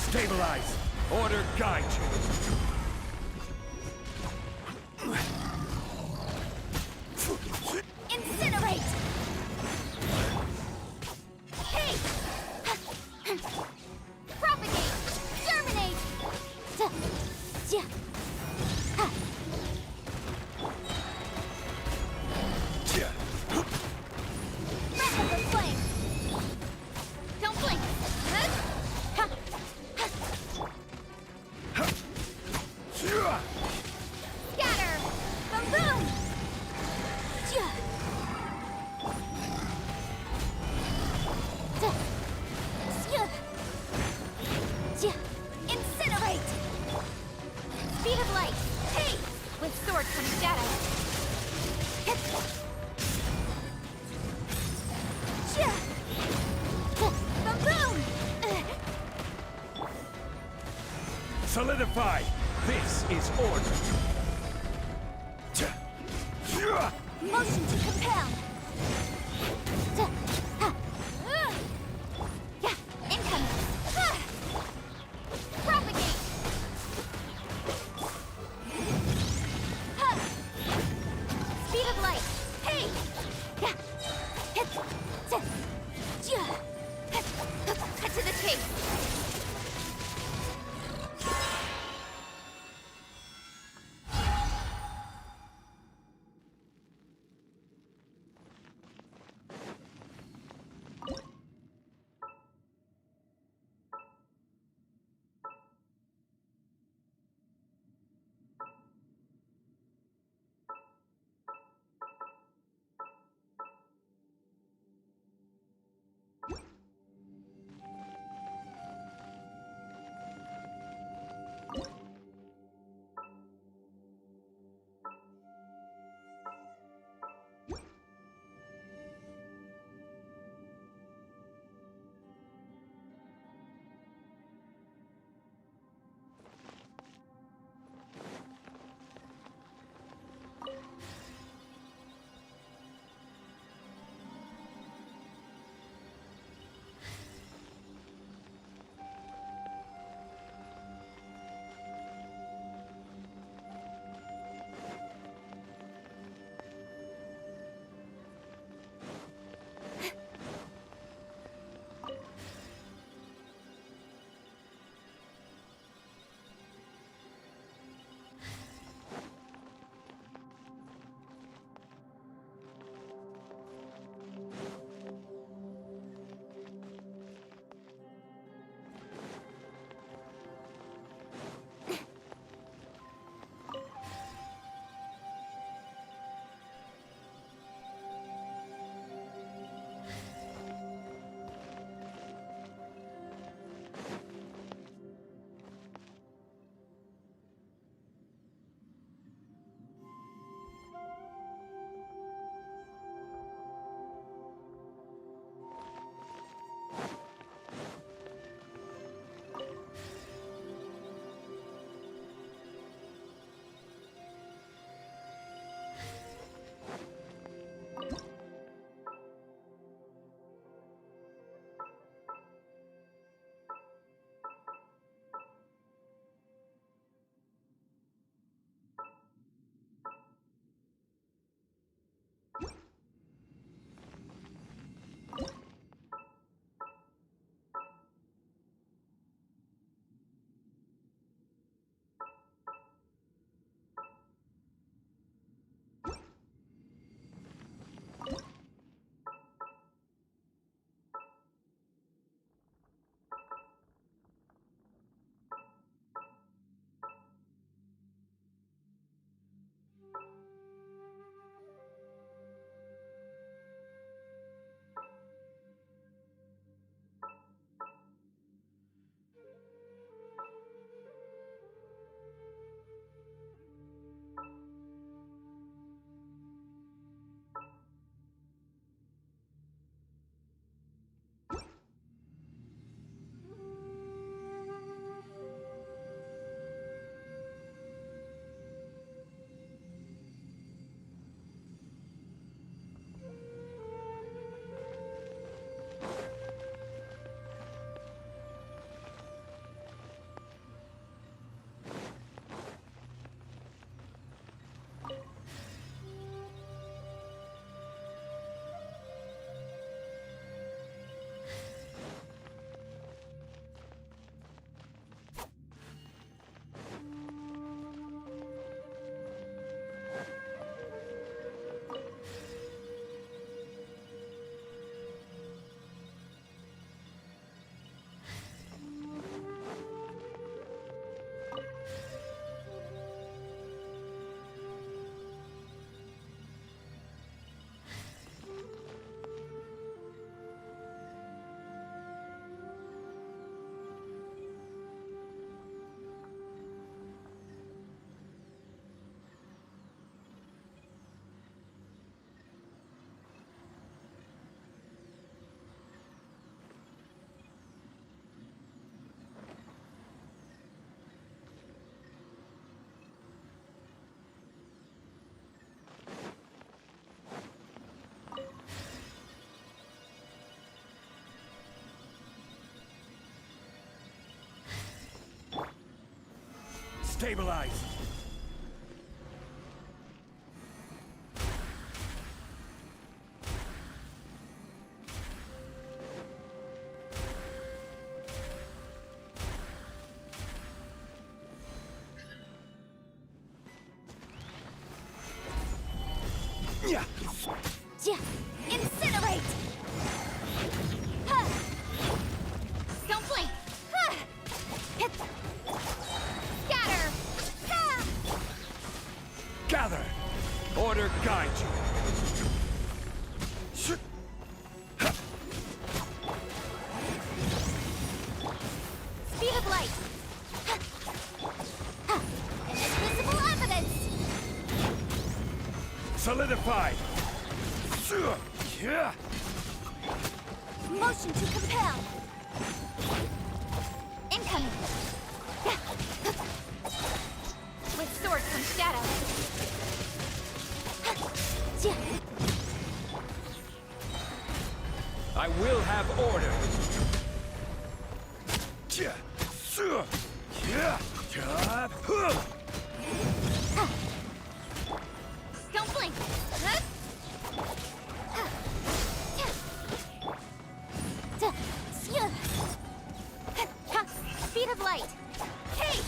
Stabilize! Order guide you! Incinerate! Hey! Propagate! Germinate! Rapid flame! Don't blink! Scatter! Boom boom! Incinerate! Speed of light! Hey! With sword comes shadow! Boom boom! Solidify! This is order! Motion to compel! Incoming! Propagate! Speed of light! Hey! Cut to the chase! Stabilize. Yeah. Incinerate! Don't blink! Scatter! Gather. Order guide you. Speed of light! Invisible evidence! Solidified. Yeah. Motion to compel! Incoming! With sword from shadow! I will have order. Don't blink! Speed of light! Hey!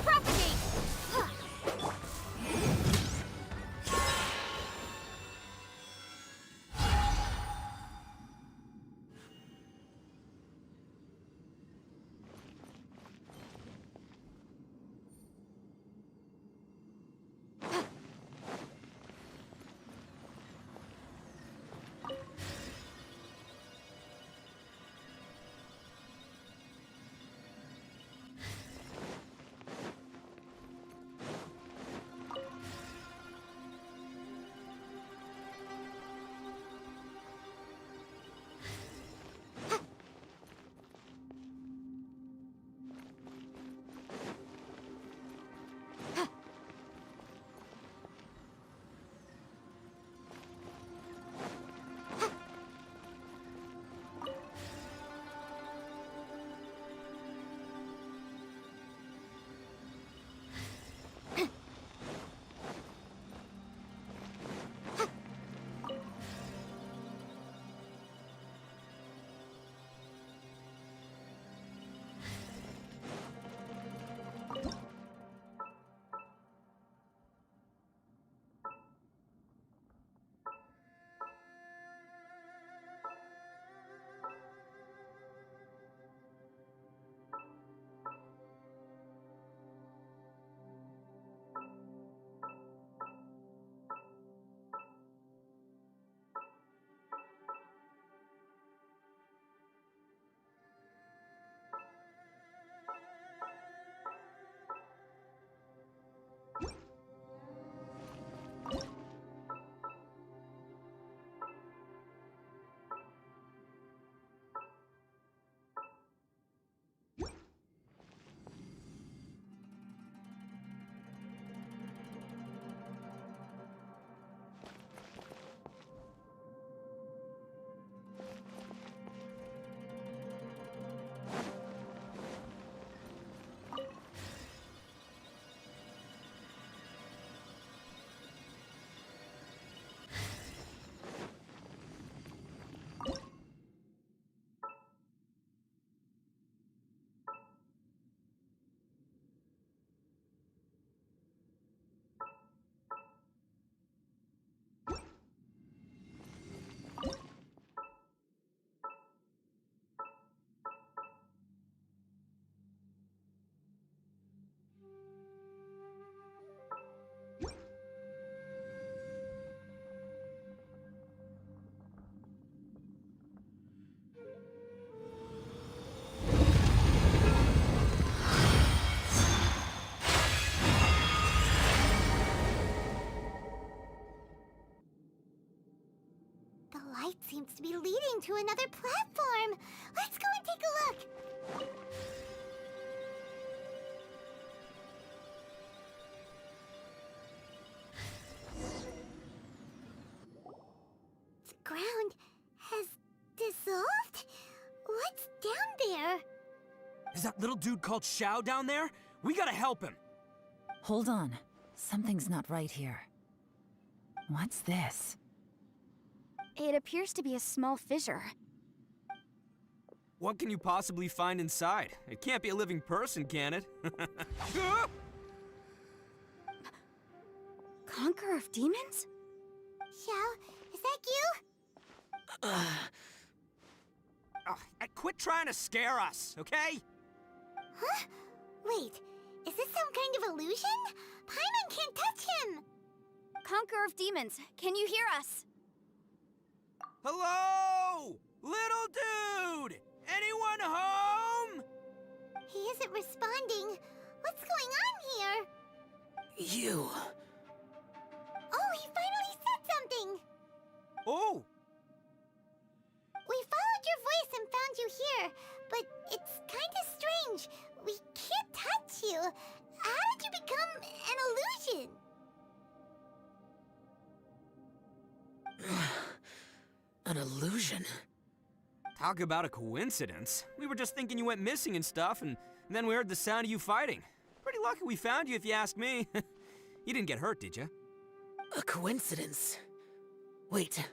Propagate! light seems to be leading to another platform. Let's go and take a look. The ground has dissolved? What's down there? Is that little dude called Xiao down there? We gotta help him. Hold on. Something's not right here. What's this? It appears to be a small fissure. What can you possibly find inside? It can't be a living person, can it? Conqueror of demons? Xiao, is that you? Quit trying to scare us, okay? Huh? Wait, is this some kind of illusion? Paimon can't touch him! Conqueror of demons, can you hear us? Hello? Little dude! Anyone home? He isn't responding. What's going on here? You. Oh, he finally said something! Oh! We followed your voice and found you here, but it's kinda strange. We can't touch you. How did you become an illusion? An illusion? Talk about a coincidence. We were just thinking you went missing and stuff, and then we heard the sound of you fighting. Pretty lucky we found you, if you ask me. You didn't get hurt, did you? A coincidence? Wait.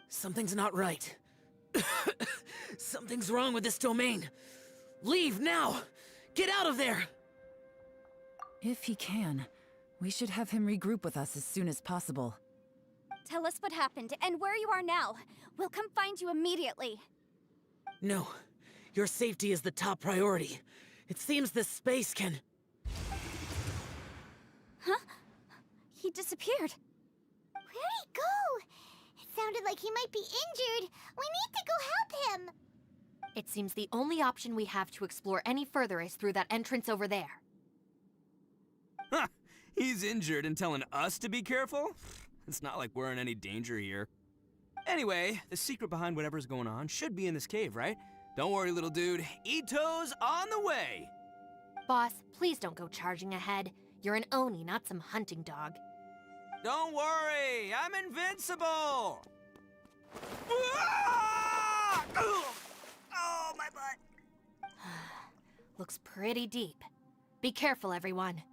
Something's not right. Something's wrong with this domain. Leave now! Get out of there! If he can, we should have him regroup with us as soon as possible. Tell us what happened and where you are now. We'll come find you immediately. No. Your safety is the top priority. It seems this space can... Huh? He disappeared. Where'd he go? It sounded like he might be injured. We need to go help him. It seems the only option we have to explore any further is through that entrance over there. Huh. He's injured and telling us to be careful? It's not like we're in any danger here. Anyway, the secret behind whatever's going on should be in this cave, right? Don't worry, little dude. Ito's on the way! Boss, please don't go charging ahead. You're an Oni, not some hunting dog. Don't worry, I'm invincible! Ah! Oh, my butt! Looks pretty deep. Be careful, everyone.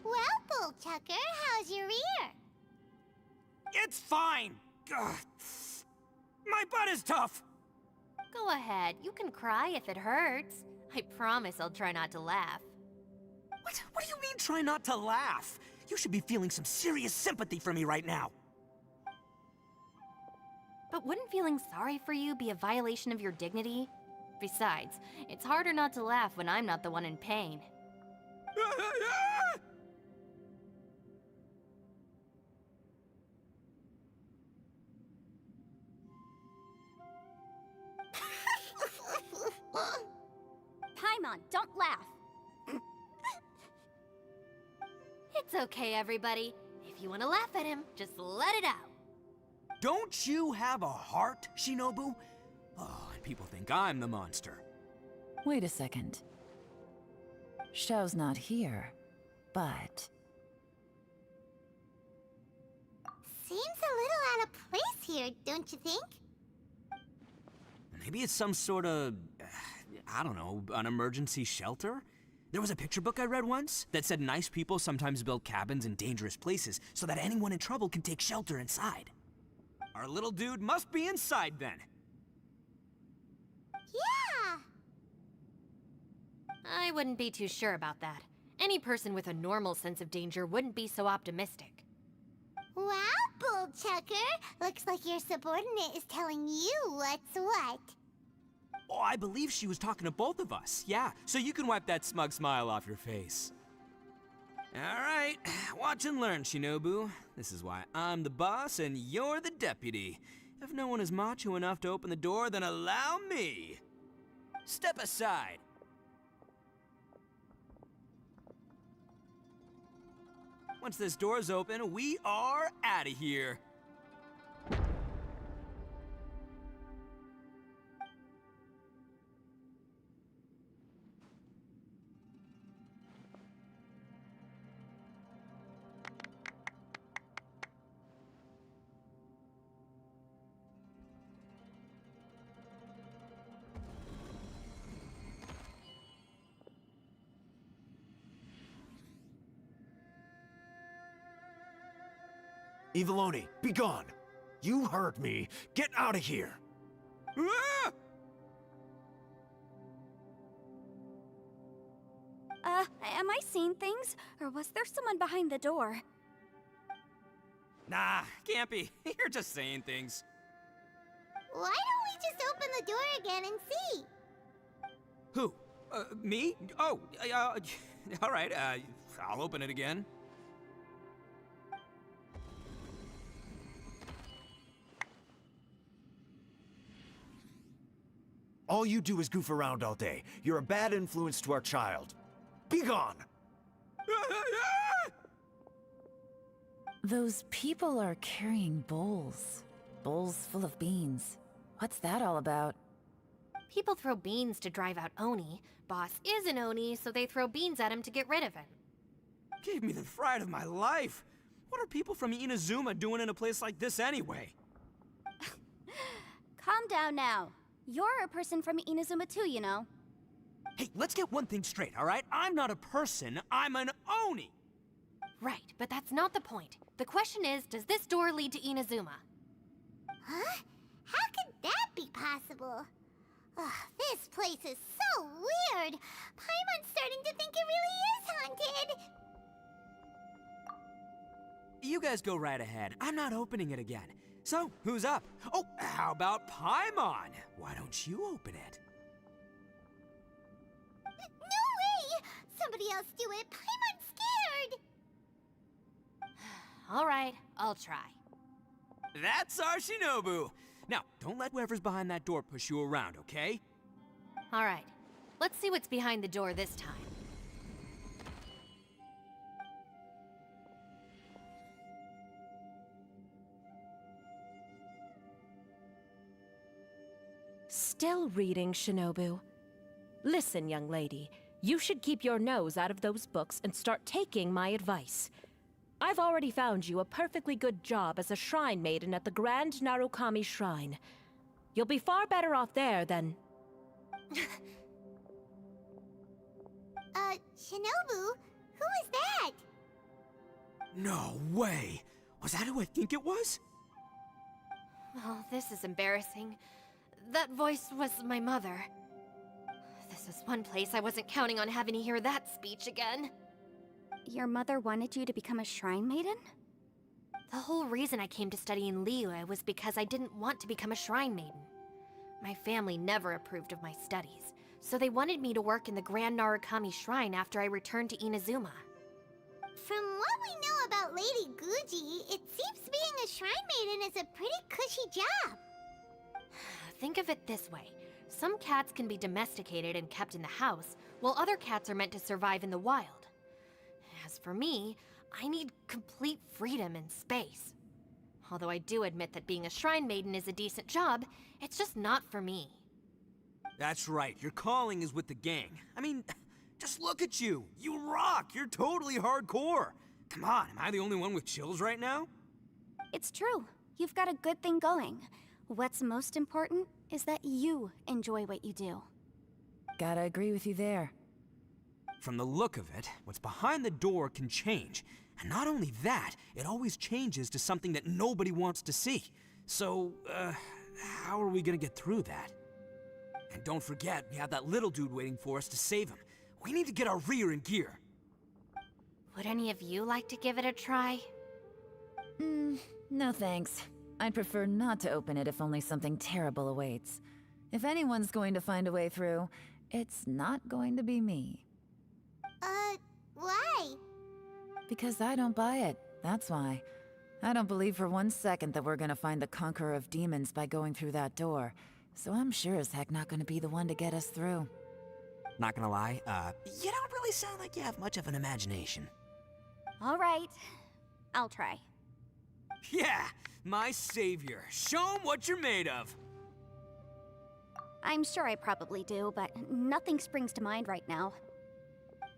Well, Bullchucker, how's your ear? It's fine! Ugh. My butt is tough! Go ahead, you can cry if it hurts. I promise I'll try not to laugh. What do you mean, try not to laugh? You should be feeling some serious sympathy for me right now. But wouldn't feeling sorry for you be a violation of your dignity? Besides, it's harder not to laugh when I'm not the one in pain. Paimon, don't laugh. It's okay, everybody. If you want to laugh at him, just let it out. Don't you have a heart, Shinobu? Oh, and people think I'm the monster. Wait a second. Xiao's not here, but... Seems a little out of place here, don't you think? Maybe it's some sort of, I don't know, an emergency shelter? There was a picture book I read once that said nice people sometimes build cabins in dangerous places so that anyone in trouble can take shelter inside. Our little dude must be inside then. Yeah! I wouldn't be too sure about that. Any person with a normal sense of danger wouldn't be so optimistic. Wow, Bullchucker! Looks like your subordinate is telling you what's what. Oh, I believe she was talking to both of us. Yeah, so you can wipe that smug smile off your face. All right, watch and learn, Shinobu. This is why I'm the boss and you're the deputy. If no one is macho enough to open the door, then allow me. Step aside. Once this door's open, we are out of here. Eviloni, be gone! You heard me. Get out of here! Ah! Am I seeing things? Or was there someone behind the door? Nah, can't be. You're just saying things. Why don't we just open the door again and see? Who? Me? Oh, all right, I'll open it again. All you do is goof around all day. You're a bad influence to our child. Be gone! Those people are carrying bowls. Bowls full of beans. What's that all about? People throw beans to drive out Oni. Boss is an Oni, so they throw beans at him to get rid of him. Gave me the fright of my life. What are people from Inazuma doing in a place like this anyway? Calm down now. You're a person from Inazuma too, you know. Hey, let's get one thing straight, all right? I'm not a person, I'm an Oni! Right, but that's not the point. The question is, does this door lead to Inazuma? Huh? How could that be possible? Ugh, this place is so weird. Paimon's starting to think it really is haunted. You guys go right ahead. I'm not opening it again. So, who's up? Oh, how about Paimon? Why don't you open it? No way! Somebody else do it. Paimon's scared. All right, I'll try. That's our Shinobu. Now, don't let whoever's behind that door push you around, okay? All right, let's see what's behind the door this time. Still reading, Shinobu. Listen, young lady. You should keep your nose out of those books and start taking my advice. I've already found you a perfectly good job as a shrine maiden at the Grand Narukami Shrine. You'll be far better off there than... Shinobu? Who is that? No way! Was that who I think it was? Oh, this is embarrassing. That voice was my mother. This was one place I wasn't counting on having to hear that speech again. Your mother wanted you to become a shrine maiden? The whole reason I came to study in Liyue was because I didn't want to become a shrine maiden. My family never approved of my studies, so they wanted me to work in the Grand Narukami Shrine after I returned to Inazuma. From what we know about Lady Guji, it seems being a shrine maiden is a pretty cushy job. Think of it this way. Some cats can be domesticated and kept in the house, while other cats are meant to survive in the wild. As for me, I need complete freedom and space. Although I do admit that being a shrine maiden is a decent job, it's just not for me. That's right, your calling is with the gang. I mean, just look at you. You rock, you're totally hardcore. Come on, am I the only one with chills right now? It's true. You've got a good thing going. What's most important is that you enjoy what you do. Gotta agree with you there. From the look of it, what's behind the door can change. And not only that, it always changes to something that nobody wants to see. So, how are we gonna get through that? And don't forget, we have that little dude waiting for us to save him. We need to get our rear in gear. Would any of you like to give it a try? No thanks. I'd prefer not to open it if only something terrible awaits. If anyone's going to find a way through, it's not going to be me. Why? Because I don't buy it, that's why. I don't believe for one second that we're gonna find the Conqueror of Demons by going through that door, so I'm sure as heck not gonna be the one to get us through. Not gonna lie, you don't really sound like you have much of an imagination. All right. I'll try. Yeah, my savior. Show 'em what you're made of. I'm sure I probably do, but nothing springs to mind right now.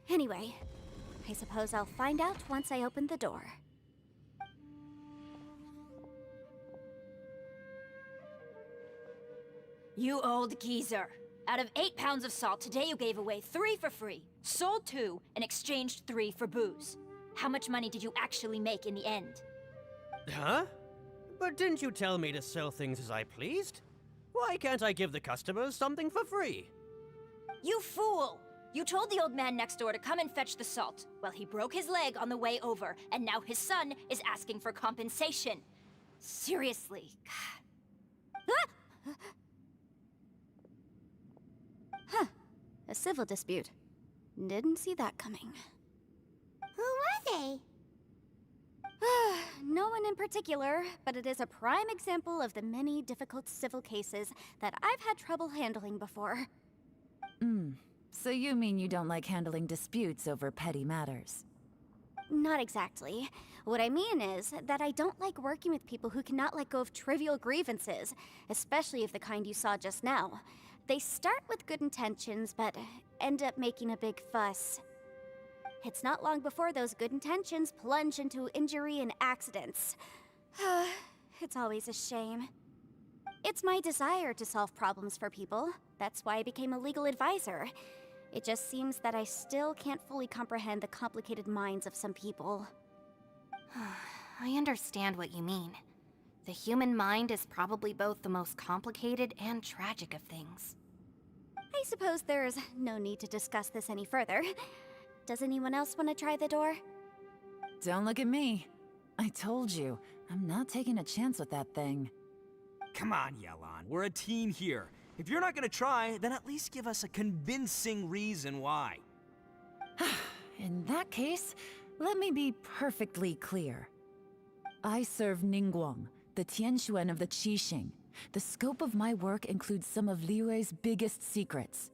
Anyway, I suppose I'll find out once I open the door. You old geezer. Out of 8 pounds of salt, today you gave away 3 for free, sold 2, and exchanged 3 for booze. How much money did you actually make in the end? Huh? But didn't you tell me to sell things as I pleased? Why can't I give the customers something for free? You fool! You told the old man next door to come and fetch the salt. Well, he broke his leg on the way over, and now his son is asking for compensation. Seriously. Huh. A civil dispute. Didn't see that coming. Who were they? No one in particular, but it is a prime example of the many difficult civil cases that I've had trouble handling before. So you mean you don't like handling disputes over petty matters? Not exactly. What I mean is that I don't like working with people who cannot let go of trivial grievances, especially of the kind you saw just now. They start with good intentions, but end up making a big fuss. It's not long before those good intentions plunge into injury and accidents. It's always a shame. It's my desire to solve problems for people. That's why I became a legal advisor. It just seems that I still can't fully comprehend the complicated minds of some people. I understand what you mean. The human mind is probably both the most complicated and tragic of things. I suppose there's no need to discuss this any further. Does anyone else want to try the door? Don't look at me. I told you, I'm not taking a chance with that thing. Come on, Yelan. We're a team here. If you're not gonna try, then at least give us a convincing reason why. In that case, let me be perfectly clear. I serve Ningguang, the Tianxuan of the Qixing. The scope of my work includes some of Liyue's biggest secrets.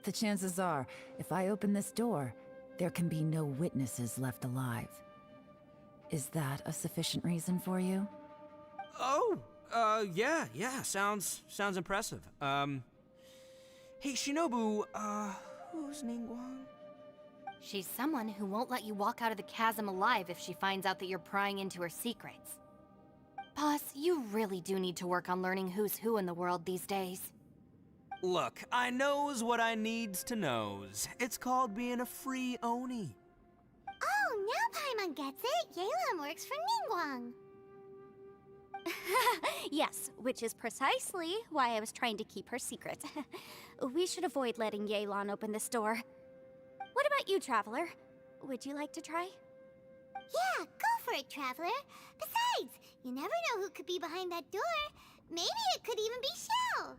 The chances are, if I open this door, there can be no witnesses left alive. Is that a sufficient reason for you? Oh, yeah, sounds impressive. Hey, Shinobu, who's Ningguang? She's someone who won't let you walk out of the chasm alive if she finds out that you're prying into her secrets. Boss, you really do need to work on learning who's who in the world these days. Look, I knows what I needs to knows. It's called being a free Oni. Oh, now Paimon gets it. Yelan works for Ningguang. Yes, which is precisely why I was trying to keep her secret. We should avoid letting Yelan open this door. What about you, Traveler? Would you like to try? Yeah, go for it, Traveler. Besides, you never know who could be behind that door. Maybe it could even be Shell.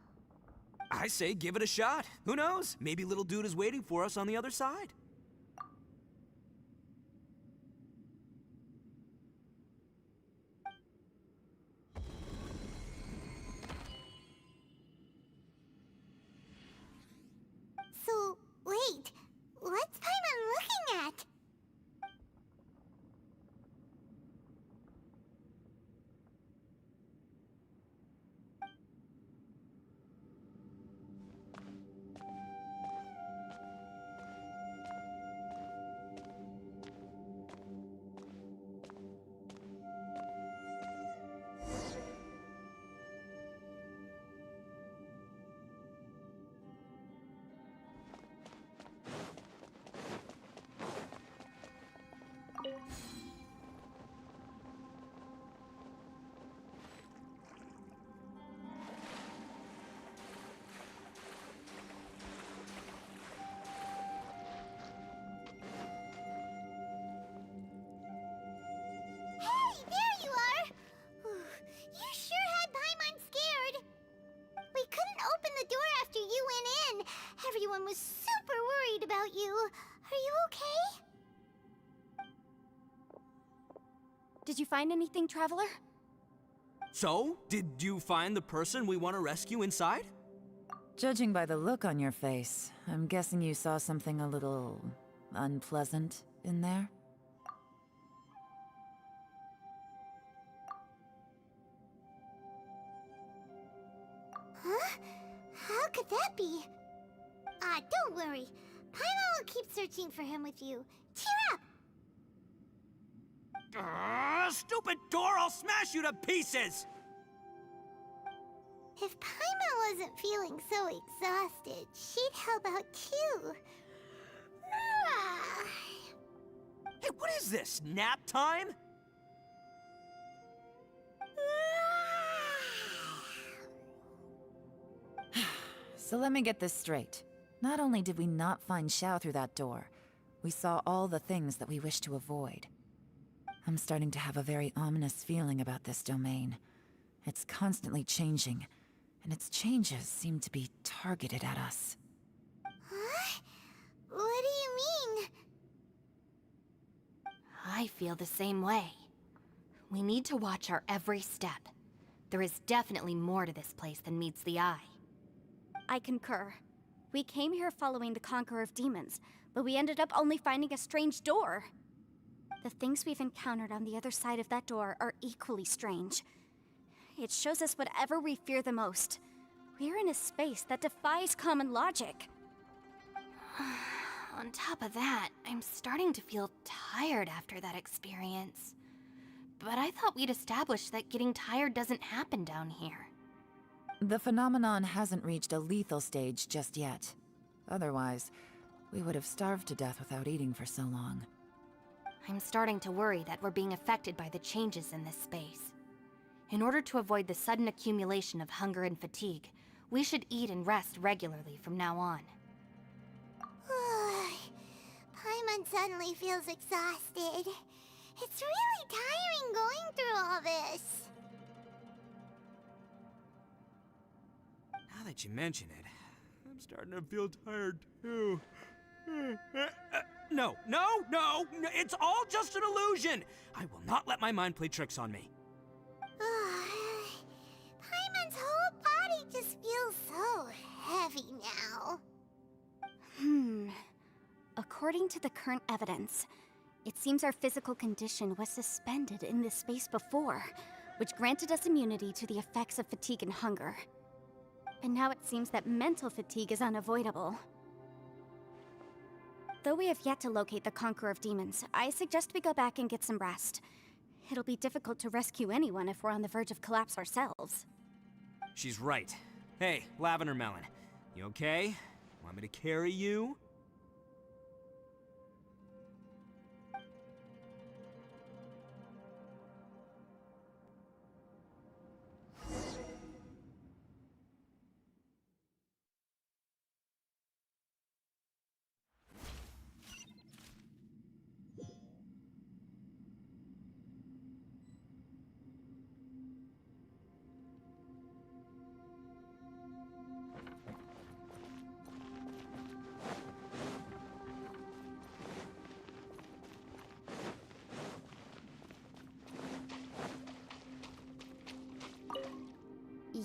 I say give it a shot. Who knows? Maybe little dude is waiting for us on the other side. So, wait. What's Paimon looking at? Everyone was super worried about you. Are you okay? Did you find anything, Traveler? So, did you find the person we want to rescue inside? Judging by the look on your face, I'm guessing you saw something a little unpleasant in there? could that be? Don't worry. Paimon will keep searching for him with you. Cheer up! Stupid door! I'll smash you to pieces! If Paimon wasn't feeling so exhausted, she'd help out too. Hey, what is this? Nap time? So let me get this straight. Not only did we not find Xiao through that door, we saw all the things that we wish to avoid. I'm starting to have a very ominous feeling about this domain. It's constantly changing, and its changes seem to be targeted at us. Huh? What do you mean? I feel the same way. We need to watch our every step. There is definitely more to this place than meets the eye. I concur. We came here following the Conqueror of Demons, but we ended up only finding a strange door. The things we've encountered on the other side of that door are equally strange. It shows us whatever we fear the most. We're in a space that defies common logic. On top of that, I'm starting to feel tired after that experience. But I thought we'd established that getting tired doesn't happen down here. The phenomenon hasn't reached a lethal stage just yet. Otherwise, we would have starved to death without eating for so long. I'm starting to worry that we're being affected by the changes in this space. In order to avoid the sudden accumulation of hunger and fatigue, we should eat and rest regularly from now on. Paimon suddenly feels exhausted. It's really tiring going through all this. Now that you mention it, I'm starting to feel tired too. No, it's all just an illusion! I will not let my mind play tricks on me. Paimon's whole body just feels so heavy now. According to the current evidence, it seems our physical condition was suspended in this space before, which granted us immunity to the effects of fatigue and hunger. And now it seems that mental fatigue is unavoidable. Though we have yet to locate the Conqueror of Demons, I suggest we go back and get some rest. It'll be difficult to rescue anyone if we're on the verge of collapse ourselves. She's right. Hey, Lavender Melon, you okay? Want me to carry you?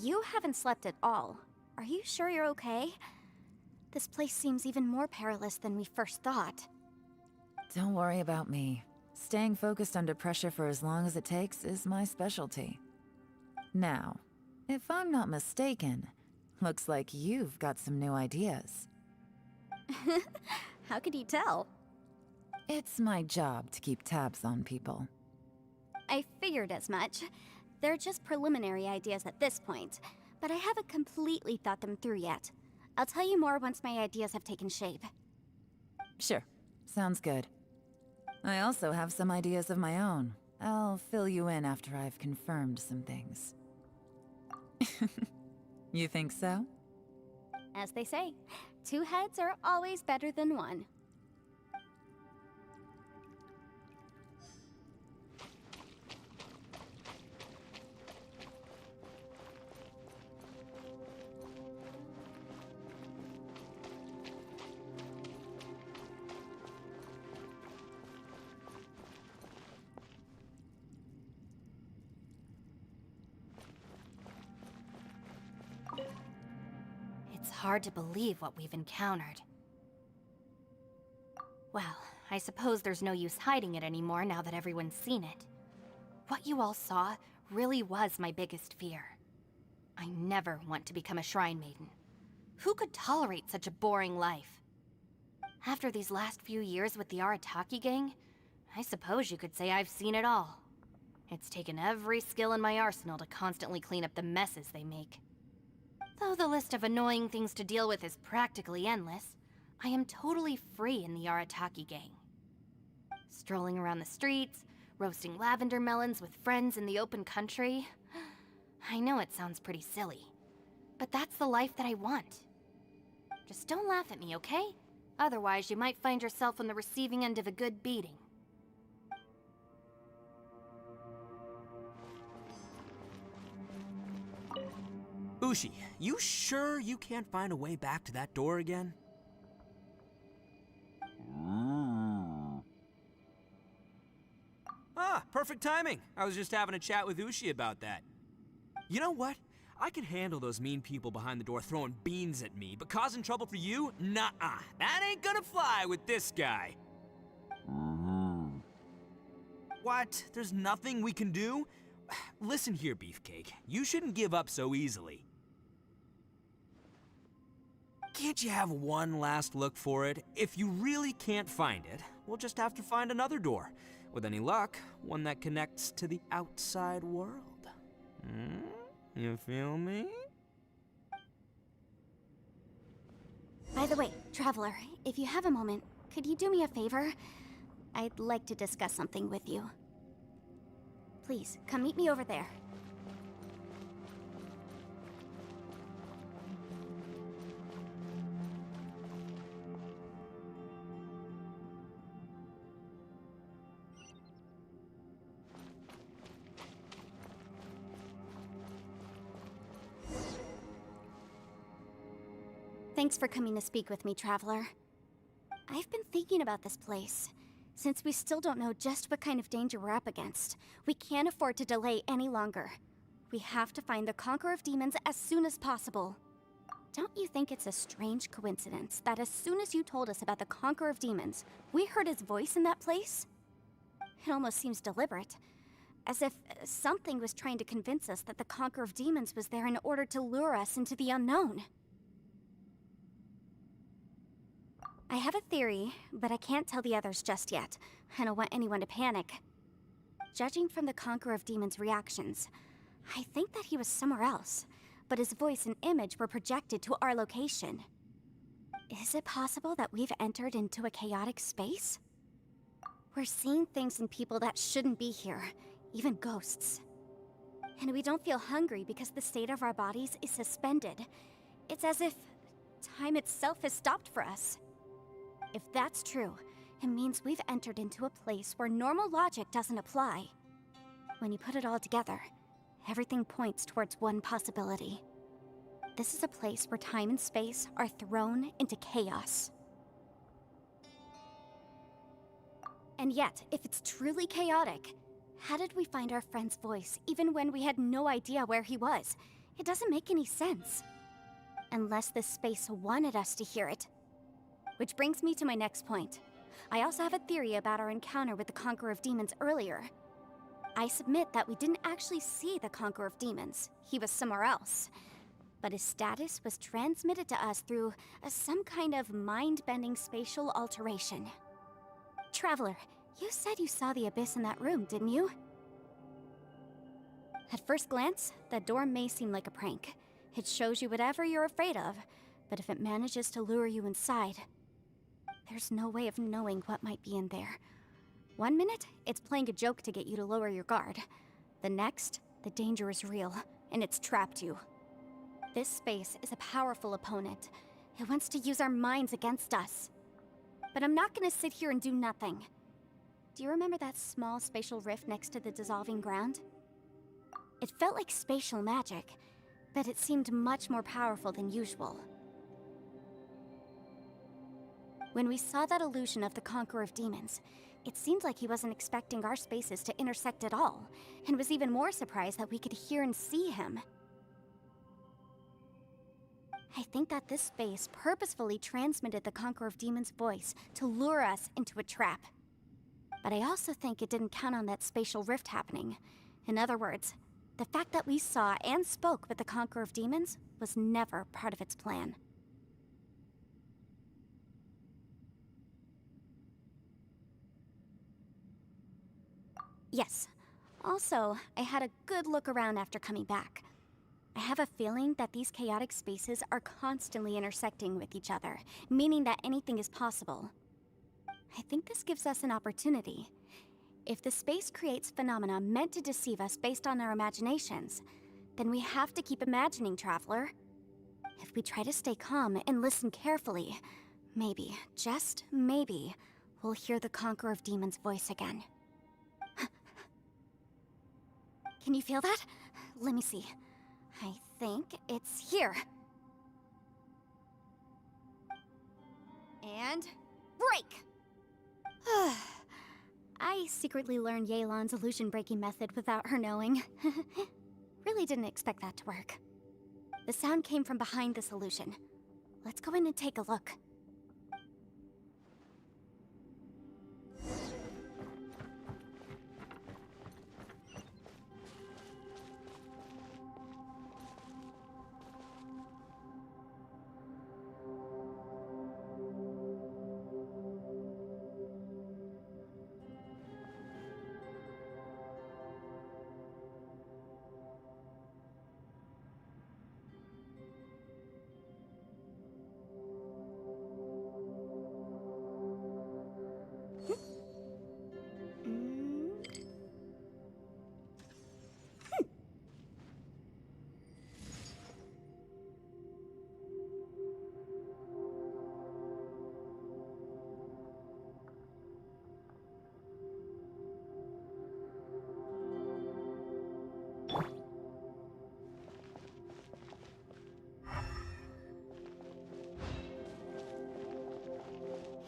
You haven't slept at all. Are you sure you're okay? This place seems even more perilous than we first thought. Don't worry about me. Staying focused under pressure for as long as it takes is my specialty. Now, if I'm not mistaken, looks like you've got some new ideas. How could you tell? It's my job to keep tabs on people. I figured as much. They're just preliminary ideas at this point, but I haven't completely thought them through yet. I'll tell you more once my ideas have taken shape. Sure, sounds good. I also have some ideas of my own. I'll fill you in after I've confirmed some things. You think so? As they say, 2 heads are always better than 1. It's hard to believe what we've encountered. Well, I suppose there's no use hiding it anymore now that everyone's seen it. What you all saw really was my biggest fear. I never want to become a Shrine Maiden. Who could tolerate such a boring life? After these last few years with the Arataki gang, I suppose you could say I've seen it all. It's taken every skill in my arsenal to constantly clean up the messes they make. Though the list of annoying things to deal with is practically endless, I am totally free in the Arataki gang. Strolling around the streets, roasting lavender melons with friends in the open country. I know it sounds pretty silly, but that's the life that I want. Just don't laugh at me, okay? Otherwise, you might find yourself on the receiving end of a good beating. Ushi, you sure you can't find a way back to that door again? Ah, perfect timing. I was just having a chat with Ushi about that. You know what? I can handle those mean people behind the door throwing beans at me, but causing trouble for you? Nuh-uh. That ain't gonna fly with this guy. What? There's nothing we can do? Listen here, Beefcake. You shouldn't give up so easily. Can't you have one last look for it? If you really can't find it, we'll just have to find another door. With any luck, one that connects to the outside world. You feel me? By the way, Traveler, if you have a moment, could you do me a favor? I'd like to discuss something with you. Please, come meet me over there. Thanks for coming to speak with me, Traveler. I've been thinking about this place. Since we still don't know just what kind of danger we're up against, we can't afford to delay any longer. We have to find the Conqueror of Demons as soon as possible. Don't you think it's a strange coincidence that as soon as you told us about the Conqueror of Demons, we heard his voice in that place? It almost seems deliberate. As if something was trying to convince us that the Conqueror of Demons was there in order to lure us into the unknown. I have a theory, but I can't tell the others just yet. I don't want anyone to panic. Judging from the Conqueror of Demons' reactions, I think that he was somewhere else, but his voice and image were projected to our location. Is it possible that we've entered into a chaotic space? We're seeing things and people that shouldn't be here, even ghosts. And we don't feel hungry because the state of our bodies is suspended. It's as if time itself has stopped for us. If that's true, it means we've entered into a place where normal logic doesn't apply. When you put it all together, everything points towards one possibility. This is a place where time and space are thrown into chaos. And yet, if it's truly chaotic, how did we find our friend's voice even when we had no idea where he was? It doesn't make any sense. Unless this space wanted us to hear it. Which brings me to my next point. I also have a theory about our encounter with the Conqueror of Demons earlier. I submit that we didn't actually see the Conqueror of Demons. He was somewhere else. But his status was transmitted to us through some kind of mind-bending spatial alteration. Traveler, you said you saw the abyss in that room, didn't you? At first glance, that door may seem like a prank. It shows you whatever you're afraid of, but if it manages to lure you inside, there's no way of knowing what might be in there. One minute, it's playing a joke to get you to lower your guard. The next, the danger is real, and it's trapped you. This space is a powerful opponent. It wants to use our minds against us. But I'm not gonna sit here and do nothing. Do you remember that small spatial rift next to the dissolving ground? It felt like spatial magic, but it seemed much more powerful than usual. When we saw that illusion of the Conqueror of Demons, it seemed like he wasn't expecting our spaces to intersect at all, and was even more surprised that we could hear and see him. I think that this space purposefully transmitted the Conqueror of Demons' voice to lure us into a trap. But I also think it didn't count on that spatial rift happening. In other words, the fact that we saw and spoke with the Conqueror of Demons was never part of its plan. Yes. Also, I had a good look around after coming back. I have a feeling that these chaotic spaces are constantly intersecting with each other, meaning that anything is possible. I think this gives us an opportunity. If the space creates phenomena meant to deceive us based on our imaginations, then we have to keep imagining, Traveler. If we try to stay calm and listen carefully, maybe, just maybe, we'll hear the Conqueror of Demons' voice again. Can you feel that? Let me see. I think it's here. And break! I secretly learned Yelan's illusion-breaking method without her knowing. Really didn't expect that to work. The sound came from behind this illusion. Let's go in and take a look.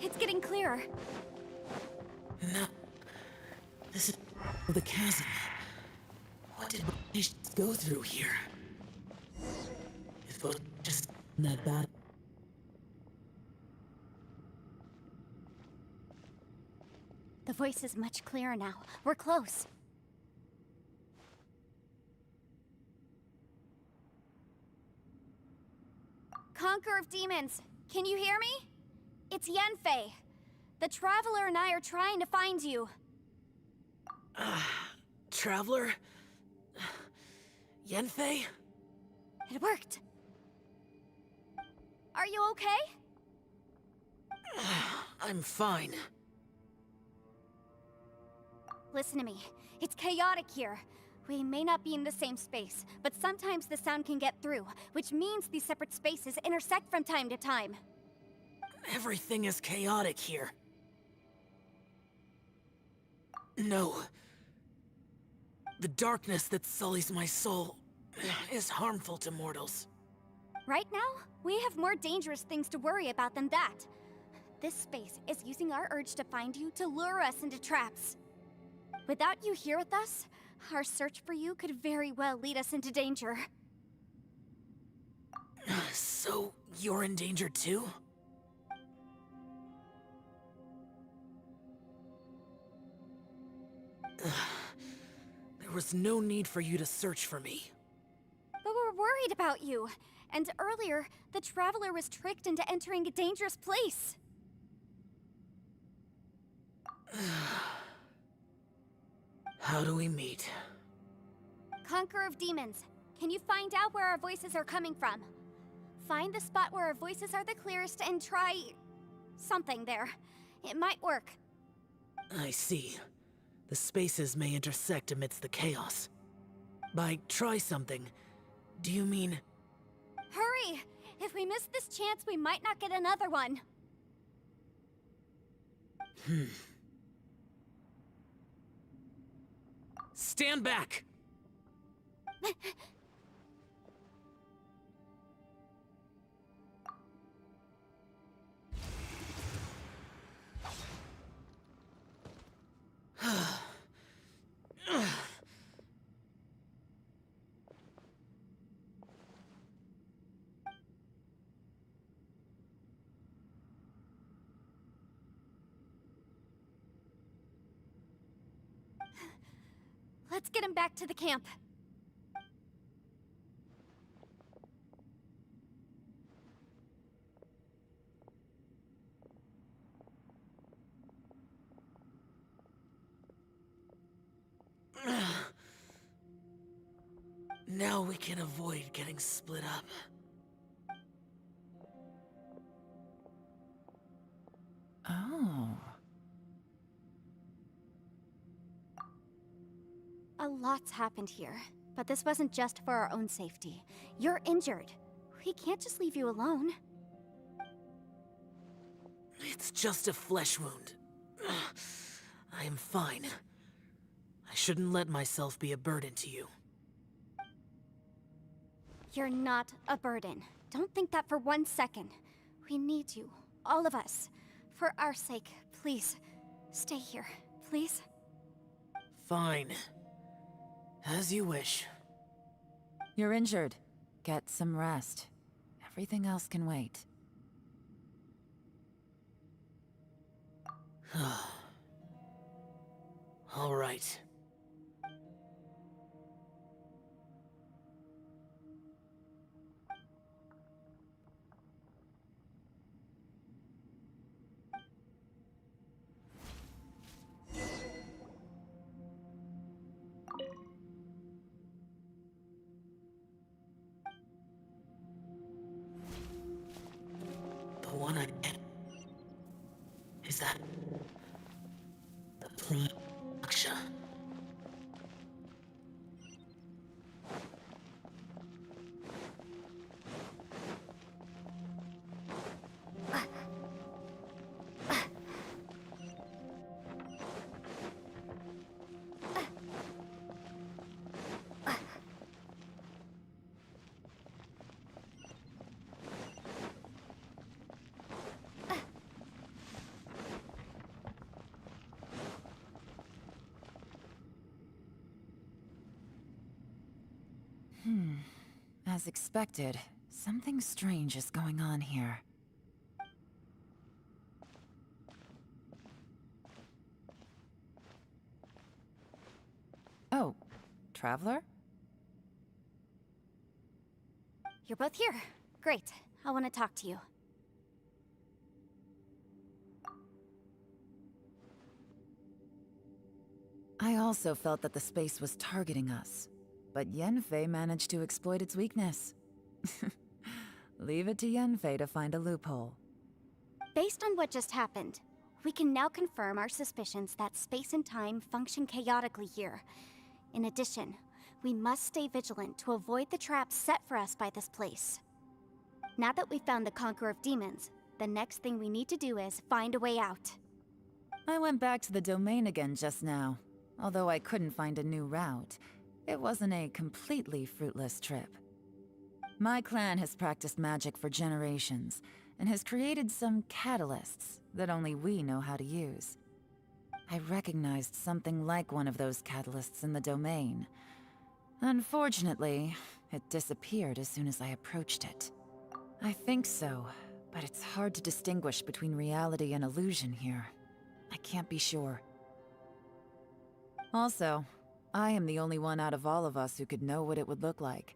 It's getting clearer. No. This is the chasm. What did we go through here? If it was just that bad. The voice is much clearer now. We're close. Conqueror of Demons, can you hear me? It's Yanfei. The Traveler and I are trying to find you. Traveler? Yanfei? It worked. Are you okay? I'm fine. Listen to me. It's chaotic here. We may not be in the same space, but sometimes the sound can get through, which means these separate spaces intersect from time to time. Everything is chaotic here. No. The darkness that sullies my soul is harmful to mortals. Right now, we have more dangerous things to worry about than that. This space is using our urge to find you to lure us into traps. Without you here with us, our search for you could very well lead us into danger. So, you're in danger too? There was no need for you to search for me. But we're worried about you. And earlier, the Traveler was tricked into entering a dangerous place. How do we meet? Conqueror of Demons, can you find out where our voices are coming from? Find the spot where our voices are the clearest and try... something there. It might work. I see. The spaces may intersect amidst the chaos. By try something, do you mean... Hurry! If we miss this chance, we might not get another one. Stand back! Let's get him back to the camp. Now we can avoid getting split up. Oh. A lot's happened here, but this wasn't just for our own safety. You're injured. We can't just leave you alone. It's just a flesh wound. I am fine. I shouldn't let myself be a burden to you. You're not a burden. Don't think that for 1 second. We need you, all of us. For our sake, please, stay here, please. Fine. As you wish. You're injured. Get some rest. Everything else can wait. All right. The one I get. Is that the Pranshuta? As expected, something strange is going on here. Oh, Traveler? You're both here. Great. I want to talk to you. I also felt that the space was targeting us, but Yenfei managed to exploit its weakness. Leave it to Yenfei to find a loophole. Based on what just happened, we can now confirm our suspicions that space and time function chaotically here. In addition, we must stay vigilant to avoid the traps set for us by this place. Now that we've found the Conqueror of Demons, the next thing we need to do is find a way out. I went back to the domain again just now. Although I couldn't find a new route, it wasn't a completely fruitless trip. My clan has practiced magic for generations, and has created some catalysts that only we know how to use. I recognized something like one of those catalysts in the domain. Unfortunately, it disappeared as soon as I approached it. I think so, but it's hard to distinguish between reality and illusion here. I can't be sure. Also, I am the only one out of all of us who could know what it would look like.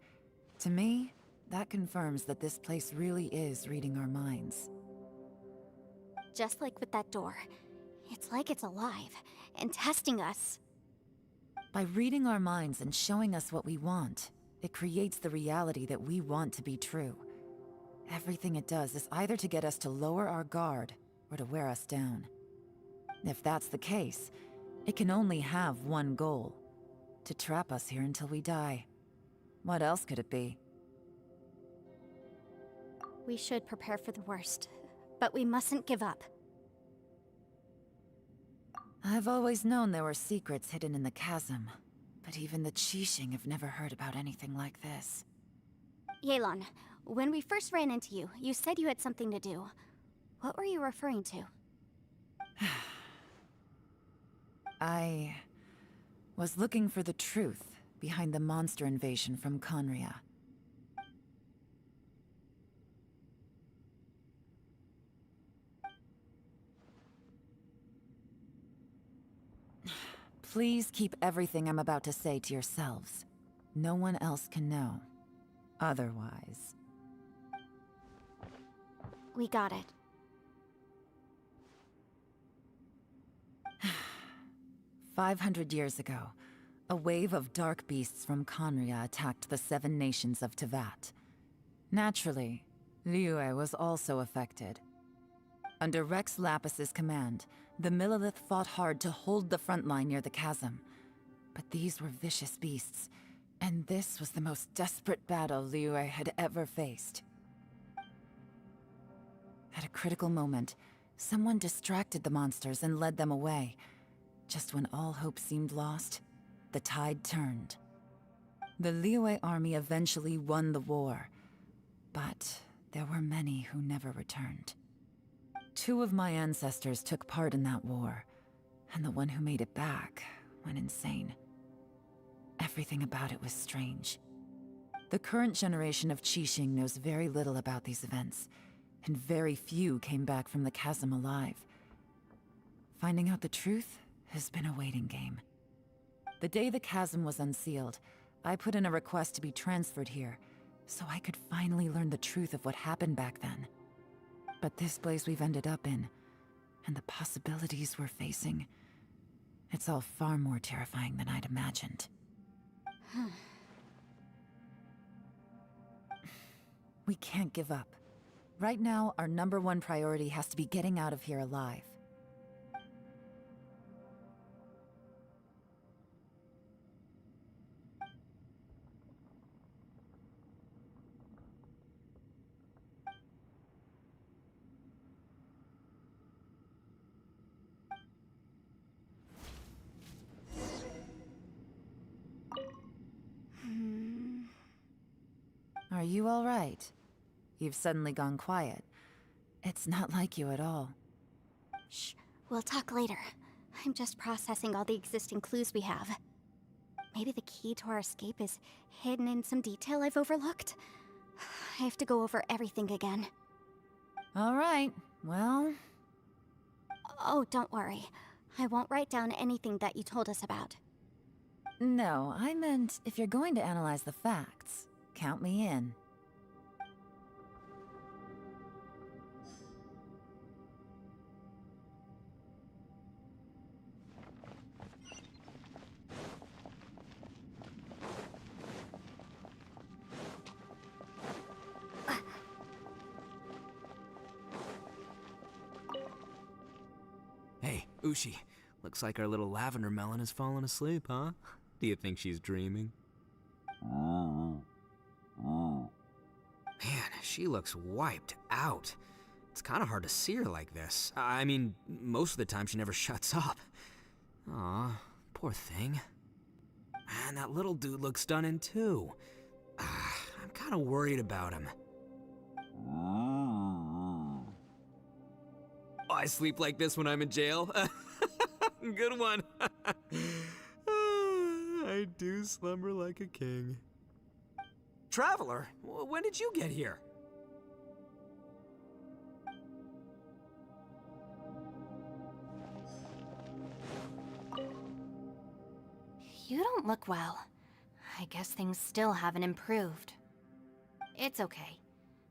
To me, that confirms that this place really is reading our minds. Just like with that door. It's like it's alive, and testing us. By reading our minds and showing us what we want, it creates the reality that we want to be true. Everything it does is either to get us to lower our guard, or to wear us down. If that's the case, it can only have one goal: to trap us here until we die. What else could it be? We should prepare for the worst, but we mustn't give up. I've always known there were secrets hidden in the chasm, but even the Qixing have never heard about anything like this. Yelan, when we first ran into you, you said you had something to do. What were you referring to? I was looking for the truth behind the monster invasion from Conria. Please keep everything I'm about to say to yourselves. No one else can know. Otherwise. We got it. 500 years ago, A wave of dark beasts from Conria attacked the 7 nations of Tevat. Naturally, Liyue was also affected. Under Rex Lapis's command, the Millelith fought hard to hold the front line near the chasm. But these were vicious beasts, and this was the most desperate battle Liyue had ever faced. At a critical moment, someone distracted the monsters and led them away. Just when all hope seemed lost, the tide turned. The Liyue army eventually won the war, but there were many who never returned. 2 of my ancestors took part in that war, and the one who made it back went insane. Everything about it was strange. The current generation of Qixing knows very little about these events, and very few came back from the chasm alive. Finding out the truth has been a waiting game. The day the chasm was unsealed, I put in a request to be transferred here, so I could finally learn the truth of what happened back then. But this place we've ended up in, and the possibilities we're facing, it's all far more terrifying than I'd imagined. We can't give up. Right now, our #1 priority has to be getting out of here alive. Are you all right? You've suddenly gone quiet. It's not like you at all. Shh, we'll talk later. I'm just processing all the existing clues we have. Maybe the key to our escape is hidden in some detail I've overlooked. I have to go over everything again. All right, well... Oh, don't worry. I won't write down anything that you told us about. No, I meant if you're going to analyze the facts, count me in. Hey, Ushi. Looks like our little lavender melon has fallen asleep, huh? Do you think she's dreaming? Man, she looks wiped out. It's kind of hard to see her like this. I mean, most of the time she never shuts up. Aw, poor thing. Man, that little dude looks stunning too. I'm kind of worried about him. I sleep like this when I'm in jail. Good one. I do slumber like a king. Traveler, when did you get here? You don't look well. I guess things still haven't improved. It's okay.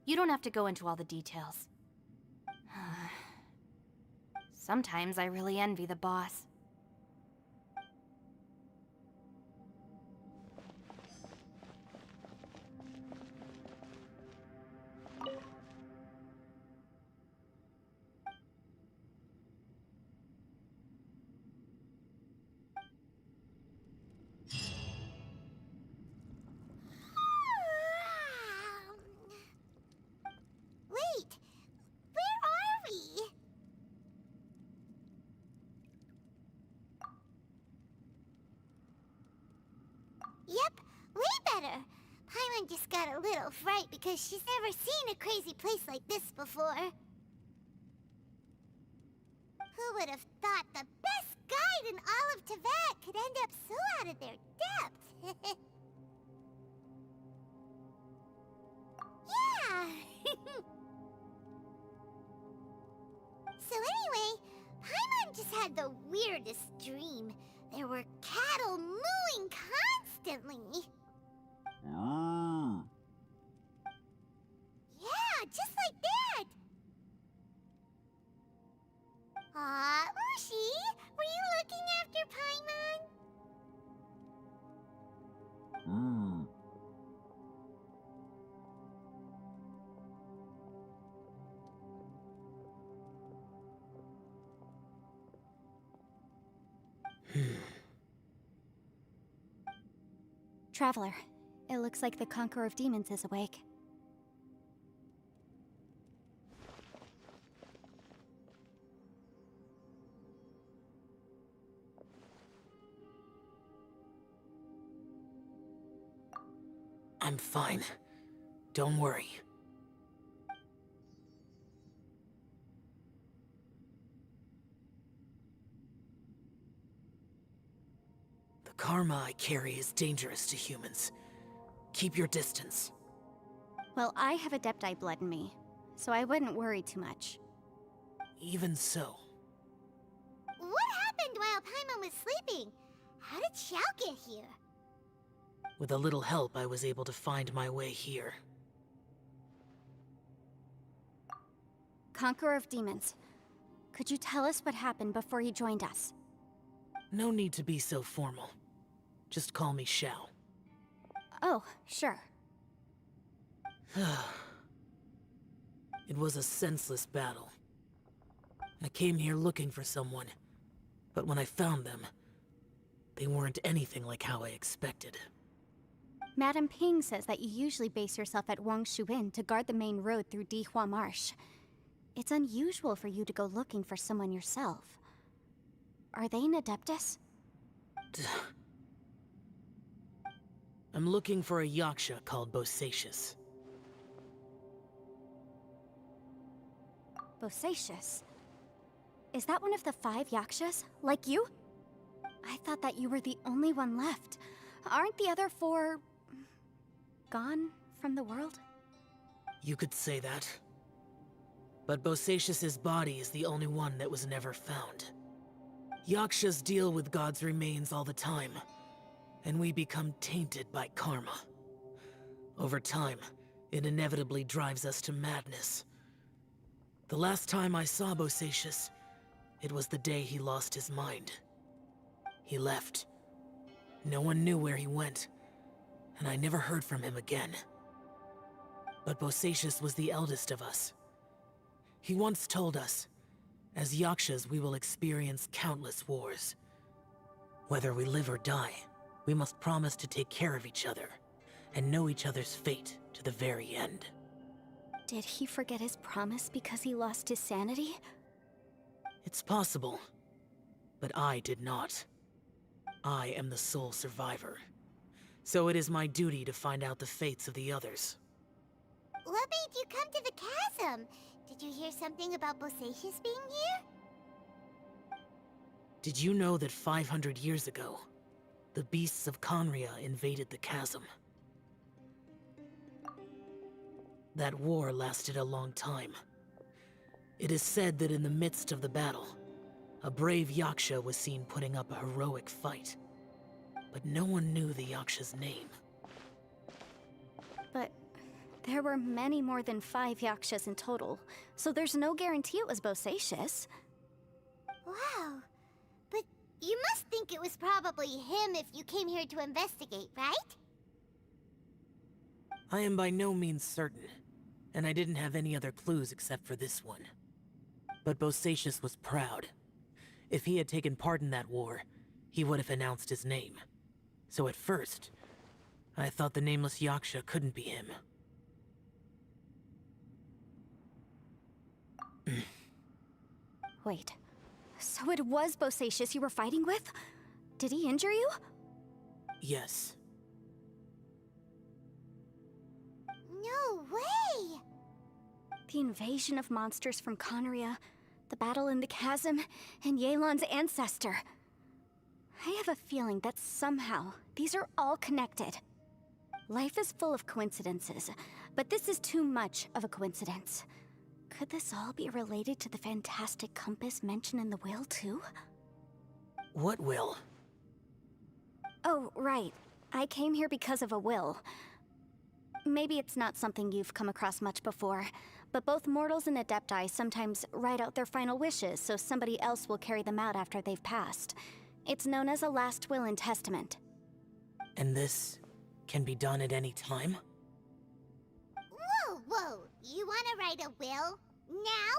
You don't have to go into all the details. Sometimes I really envy the boss. Wait, where are we? Yep, way better. Paimon just got a little fright because she's never seen a crazy place like this before. Who would have thought the best guide in all of Tevat could end up so out of their depth? Yeah! So anyway, Paimon just had the weirdest dream. There were cattle mooing constantly. Yeah, just like that. Aw, Ushi, were you looking after Paimon? Traveler, it looks like the Conqueror of Demons is awake. I'm fine. Don't worry. The karma I carry is dangerous to humans. Keep your distance. Well, I have Adepti blood in me, so I wouldn't worry too much. Even so. What happened while Paimon was sleeping? How did Xiao get here? With a little help, I was able to find my way here. Conqueror of Demons, could you tell us what happened before you joined us? No need to be so formal. Just call me Xiao. Oh, sure. It was a senseless battle. I came here looking for someone, but when I found them, they weren't anything like how I expected. Madame Ping says that you usually base yourself at Wangshu Inn to guard the main road through Dihua Marsh. It's unusual for you to go looking for someone yourself. Are they an Adeptus? I'm looking for a Yaksha called Bosacius. Bosacius? Is that one of the 5 Yakshas? Like you? I thought that you were the only one left. Aren't the other 4... gone from the world? You could say that. But Bosacius's body is the only one that was never found. Yakshas deal with God's remains all the time, and we become tainted by karma. Over time, it inevitably drives us to madness. The last time I saw Bosacius, it was the day he lost his mind. He left. No one knew where he went, and I never heard from him again. But Bosacius was the eldest of us. He once told us, as Yakshas we will experience countless wars. Whether we live or die, we must promise to take care of each other, and know each other's fate to the very end. Did he forget his promise because he lost his sanity? It's possible, but I did not. I am the sole survivor, so it is my duty to find out the fates of the others. What made you come to the chasm? Did you hear something about Bosacius being here? Did you know that 500 years ago, the beasts of Conria invaded the chasm? That war lasted a long time. It is said that in the midst of the battle, a brave Yaksha was seen putting up a heroic fight. But no one knew the Yaksha's name. But there were many more than 5 Yakshas in total, so there's no guarantee it was Bosacius. Wow. But you must think it was probably him if you came here to investigate, right? I am by no means certain, and I didn't have any other clues except for this one. But Bosacius was proud. If he had taken part in that war, he would have announced his name. So at first, I thought the nameless Yaksha couldn't be him. Wait, so it was Bosacius you were fighting with? Did he injure you? Yes. No way! The invasion of monsters from Conria, the battle in the chasm, and Yelan's ancestor. I have a feeling that somehow these are all connected. Life is full of coincidences, but this is too much of a coincidence. Could this all be related to the fantastic compass mentioned in the will, too? What will? Oh, right. I came here because of a will. Maybe it's not something you've come across much before, but both mortals and Adepti sometimes write out their final wishes so somebody else will carry them out after they've passed. It's known as a last will and testament. And this can be done at any time? Whoa, whoa! You wanna write a will? Now?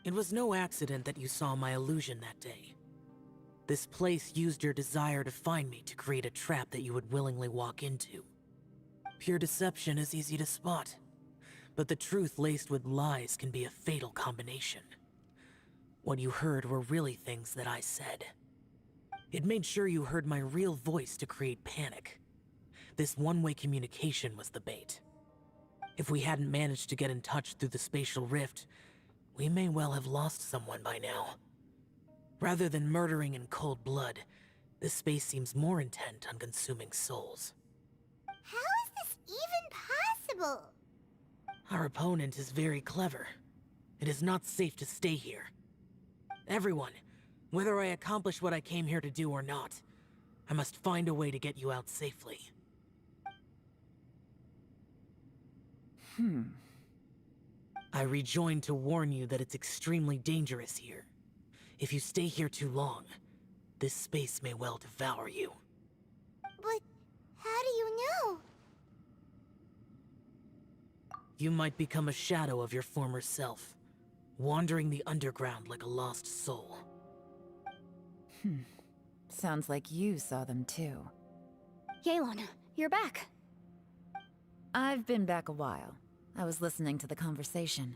It was no accident that you saw my illusion that day. This place used your desire to find me to create a trap that you would willingly walk into. Pure deception is easy to spot, but the truth laced with lies can be a fatal combination. What you heard were really things that I said. It made sure you heard my real voice to create panic. This one-way communication was the bait. If we hadn't managed to get in touch through the spatial rift, we may well have lost someone by now. Rather than murdering in cold blood, this space seems more intent on consuming souls. How is this even possible? Our opponent is very clever. It is not safe to stay here. Everyone, whether I accomplish what I came here to do or not, I must find a way to get you out safely. I rejoined to warn you that it's extremely dangerous here. If you stay here too long, this space may well devour you. But how do you know? You might become a shadow of your former self, wandering the underground like a lost soul. Sounds like you saw them too. Yelan, you're back. I've been back a while. I was listening to the conversation.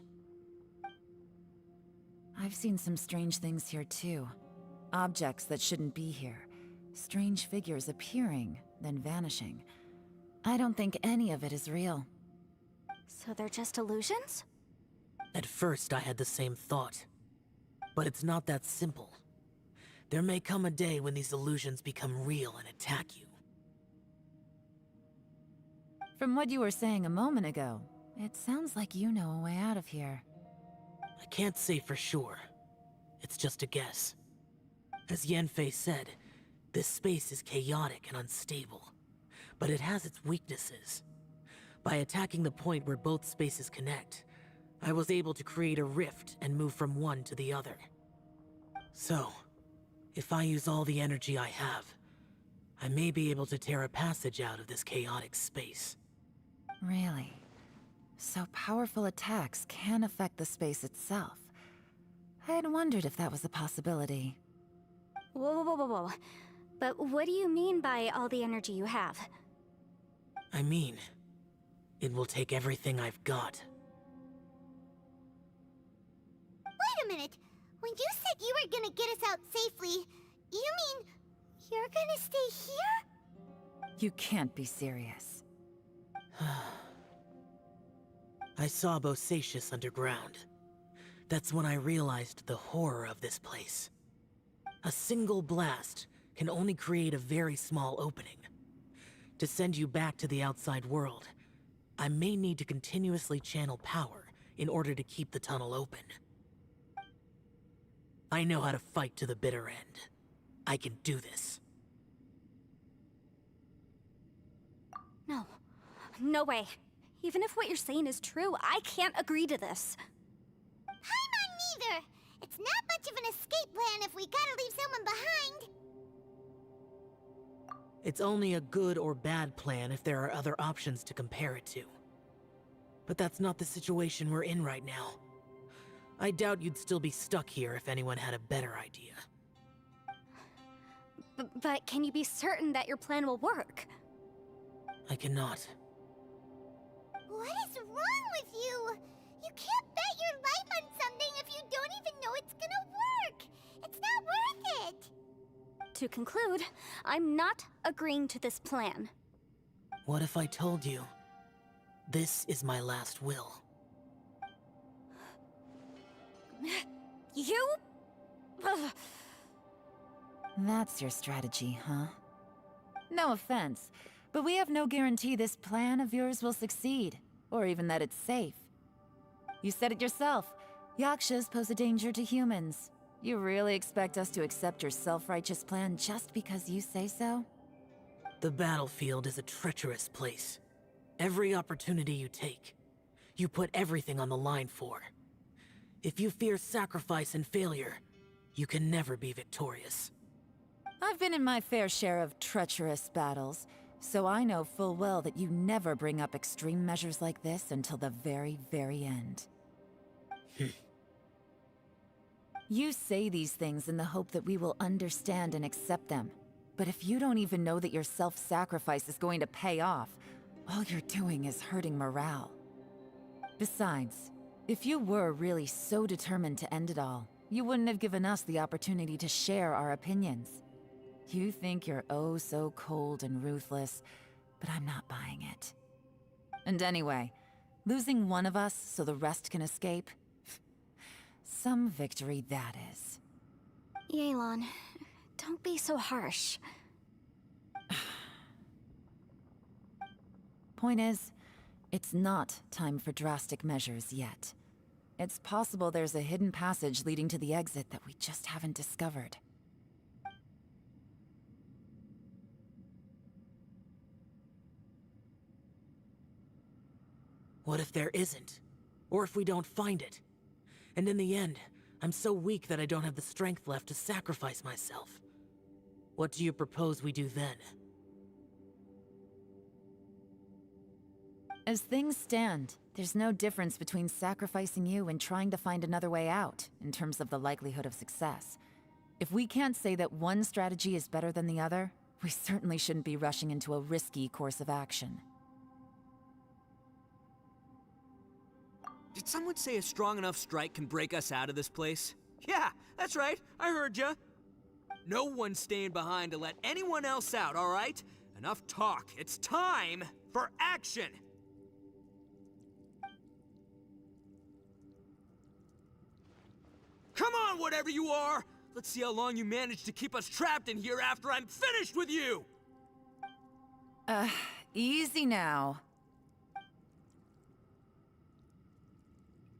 I've seen some strange things here too. Objects that shouldn't be here. Strange figures appearing, then vanishing. I don't think any of it is real. So they're just illusions? At first, I had the same thought. But it's not that simple. There may come a day when these illusions become real and attack you. From what you were saying a moment ago, it sounds like you know a way out of here. I can't say for sure. It's just a guess. As Yanfei said, this space is chaotic and unstable, but it has its weaknesses. By attacking the point where both spaces connect, I was able to create a rift and move from one to the other. So, if I use all the energy I have, I may be able to tear a passage out of this chaotic space. Really? So powerful attacks can affect the space itself. I had wondered if that was a possibility. Whoa. But what do you mean by all the energy you have? I mean, it will take everything I've got. Wait a minute. When you said you were gonna get us out safely, you mean you're gonna stay here? You can't be serious. I saw Bosacius underground. That's when I realized the horror of this place. A single blast can only create a very small opening. To send you back to the outside world, I may need to continuously channel power in order to keep the tunnel open. I know how to fight to the bitter end. I can do this. No way. Even if what you're saying is true, I can't agree to this. Paimon neither! It's not much of an escape plan if we gotta leave someone behind. It's only a good or bad plan if there are other options to compare it to. But that's not the situation we're in right now. I doubt you'd still be stuck here if anyone had a better idea. But can you be certain that your plan will work? I cannot. What is wrong with you? You can't bet your life on something if you don't even know it's gonna work. It's not worth it. To conclude, I'm not agreeing to this plan. What if I told you, this is my last will? You? Ugh. That's your strategy, huh? No offense, but we have no guarantee this plan of yours will succeed, or even that it's safe. You said it yourself. Yakshas pose a danger to humans. You really expect us to accept your self-righteous plan just because you say so? The battlefield is a treacherous place. Every opportunity you take, you put everything on the line for. If you fear sacrifice and failure, you can never be victorious. I've been in my fair share of treacherous battles, so I know full well that you never bring up extreme measures like this until the very, very end. You say these things in the hope that we will understand and accept them. But if you don't even know that your self-sacrifice is going to pay off, all you're doing is hurting morale. Besides, if you were really so determined to end it all, you wouldn't have given us the opportunity to share our opinions. You think you're oh so cold and ruthless, but I'm not buying it. And anyway, losing one of us so the rest can escape? Some victory that is. Yelan, don't be so harsh. Point is, it's not time for drastic measures yet. It's possible there's a hidden passage leading to the exit that we just haven't discovered. What if there isn't? Or if we don't find it? And in the end, I'm so weak that I don't have the strength left to sacrifice myself. What do you propose we do then? As things stand, there's no difference between sacrificing you and trying to find another way out, in terms of the likelihood of success. If we can't say that one strategy is better than the other, we certainly shouldn't be rushing into a risky course of action. Did someone say a strong enough strike can break us out of this place? Yeah, that's right, I heard ya. No one's staying behind to let anyone else out, all right? Enough talk, it's time for action! Come on, whatever you are! Let's see how long you manage to keep us trapped in here after I'm finished with you! Easy now.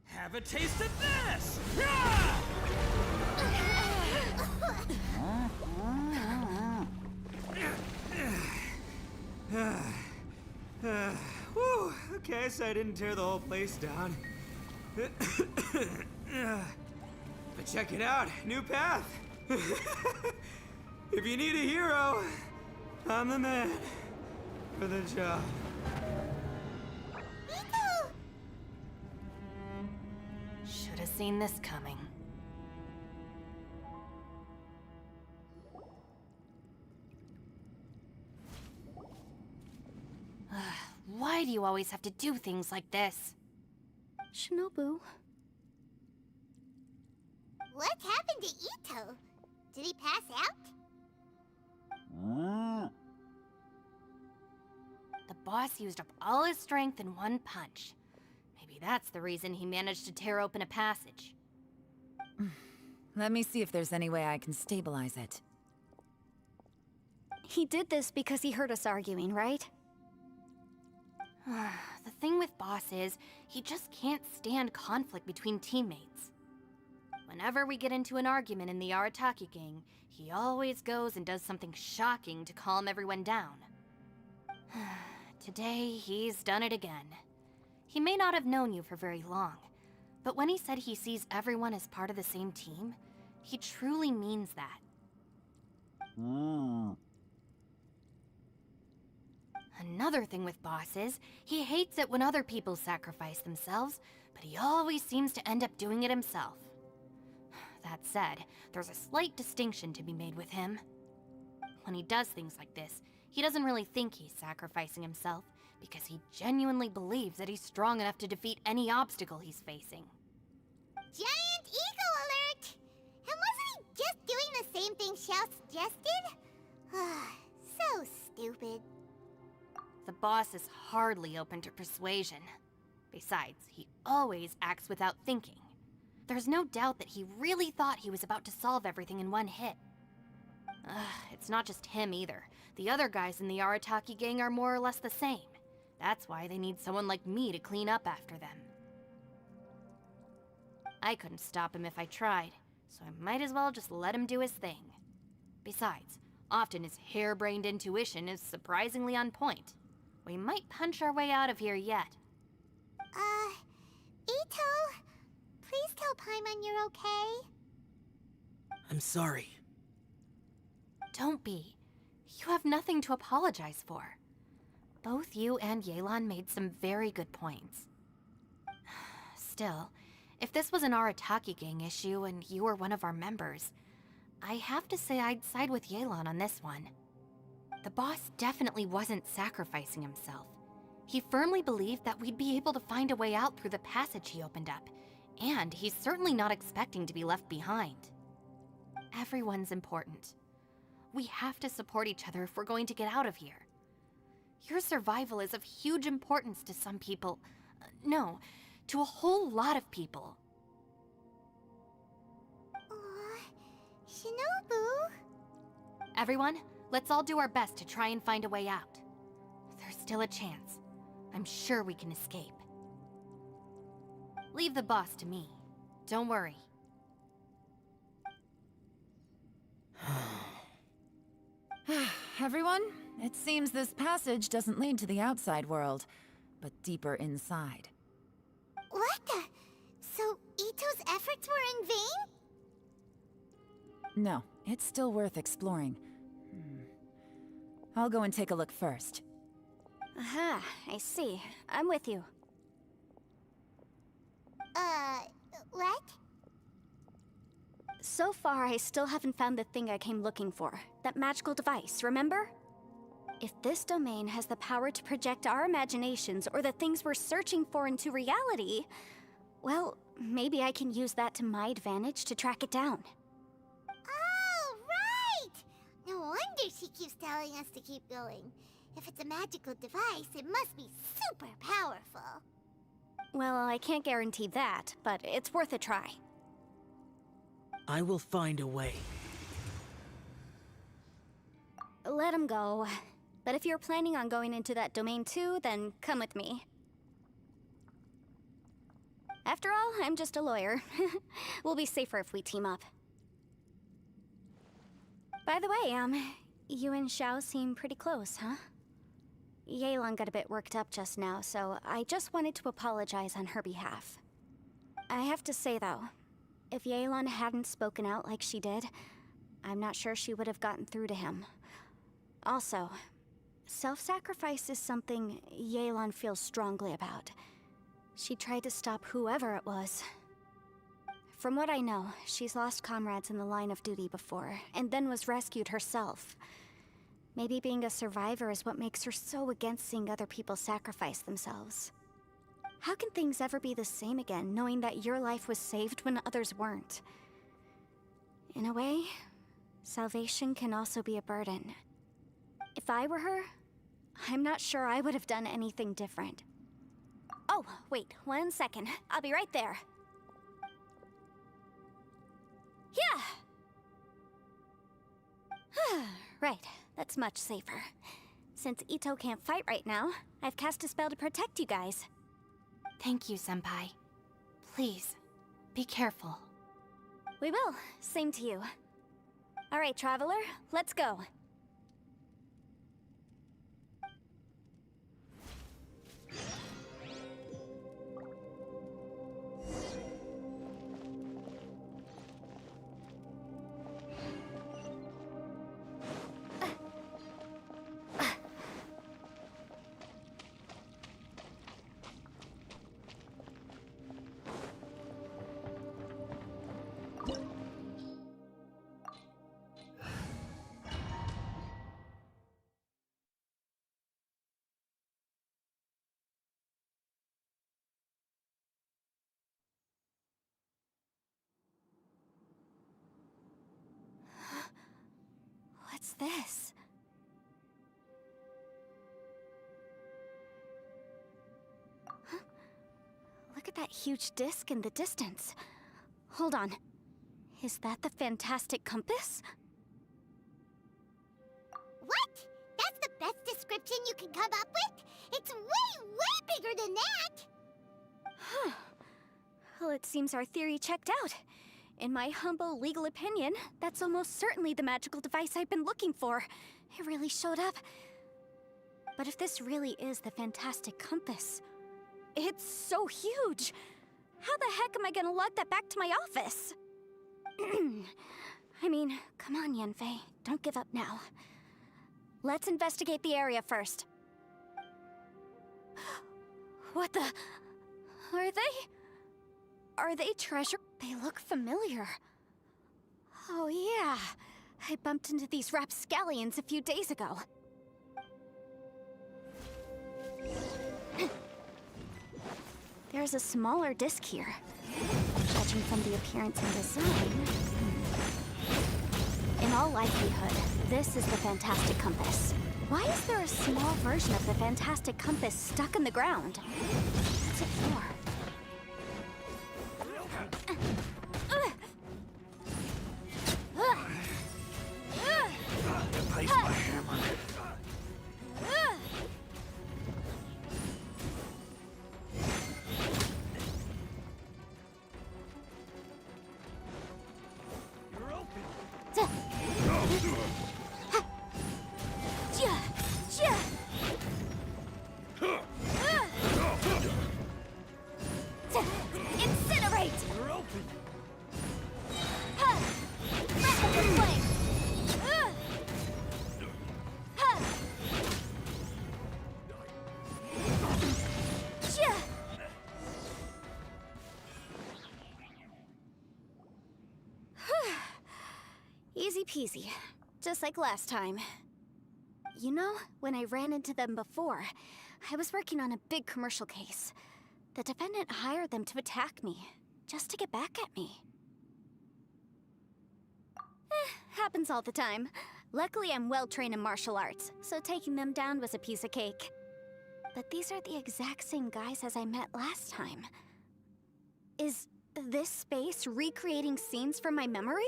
Have a taste of this! Whew, okay, so I didn't tear the whole place down. But check it out, new path. If you need a hero, I'm the man for the job. Should have seen this coming. Why do you always have to do things like this? Shinobu. What happened to Ito? Did he pass out? The boss used up all his strength in one punch. Maybe that's the reason he managed to tear open a passage. Let me see if there's any way I can stabilize it. He did this because he heard us arguing, right? The thing with Boss is, he just can't stand conflict between teammates. Whenever we get into an argument in the Arataki gang, he always goes and does something shocking to calm everyone down. Today, he's done it again. He may not have known you for very long, but when he said he sees everyone as part of the same team, he truly means that. Another thing with Boss is, he hates it when other people sacrifice themselves, but he always seems to end up doing it himself. That said, there's a slight distinction to be made with him. When he does things like this, he doesn't really think he's sacrificing himself, because he genuinely believes that he's strong enough to defeat any obstacle he's facing. Giant eagle alert! And wasn't he just doing the same thing Xiao suggested? So stupid. The boss is hardly open to persuasion. Besides, he always acts without thinking. There's no doubt that he really thought he was about to solve everything in one hit. It's not just him either. The other guys in the Arataki gang are more or less the same. That's why they need someone like me to clean up after them. I couldn't stop him if I tried, so I might as well just let him do his thing. Besides, often his harebrained intuition is surprisingly on point. We might punch our way out of here yet. Ito, please tell Paimon you're okay. I'm sorry. Don't be. You have nothing to apologize for. Both you and Yelan made some very good points. Still, If this was an Arataki gang issue and you were one of our members, I have to say I'd side with Yelan on this one. The boss definitely wasn't sacrificing himself. He firmly believed that we'd be able to find a way out through the passage he opened up, and he's certainly not expecting to be left behind. Everyone's important. We have to support each other if we're going to get out of here. Your survival is of huge importance to some people. No, to a whole lot of people. Shinobu? Everyone, let's all do our best to try and find a way out. There's still a chance. I'm sure we can escape. Leave the boss to me. Don't worry. Everyone, it seems this passage doesn't lead to the outside world, but deeper inside. What the? So Ito's efforts were in vain? No, it's still worth exploring. I'll go and take a look first. Aha, I see. I'm with you. What? So far, I still haven't found the thing I came looking for. That magical device, remember? If this domain has the power to project our imaginations or the things we're searching for into reality, well, maybe I can use that to my advantage to track it down. Oh, right! No wonder she keeps telling us to keep going. If it's a magical device, it must be super powerful. Well, I can't guarantee that, but it's worth a try. I will find a way. Let him go. But if you're planning on going into that domain too, then come with me. After all, I'm just a lawyer. We'll be safer if we team up. By the way, you and Xiao seem pretty close, huh? Yelan got a bit worked up just now, so I just wanted to apologize on her behalf. I have to say, though, if Yelan hadn't spoken out like she did, I'm not sure she would have gotten through to him. Also, self-sacrifice is something Yelan feels strongly about. She tried to stop whoever it was. From what I know, she's lost comrades in the line of duty before, and then was rescued herself. Maybe being a survivor is what makes her so against seeing other people sacrifice themselves. How can things ever be the same again, knowing that your life was saved when others weren't? In a way, salvation can also be a burden. If I were her, I'm not sure I would have done anything different. Oh, wait, 1 second. I'll be right there. Yeah! Right, that's much safer. Since Ito can't fight right now, I've cast a spell to protect you guys. Thank you, Senpai. Please, be careful. We will. Same to you. All right, Traveler, let's go. What's this? Huh? Look at that huge disc in the distance. Hold on. Is that the fantastic compass? What? That's the best description you can come up with? It's way, way bigger than that! Huh. Well, it seems our theory checked out. In my humble legal opinion, that's almost certainly the magical device I've been looking for. It really showed up. But if this really is the fantastic compass, it's so huge! How the heck am I gonna lug that back to my office? I mean, come on, Yanfei. Don't give up now. Let's investigate the area first. What the... Are they... Are they treasure? They look familiar. Oh yeah, I bumped into these rapscallions a few days ago. There's a smaller disc here. Judging from the appearance and design... In all likelihood, this is the Fantastic Compass. Why is there a small version of the Fantastic Compass stuck in the ground? What's it for? Replace my hammer. Incinerate! You're open. Rapid flame! Easy peasy, just like last time. You know, when I ran into them before, I was working on a big commercial case. The defendant hired them to attack me, just to get back at me. Happens all the time. Luckily, I'm well-trained in martial arts, so taking them down was a piece of cake. But these are the exact same guys as I met last time. Is this space recreating scenes from my memory?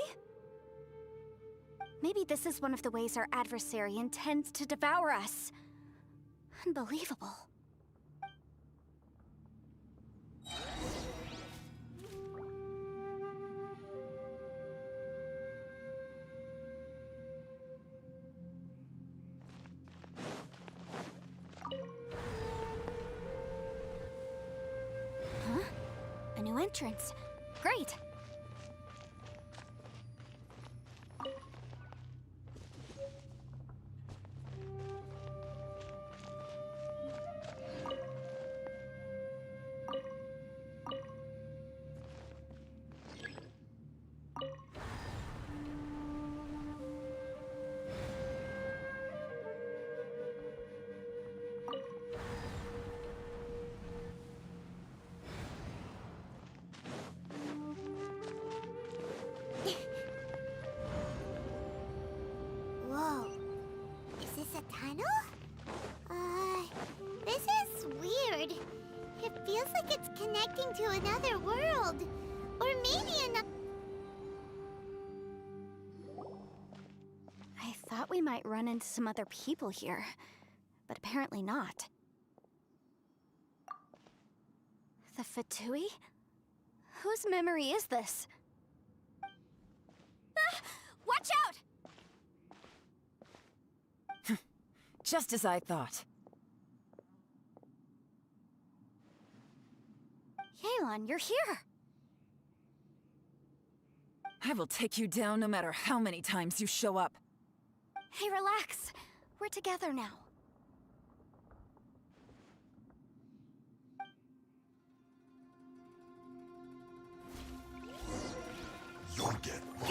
Maybe this is one of the ways our adversary intends to devour us. Unbelievable. Huh? A new entrance. Great. Whoa. Is this a tunnel? This is weird. It feels like it's connecting to another world. Or maybe another... I thought we might run into some other people here, but apparently not. The Fatui? Whose memory is this? Ah! Watch out! Just as I thought. Yelan, you're here! I will take you down no matter how many times you show up. Hey, relax. We're together now. You'll get one.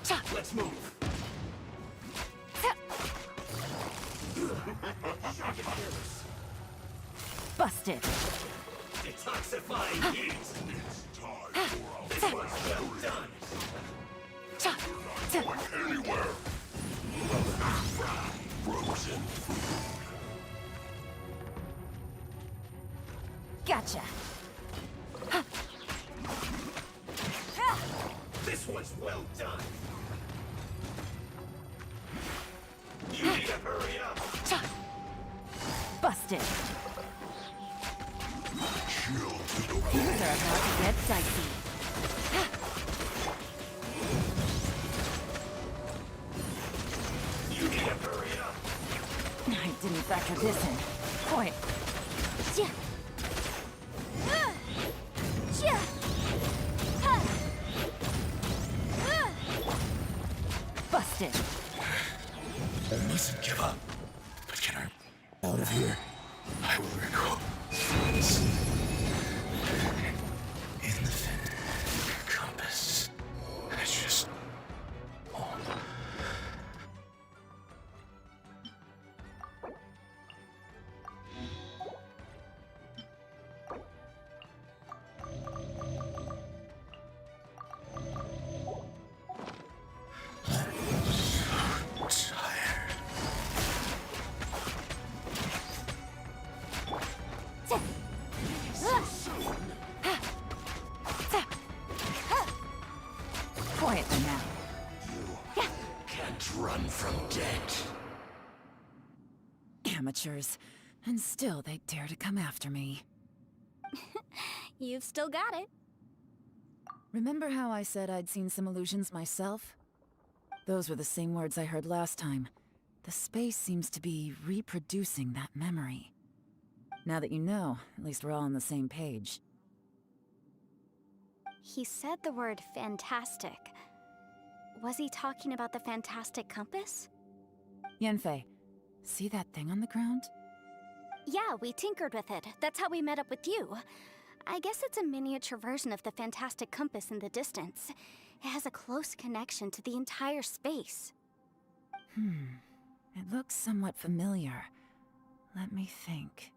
Gotcha. Let's move. Busted. Detoxifying heat. It's time for this one's well done. You're not going anywhere. Frozen food. Gotcha. This one's well done. You need to hurry up. Busted. Chill to the Things are about to get dicey. You need to hurry up. I didn't factor this in. Point. Busted. I mustn't give up. But can I out of here? I will recall. Quiet now. You can't run from death. Amateurs. And still they dare to come after me. You've still got it. Remember how I said I'd seen some illusions myself? Those were the same words I heard last time. The space seems to be reproducing that memory. Now that you know, at least we're all on the same page. He said the word fantastic. Was he talking about the fantastic compass? Yanfei, see that thing on the ground? Yeah, we tinkered with it. That's how we met up with you. I guess it's a miniature version of the fantastic compass in the distance. It has a close connection to the entire space. It looks somewhat familiar. Let me think.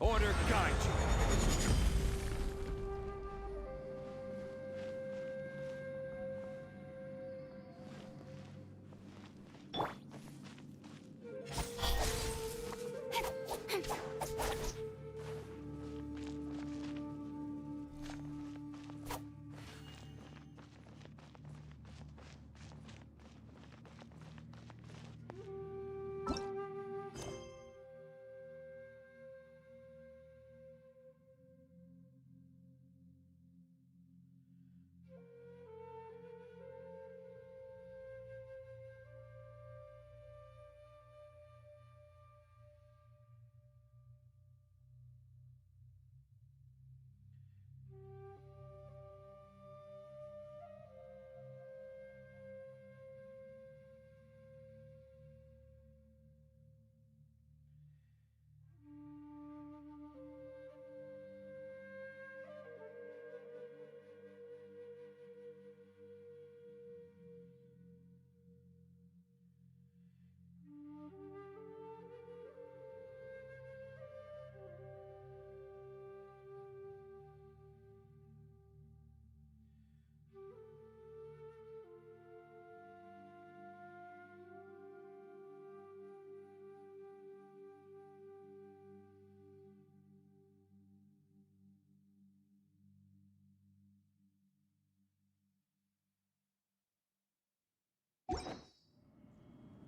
Order guide you.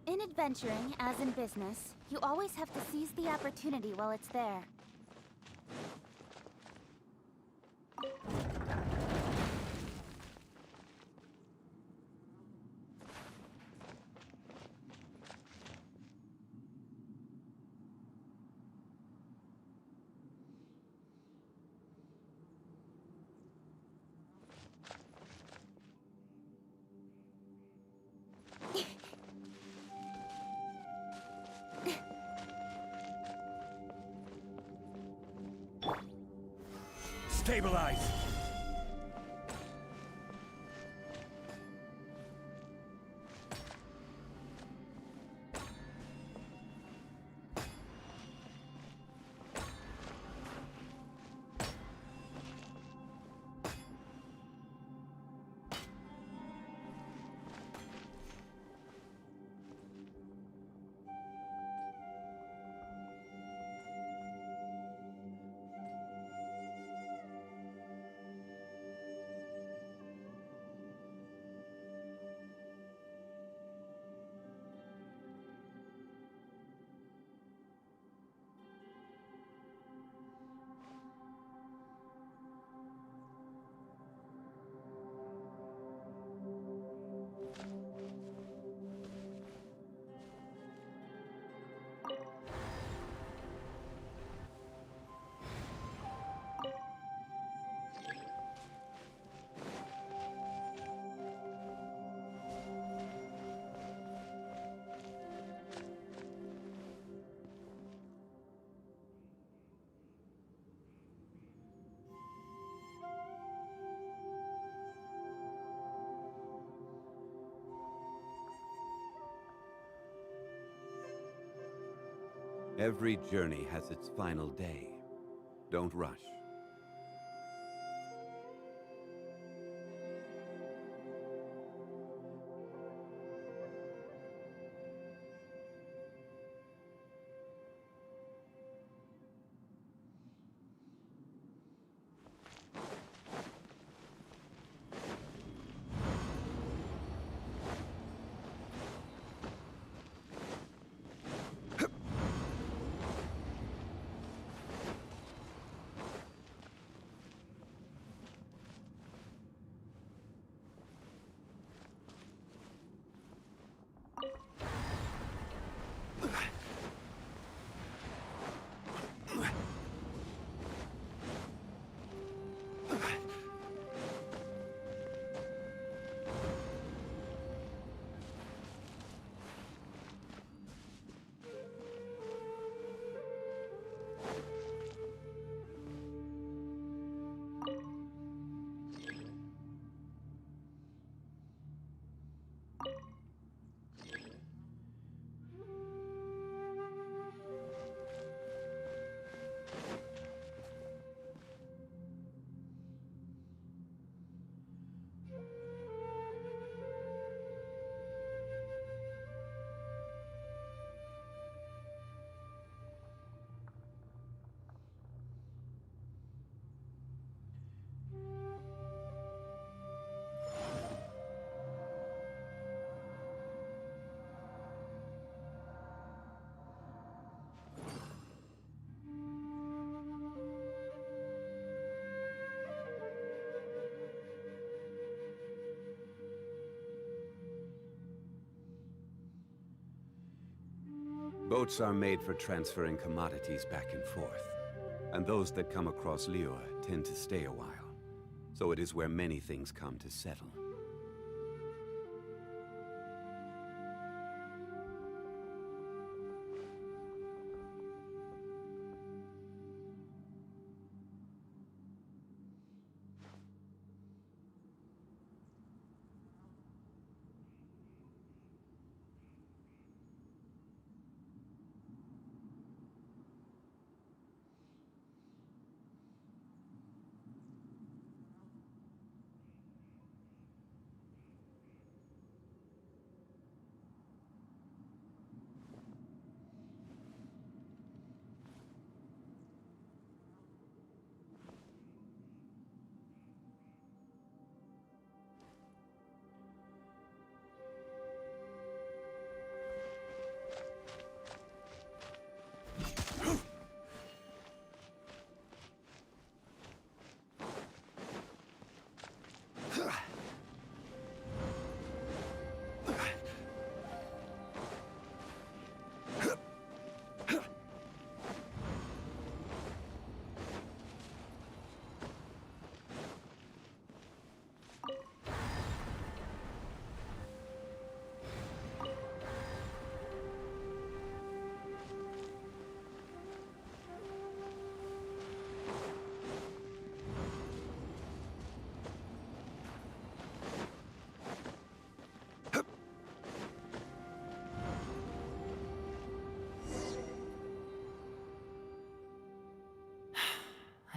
In adventuring, as in business, you always have to seize the opportunity while it's there. Stabilize! Every journey has its final day. Don't rush. Boats are made for transferring commodities back and forth. And those that come across Liyue tend to stay a while. So it is where many things come to settle.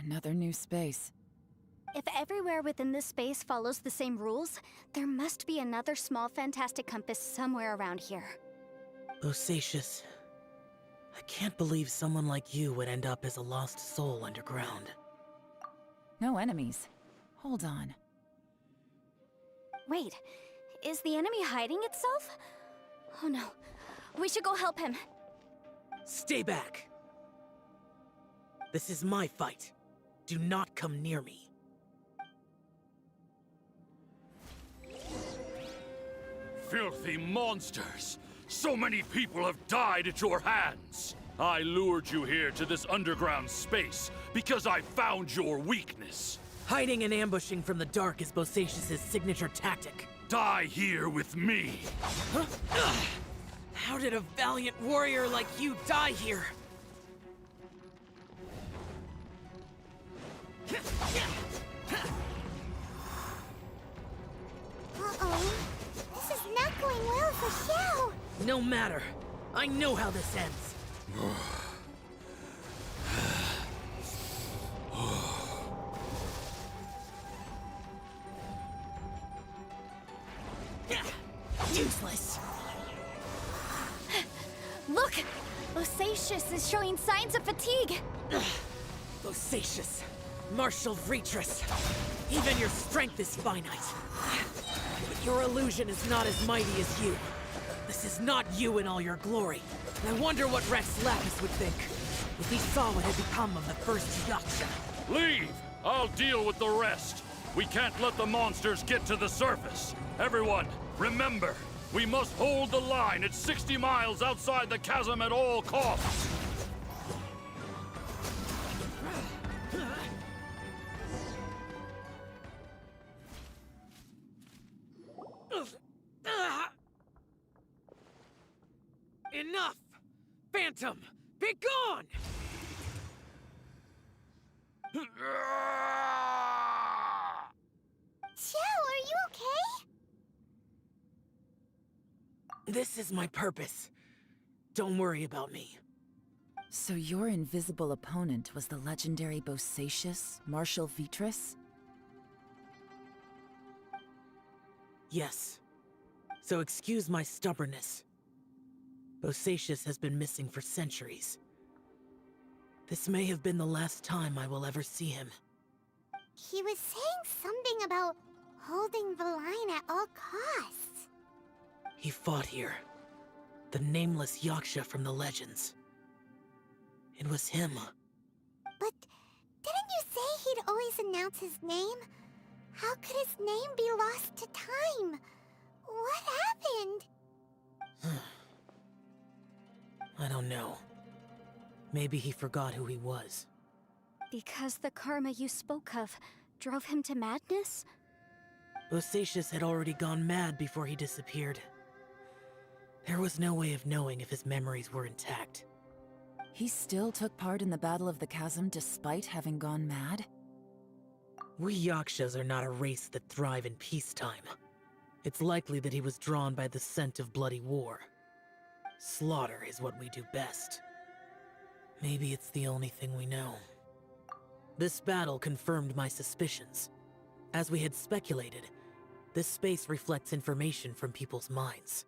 Another new space. If everywhere within this space follows the same rules, there must be another small fantastic compass somewhere around here. Bosacius, I can't believe someone like you would end up as a lost soul underground. No enemies. Hold on. Wait, is the enemy hiding itself? Oh no, we should go help him. Stay back! This is my fight. Do not come near me. Filthy monsters! So many people have died at your hands! I lured you here to this underground space because I found your weakness. Hiding and ambushing from the dark is Bosacius' signature tactic. Die here with me! Huh? How did a valiant warrior like you die here? Uh-oh. This is not going well for Xiao. No matter. I know how this ends. Useless. Look! Bosacius is showing signs of fatigue. Bosacius. Martial Retris. Even your strength is finite. But your illusion is not as mighty as you. This is not you in all your glory. And I wonder what Rex Lapis would think if he saw what had become of the first Yaksha. Leave! I'll deal with the rest. We can't let the monsters get to the surface. Everyone, remember, we must hold the line at 60 miles outside the chasm at all costs. Enough! Phantom, be gone! Xiao, are you okay? This is my purpose. Don't worry about me. So your invisible opponent was the legendary Bosacius, Martial Vitris? Yes. So excuse my stubbornness. Bosacius has been missing for centuries. This may have been the last time I will ever see him. He was saying something about holding the line at all costs. He fought here. The nameless Yaksha from the legends. It was him. But didn't you say he'd always announce his name? How could his name be lost to time? What happened? I don't know. Maybe he forgot who he was. Because the karma you spoke of drove him to madness? Bosacius had already gone mad before he disappeared. There was no way of knowing if his memories were intact. He still took part in the Battle of the Chasm despite having gone mad? We Yakshas are not a race that thrive in peacetime. It's likely that he was drawn by the scent of bloody war. Slaughter is what we do best. Maybe it's the only thing we know. This battle confirmed my suspicions. As we had speculated, this space reflects information from people's minds.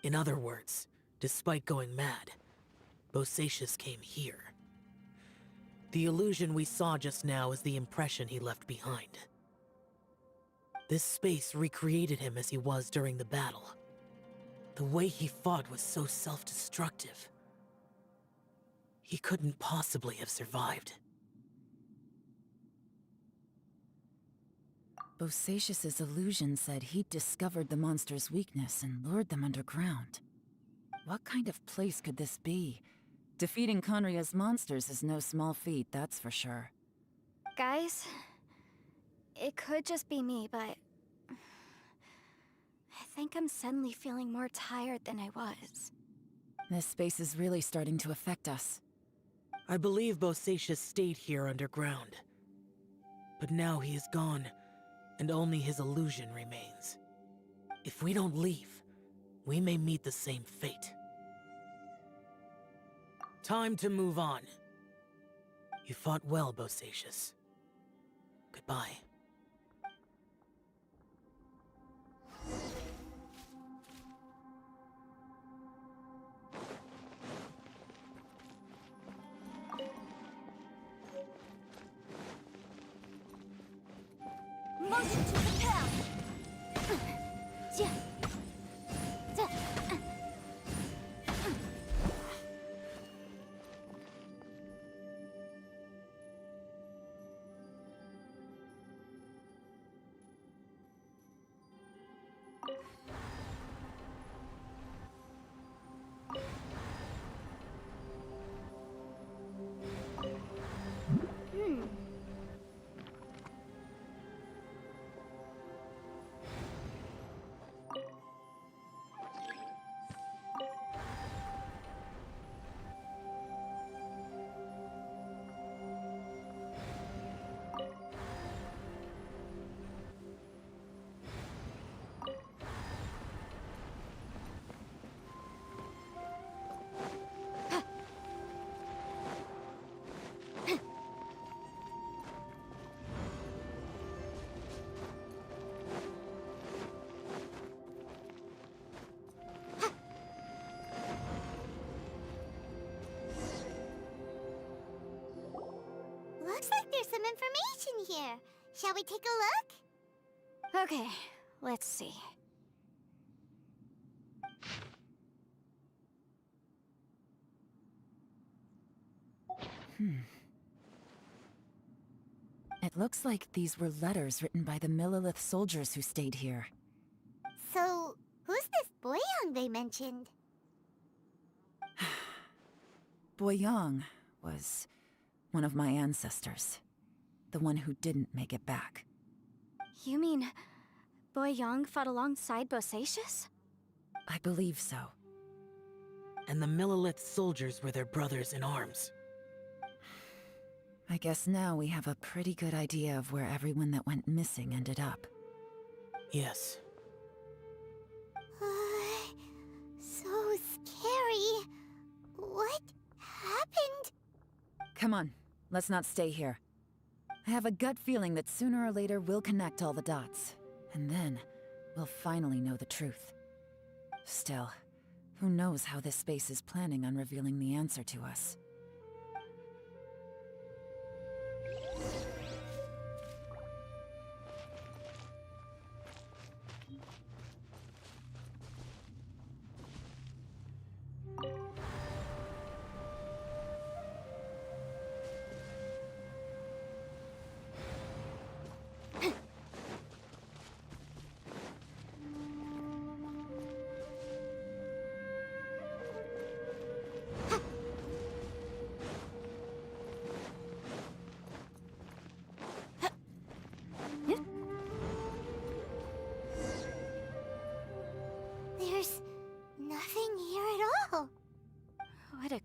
In other words, despite going mad, Bosacius came here. The illusion we saw just now is the impression he left behind. This space recreated him as he was during the battle. The way he fought was so self-destructive. He couldn't possibly have survived. Bosacius's illusion said he'd discovered the monster's weakness and lured them underground. What kind of place could this be? Defeating Conria's monsters is no small feat, that's for sure. Guys, it could just be me, but I think I'm suddenly feeling more tired than I was. This space is really starting to affect us. I believe Bosacius stayed here underground. But now he is gone, and only his illusion remains. If we don't leave, we may meet the same fate. Time to move on. You fought well, Bosacius. Goodbye. Motion to repel! Looks like there's some information here. Shall we take a look? Okay, let's see. It looks like these were letters written by the Millilith soldiers who stayed here. So, who's this Boyang they mentioned? Boyang was one of my ancestors. The one who didn't make it back. You mean Boyang fought alongside Bosacius? I believe so. And the Millilith soldiers were their brothers in arms. I guess now we have a pretty good idea of where everyone that went missing ended up. Yes. So scary. What happened? Come on, let's not stay here. I have a gut feeling that sooner or later we'll connect all the dots. And then, we'll finally know the truth. Still, who knows how this space is planning on revealing the answer to us.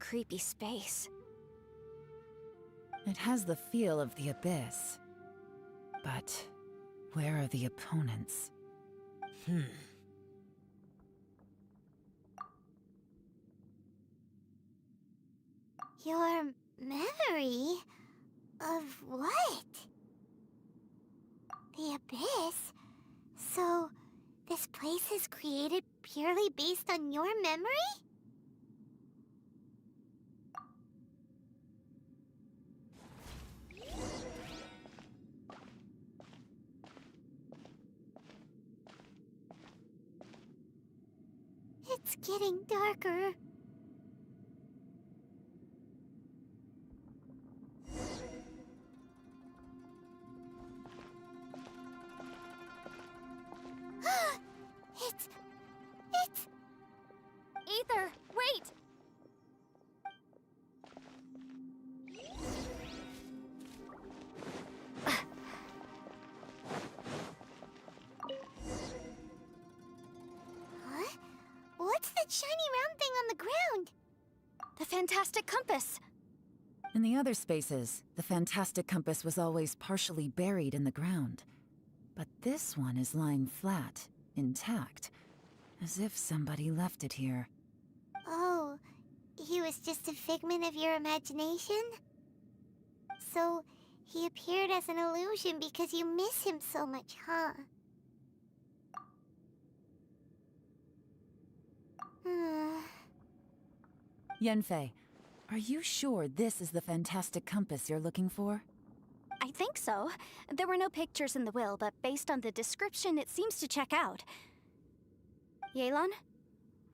creepy space. It has the feel of the abyss. But where are the opponents? Your memory of what? The abyss? So, this place is created purely based on your memory? It's getting darker. It's... Ether, wait! Huh? What's that shiny round thing on the ground? The fantastic compass! In the other spaces, the fantastic compass was always partially buried in the ground. But this one is lying flat, intact, as if somebody left it here. Oh, he was just a figment of your imagination? So, he appeared as an illusion because you miss him so much, huh? Yanfei, are you sure this is the fantastic compass you're looking for? I think so. There were no pictures in the will, but based on the description, it seems to check out. Yelan?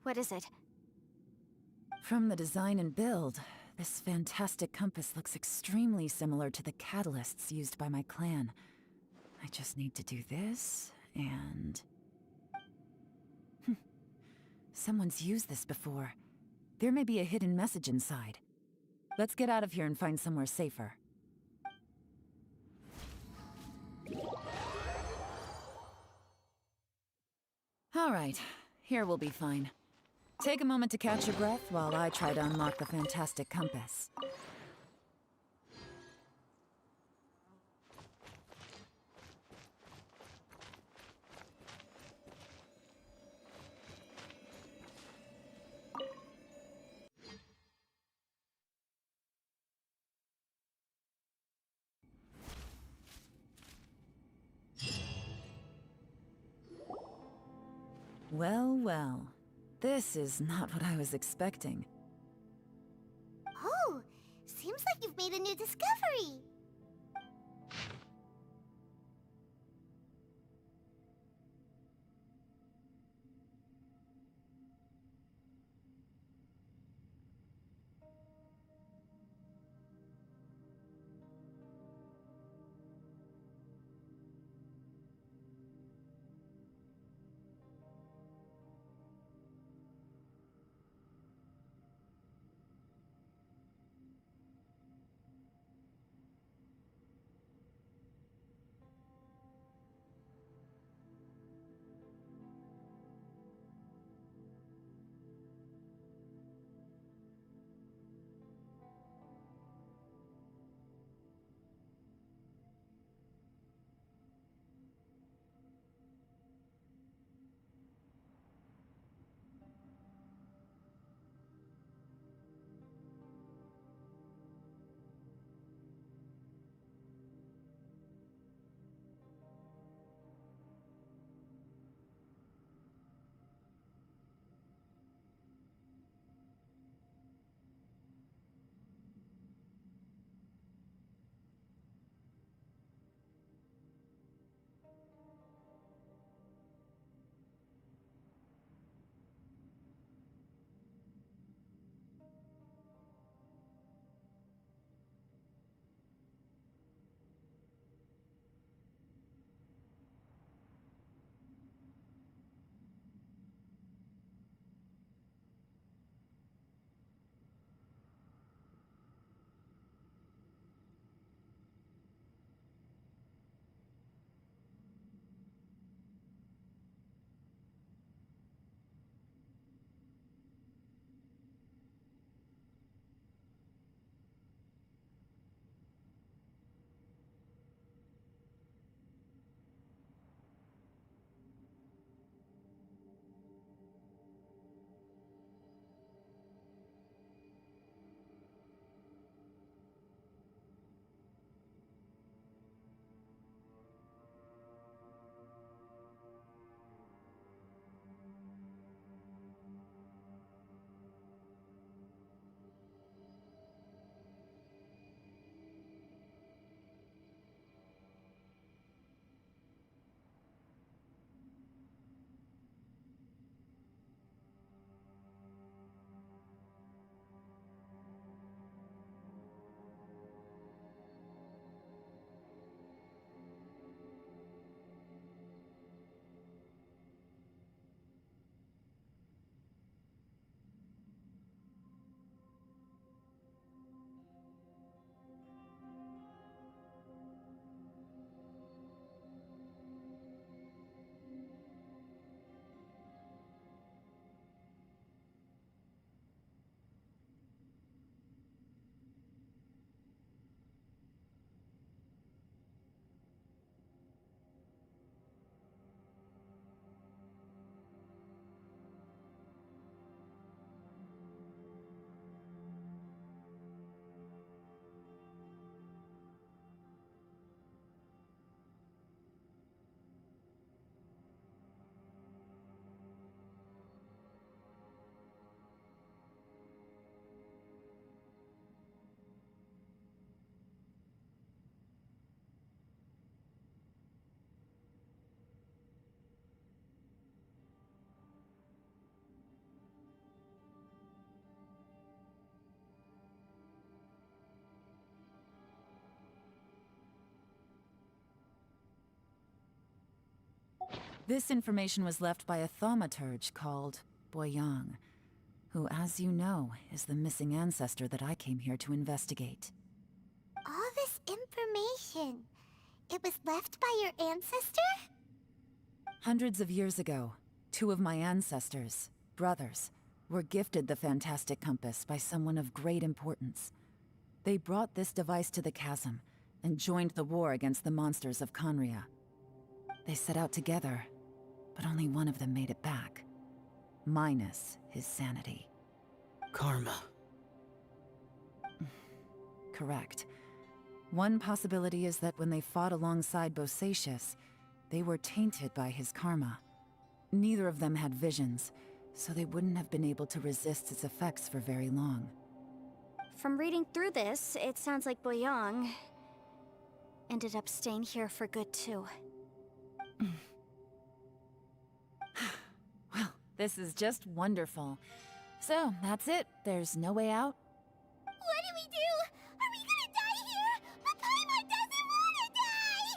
What is it? From the design and build, this fantastic compass looks extremely similar to the catalysts used by my clan. I just need to do this, and... Someone's used this before. There may be a hidden message inside. Let's get out of here and find somewhere safer. All right, here we'll be fine. Take a moment to catch your breath while I try to unlock the fantastic compass. Well, well. This is not what I was expecting. Oh, seems like you've made a new discovery. This information was left by a thaumaturge called Boyang, who, as you know, is the missing ancestor that I came here to investigate. All this information, it was left by your ancestor? Hundreds of years ago, 2 of my ancestors, brothers, were gifted the fantastic compass by someone of great importance. They brought this device to the chasm and joined the war against the monsters of Conria. They set out together, but only one of them made it back, minus his sanity. Karma. Correct. One possibility is that when they fought alongside Bosacius, they were tainted by his karma. Neither of them had visions, so they wouldn't have been able to resist its effects for very long. From reading through this, it sounds like Boyang ended up staying here for good too. Well, this is just wonderful. So, that's it. There's no way out? What do we do? Are we gonna die here? But Paimon doesn't wanna die!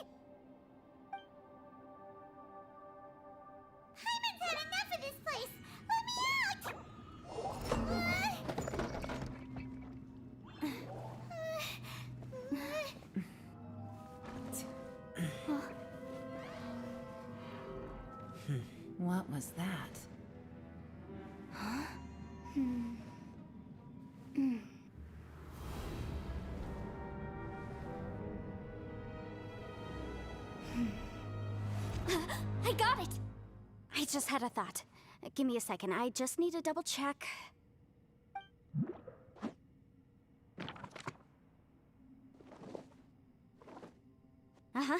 Paimon's had enough of this place! Let me out! What was that? Huh? I got it! I just had a thought. Give me a second, I just need to double check. Uh-huh.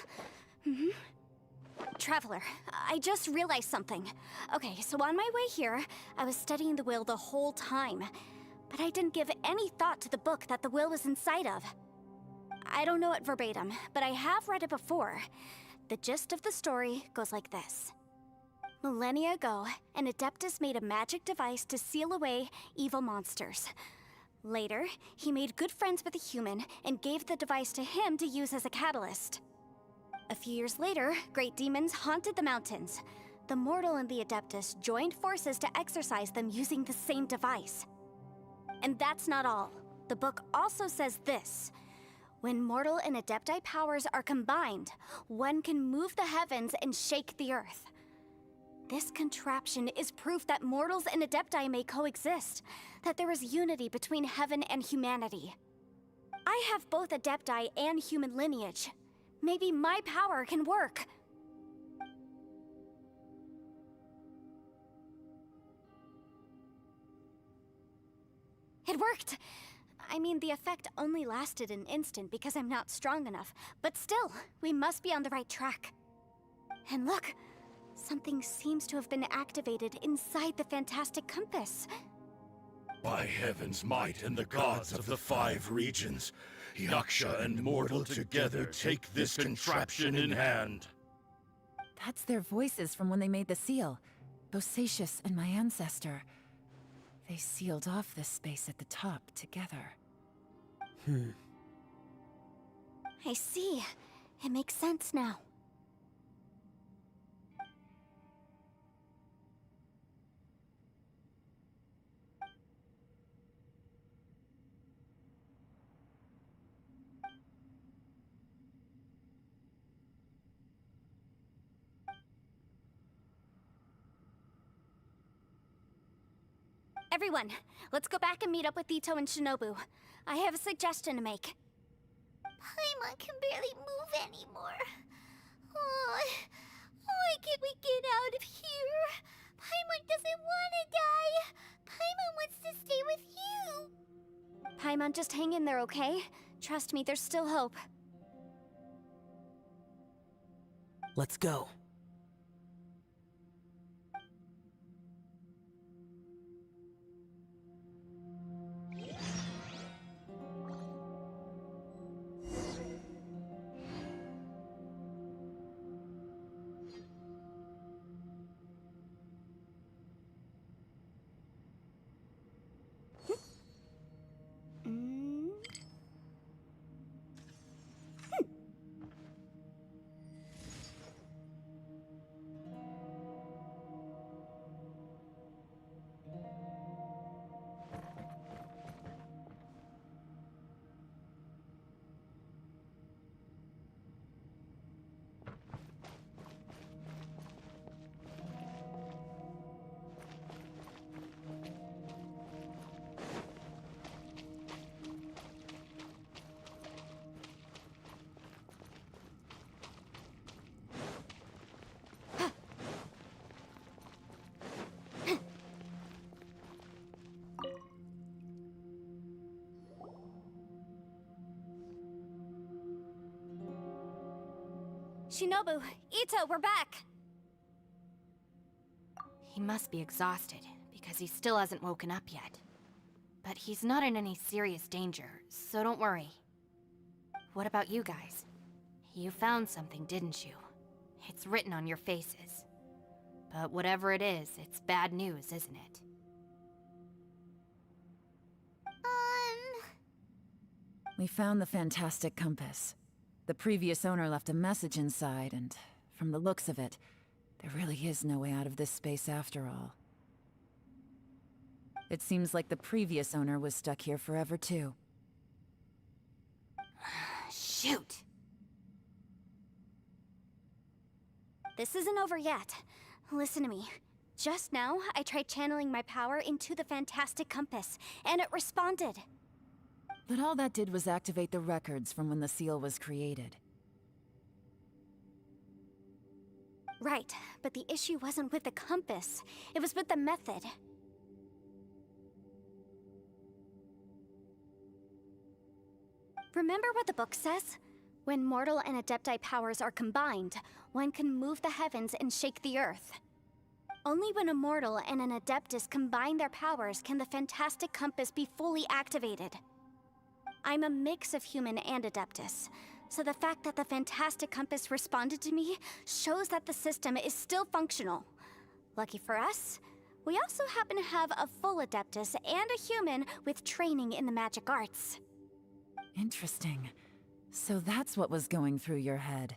Traveler, I just realized something. Okay, so on my way here, I was studying the will the whole time. But I didn't give any thought to the book that the will was inside of. I don't know it verbatim, but I have read it before. The gist of the story goes like this. Millennia ago, an Adeptus made a magic device to seal away evil monsters. Later, he made good friends with a human and gave the device to him to use as a catalyst. A few years later, great demons haunted the mountains. The mortal and the Adeptus joined forces to exorcise them using the same device. And that's not all. The book also says this. When mortal and Adepti powers are combined, one can move the heavens and shake the earth. This contraption is proof that mortals and Adepti may coexist, that there is unity between heaven and humanity. I have both Adepti and human lineage. Maybe my power can work. It worked! I mean, the effect only lasted an instant because I'm not strong enough, but still, we must be on the right track. And look, something seems to have been activated inside the fantastic compass. By heaven's might and the gods of the 5 regions, Yaksha and mortal together take this contraption in hand. That's their voices from when they made the seal. Bosacius and my ancestor. They sealed off this space at the top together. I see. It makes sense now. Everyone, let's go back and meet up with Ito and Shinobu. I have a suggestion to make. Paimon can barely move anymore. Oh, why can't we get out of here? Paimon doesn't want to die. Paimon wants to stay with you. Paimon, just hang in there, okay? Trust me, there's still hope. Let's go. Shinobu, Ito, we're back! He must be exhausted, because he still hasn't woken up yet. But he's not in any serious danger, so don't worry. What about you guys? You found something, didn't you? It's written on your faces. But whatever it is, it's bad news, isn't it? We found the fantastic compass. The previous owner left a message inside, and from the looks of it, there really is no way out of this space after all. It seems like the previous owner was stuck here forever too. Shoot! This isn't over yet. Listen to me. Just now, I tried channeling my power into the fantastic compass, and it responded. But all that did was activate the records from when the seal was created. Right, but the issue wasn't with the compass. It was with the method. Remember what the book says? When mortal and Adepti powers are combined, one can move the heavens and shake the earth. Only when a mortal and an Adeptus combine their powers can the fantastic compass be fully activated. I'm a mix of human and Adeptus, so the fact that the fantastic compass responded to me shows that the system is still functional. Lucky for us, we also happen to have a full Adeptus and a human with training in the magic arts. Interesting. So that's what was going through your head.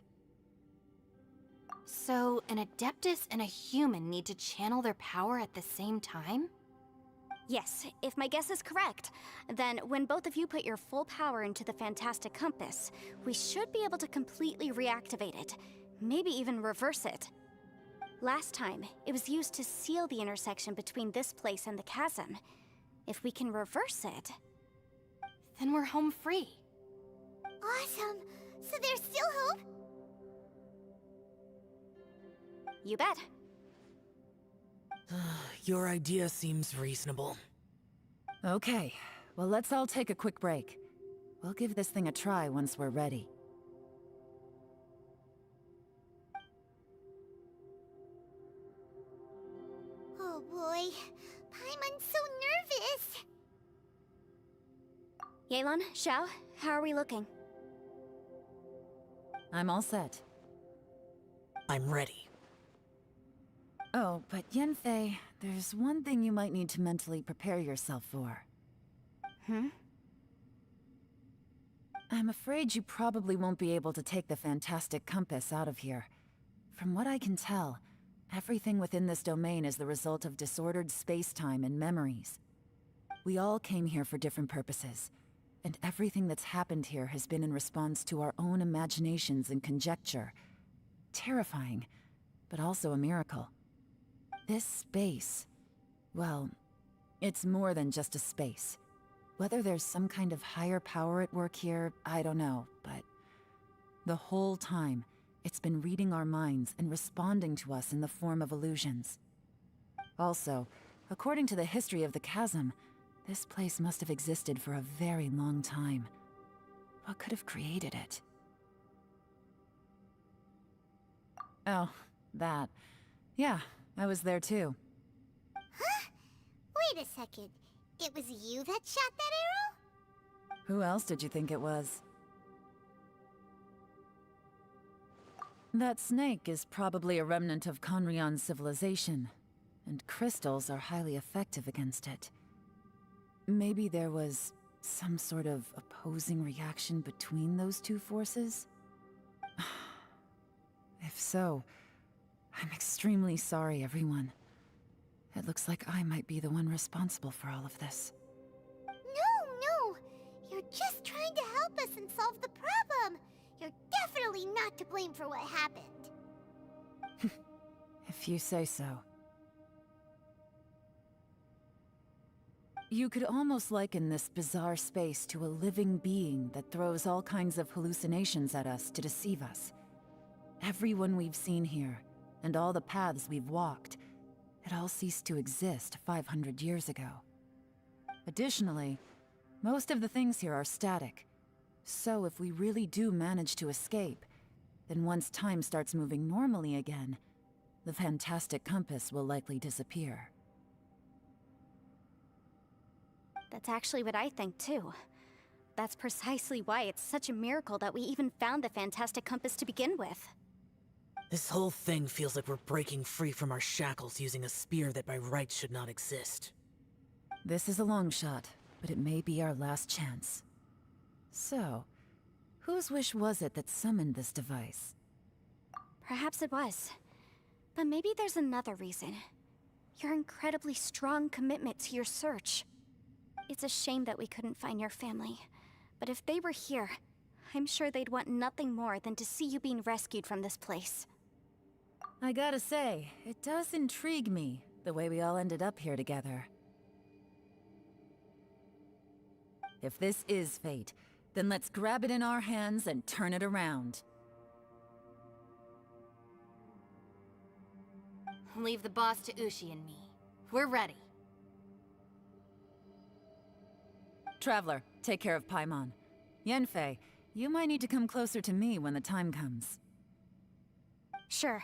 So, an Adeptus and a human need to channel their power at the same time? Yes, if my guess is correct, then when both of you put your full power into the fantastic compass, we should be able to completely reactivate it, maybe even reverse it. Last time, it was used to seal the intersection between this place and the chasm. If we can reverse it, then we're home free. Awesome! So there's still hope? You bet. Your idea seems reasonable. Okay, well let's all take a quick break. We'll give this thing a try once we're ready. Oh boy, Paimon's so nervous! Yelan, Xiao, how are we looking? I'm all set. I'm ready. Oh, but Yanfei, there's one thing you might need to mentally prepare yourself for. I'm afraid you probably won't be able to take the fantastic compass out of here. From what I can tell, everything within this domain is the result of disordered space-time and memories. We all came here for different purposes, and everything that's happened here has been in response to our own imaginations and conjecture. Terrifying, but also a miracle. This space, well, it's more than just a space. Whether there's some kind of higher power at work here, I don't know, but the whole time, it's been reading our minds and responding to us in the form of illusions. Also, according to the history of the chasm, this place must have existed for a very long time. What could have created it? Oh, that. Yeah, I was there too. Huh? Wait a second. It was you that shot that arrow? Who else did you think it was? That snake is probably a remnant of Conrion's civilization, and crystals are highly effective against it. Maybe there was some sort of opposing reaction between those two forces? If so, I'm extremely sorry, everyone. It looks like I might be the one responsible for all of this. No! You're just trying to help us and solve the problem! You're definitely not to blame for what happened. If you say so. You could almost liken this bizarre space to a living being that throws all kinds of hallucinations at us to deceive us. Everyone we've seen here, and all the paths we've walked, it all ceased to exist 500 years ago. Additionally, most of the things here are static, so if we really do manage to escape, Then once time starts moving normally again, the fantastic compass will likely disappear. That's actually what I think too. That's precisely why it's such a miracle that we even found the fantastic compass to begin with. This whole thing feels like we're breaking free from our shackles using a spear that by rights should not exist. This is a long shot, but it may be our last chance. So, whose wish was it that summoned this device? Perhaps it was. But maybe there's another reason. Your incredibly strong commitment to your search. It's a shame that we couldn't find your family. But if they were here, I'm sure they'd want nothing more than to see you being rescued from this place. I gotta say, it does intrigue me, the way we all ended up here together. If this is fate, then let's grab it in our hands and turn it around. Leave the boss to Ushi and me. We're ready. Traveler, take care of Paimon. Yanfei, you might need to come closer to me when the time comes. Sure.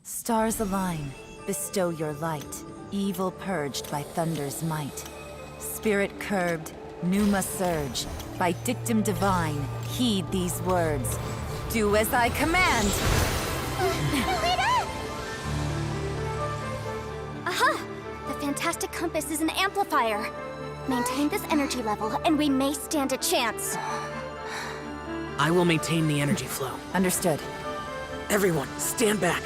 Stars align, bestow your light, evil purged by thunder's might. Spirit curbed, pneuma surge, by dictum divine, heed these words. Do as I command! Aha! The fantastic compass is an amplifier. Maintain this energy level, and we may stand a chance. I will maintain the energy flow. Understood. Everyone, stand back.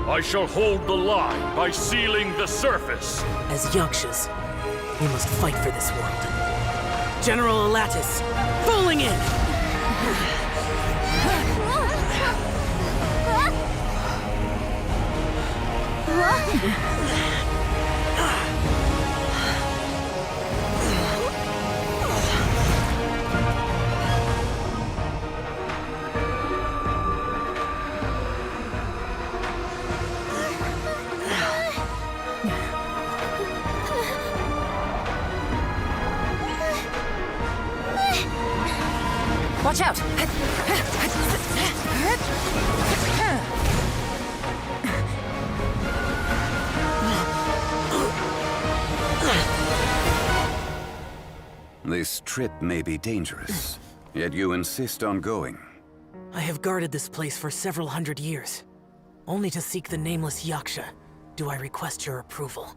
I shall hold the line by sealing the surface. As Yakshas, we must fight for this world. General Alatus, falling in! Watch out! This trip may be dangerous, yet you insist on going. I have guarded this place for several hundred years. Only to seek the nameless Yaksha, do I request your approval.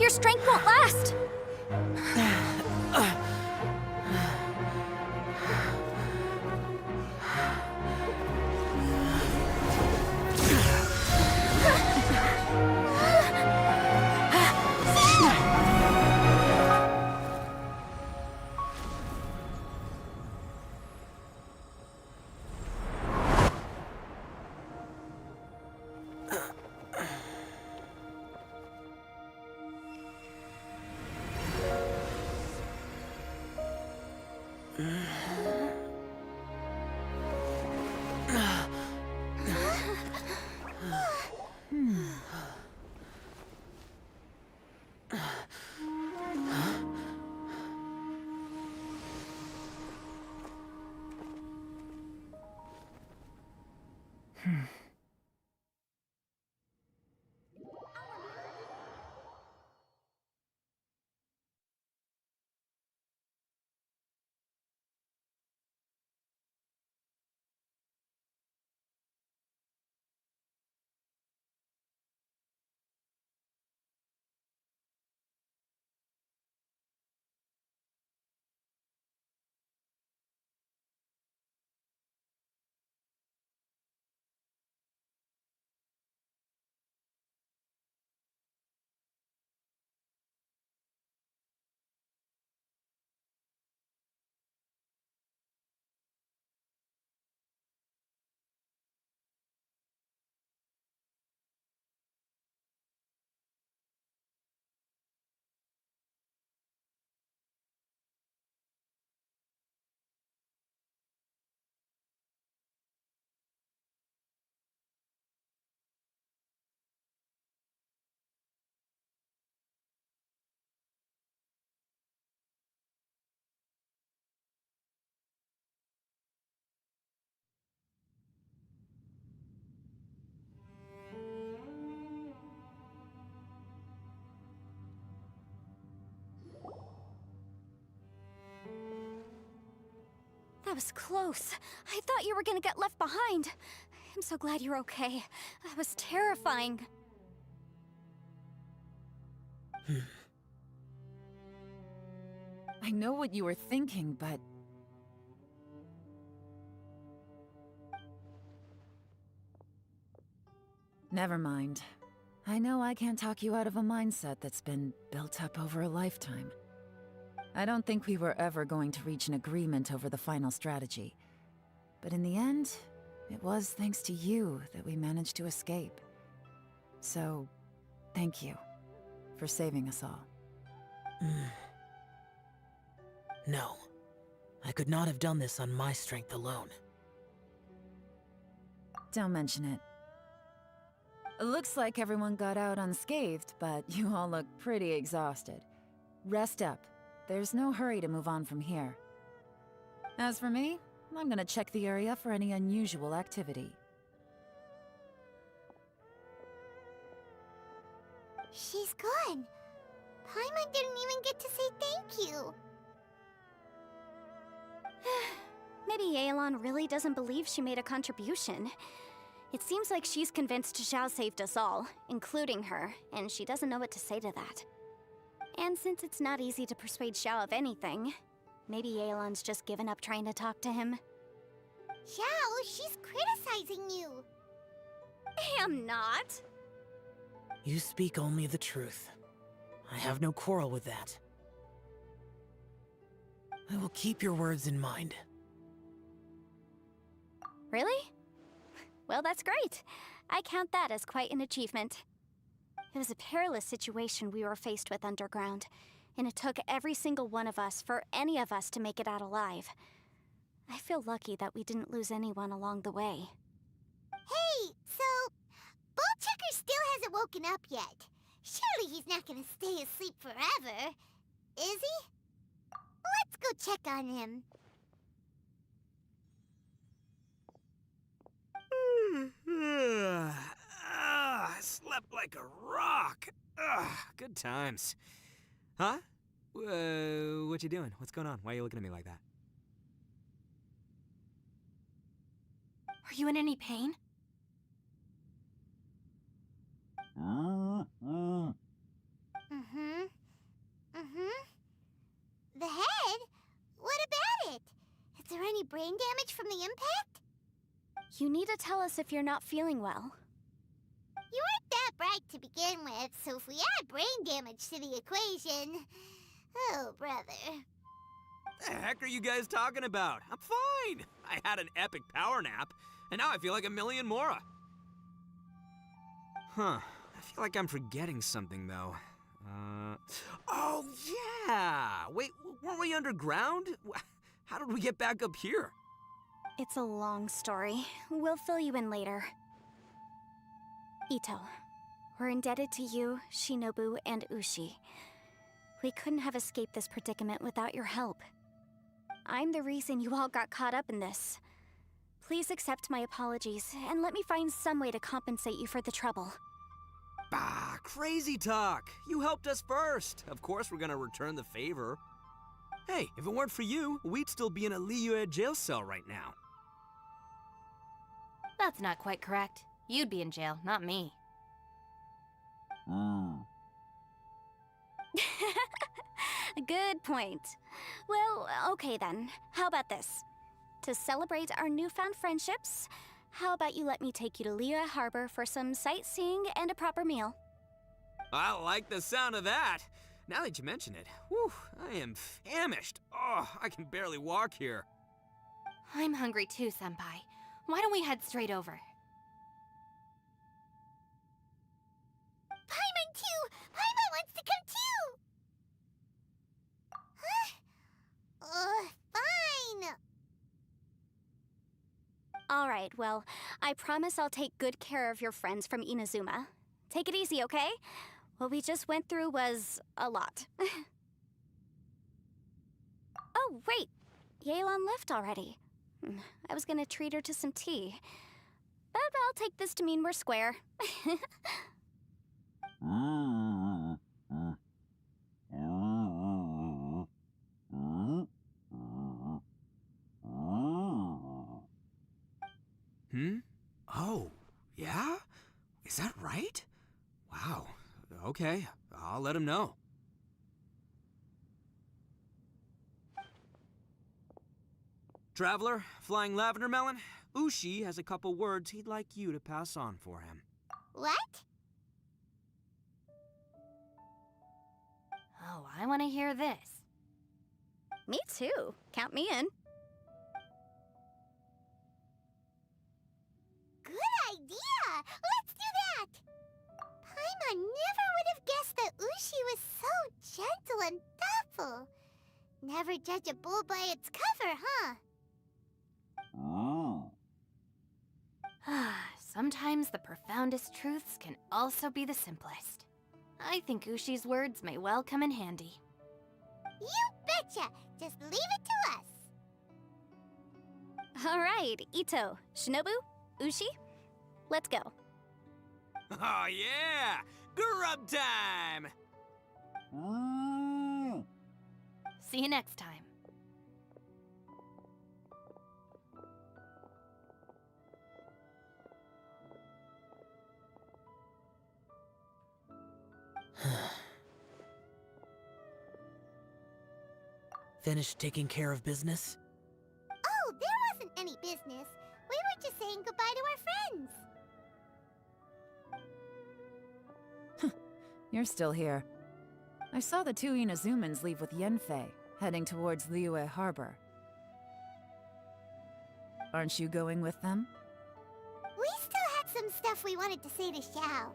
Your strength won't last! That was close. I thought you were gonna get left behind. I'm so glad you're okay. That was terrifying. I know what you were thinking, but... Never mind. I know I can't talk you out of a mindset that's been built up over a lifetime. I don't think we were ever going to reach an agreement over the final strategy. But in the end, it was thanks to you that we managed to escape. So, thank you for saving us all. No. I could not have done this on my strength alone. Don't mention it. It looks like everyone got out unscathed, but you all look pretty exhausted. Rest up. There's no hurry to move on from here. As for me, I'm gonna check the area for any unusual activity. She's gone. Paimon didn't even get to say thank you. Maybe Yelan really doesn't believe she made a contribution. It seems like she's convinced Xiao saved us all, including her, and she doesn't know what to say to that. And since it's not easy to persuade Xiao of anything, maybe Yelan's just given up trying to talk to him. Xiao, she's criticizing you. I am not. You speak only the truth. I have no quarrel with that. I will keep your words in mind. Really? Well, that's great. I count that as quite an achievement. It was a perilous situation we were faced with underground, and it took every single one of us for any of us to make it out alive. I feel lucky that we didn't lose anyone along the way. Hey, so... Bullchecker still hasn't woken up yet. Surely he's not gonna stay asleep forever, is he? Let's go check on him. I slept like a rock. Good times. Huh? What you doing? What's going on? Why are you looking at me like that? Are you in any pain? The head? What about it? Is there any brain damage from the impact? You need to tell us if you're not feeling well. You weren't that bright to begin with, so if we add brain damage to the equation... Oh, brother. The heck are you guys talking about? I'm fine. I had an epic power nap, and now I feel like a million more. Huh. I feel like I'm forgetting something, though. Oh, yeah! Wait, weren't we underground? How did we get back up here? It's a long story. We'll fill you in later. Ito, we're indebted to you, Shinobu, and Ushi. We couldn't have escaped this predicament without your help. I'm the reason you all got caught up in this. Please accept my apologies, and let me find some way to compensate you for the trouble. Bah, crazy talk. You helped us first. Of course we're gonna return the favor. Hey, if it weren't for you, we'd still be in a Liyue jail cell right now. That's not quite correct. You'd be in jail, not me. Good point. Well, okay then. How about this? To celebrate our newfound friendships, how about you let me take you to Liyue Harbor for some sightseeing and a proper meal? I like the sound of that. Now that you mention it, whew, I am famished. Oh, I can barely walk here. I'm hungry too, Senpai. Why don't we head straight over? Paimon too! Paimon wants to come too! Huh? Fine! Alright, well, I promise I'll take good care of your friends from Inazuma. Take it easy, okay? What we just went through was a lot. Oh, wait! Yelan left already. I was gonna treat her to some tea. But I'll take this to mean we're square. Oh, yeah? Is that right? Wow. Okay, I'll let him know. Traveler, Flying Lavender Melon, Ushi has a couple words he'd like you to pass on for him. What? Oh, I want to hear this. Me too. Count me in. Good idea! Let's do that! Paimon never would have guessed that Ushi was so gentle and thoughtful. Never judge a bull by its cover, huh? Sometimes the profoundest truths can also be the simplest. I think Ushi's words may well come in handy. You betcha! Just leave it to us! Alright, Ito, Shinobu, Ushi, let's go. Oh yeah! Grub time! See you next time. Finished taking care of business? Oh, there wasn't any business. We were just saying goodbye to our friends. You're still here. I saw the two Inazumans leave with Yanfei, heading towards Liyue Harbor. Aren't you going with them? We still had some stuff we wanted to say to Xiao.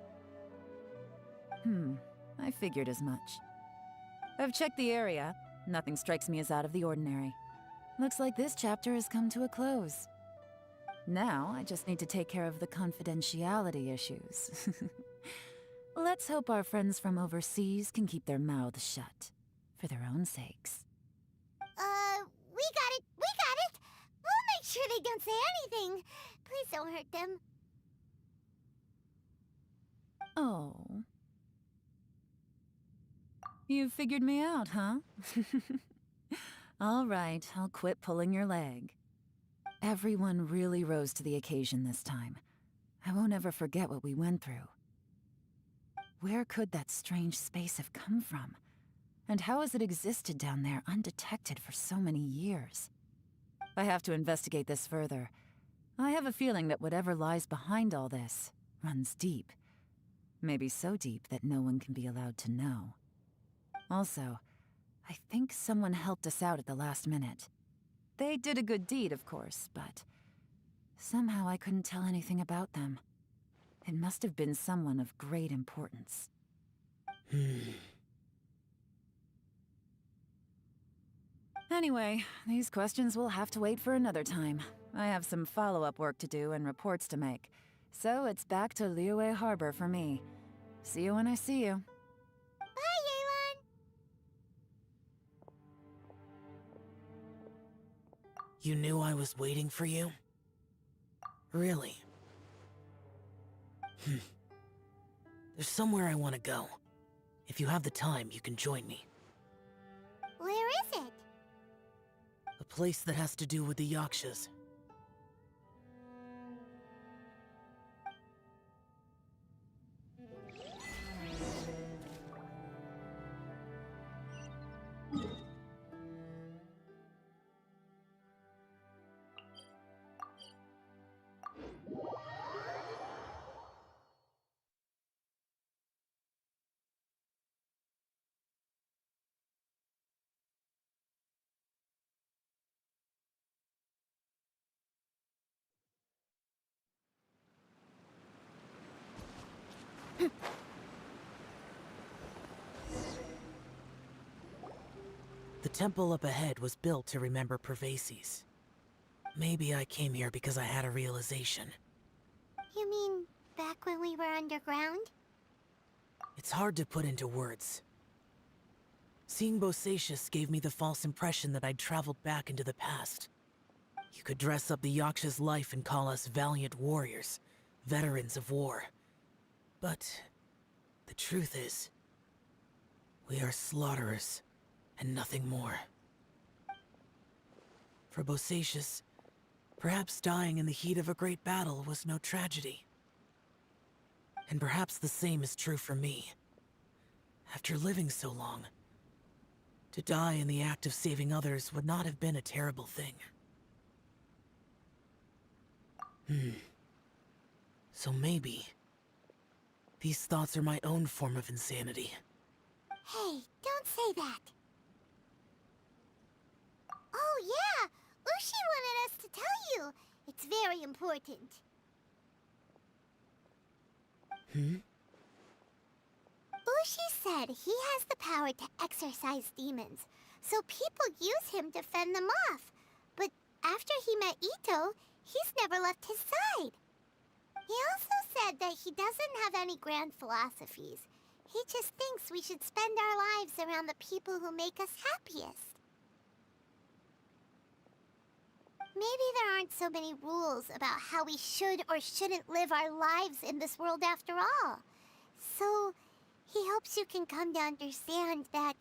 I figured as much. I've checked the area. Nothing strikes me as out of the ordinary. Looks like this chapter has come to a close. Now, I just need to take care of the confidentiality issues. Let's hope our friends from overseas can keep their mouths shut. For their own sakes. We got it! We got it! We'll make sure they don't say anything. Please don't hurt them. Oh. You figured me out, huh? All right, I'll quit pulling your leg. Everyone really rose to the occasion this time. I won't ever forget what we went through. Where could that strange space have come from? And how has it existed down there undetected for so many years? I have to investigate this further. I have a feeling that whatever lies behind all this runs deep. Maybe so deep that no one can be allowed to know. Also, I think someone helped us out at the last minute. They did a good deed, of course, but somehow I couldn't tell anything about them. It must have been someone of great importance. Anyway, these questions will have to wait for another time. I have some follow-up work to do and reports to make. So it's back to Liyue Harbor for me. See you when I see you. Bye, Yelan! You knew I was waiting for you? Really? There's somewhere I want to go. If you have the time, you can join me. Where is it? A place that has to do with the Yakshas. The temple up ahead was built to remember Pervases. Maybe I came here because I had a realization. You mean back when we were underground? It's hard to put into words. Seeing Bosacius gave me the false impression that I'd traveled back into the past. You could dress up the Yaksha's life and call us valiant warriors, veterans of war. But the truth is, we are slaughterers and nothing more. For Bosacius, perhaps dying in the heat of a great battle was no tragedy. And perhaps the same is true for me. After living so long, to die in the act of saving others would not have been a terrible thing. So maybe these thoughts are my own form of insanity. Hey, don't say that. Oh yeah! Ushi wanted us to tell you. It's very important. Ushi said he has the power to exorcise demons, so people use him to fend them off. But after he met Ito, he's never left his side. He also said that he doesn't have any grand philosophies. He just thinks we should spend our lives around the people who make us happiest. Maybe there aren't so many rules about how we should or shouldn't live our lives in this world after all. So, he hopes you can come to understand that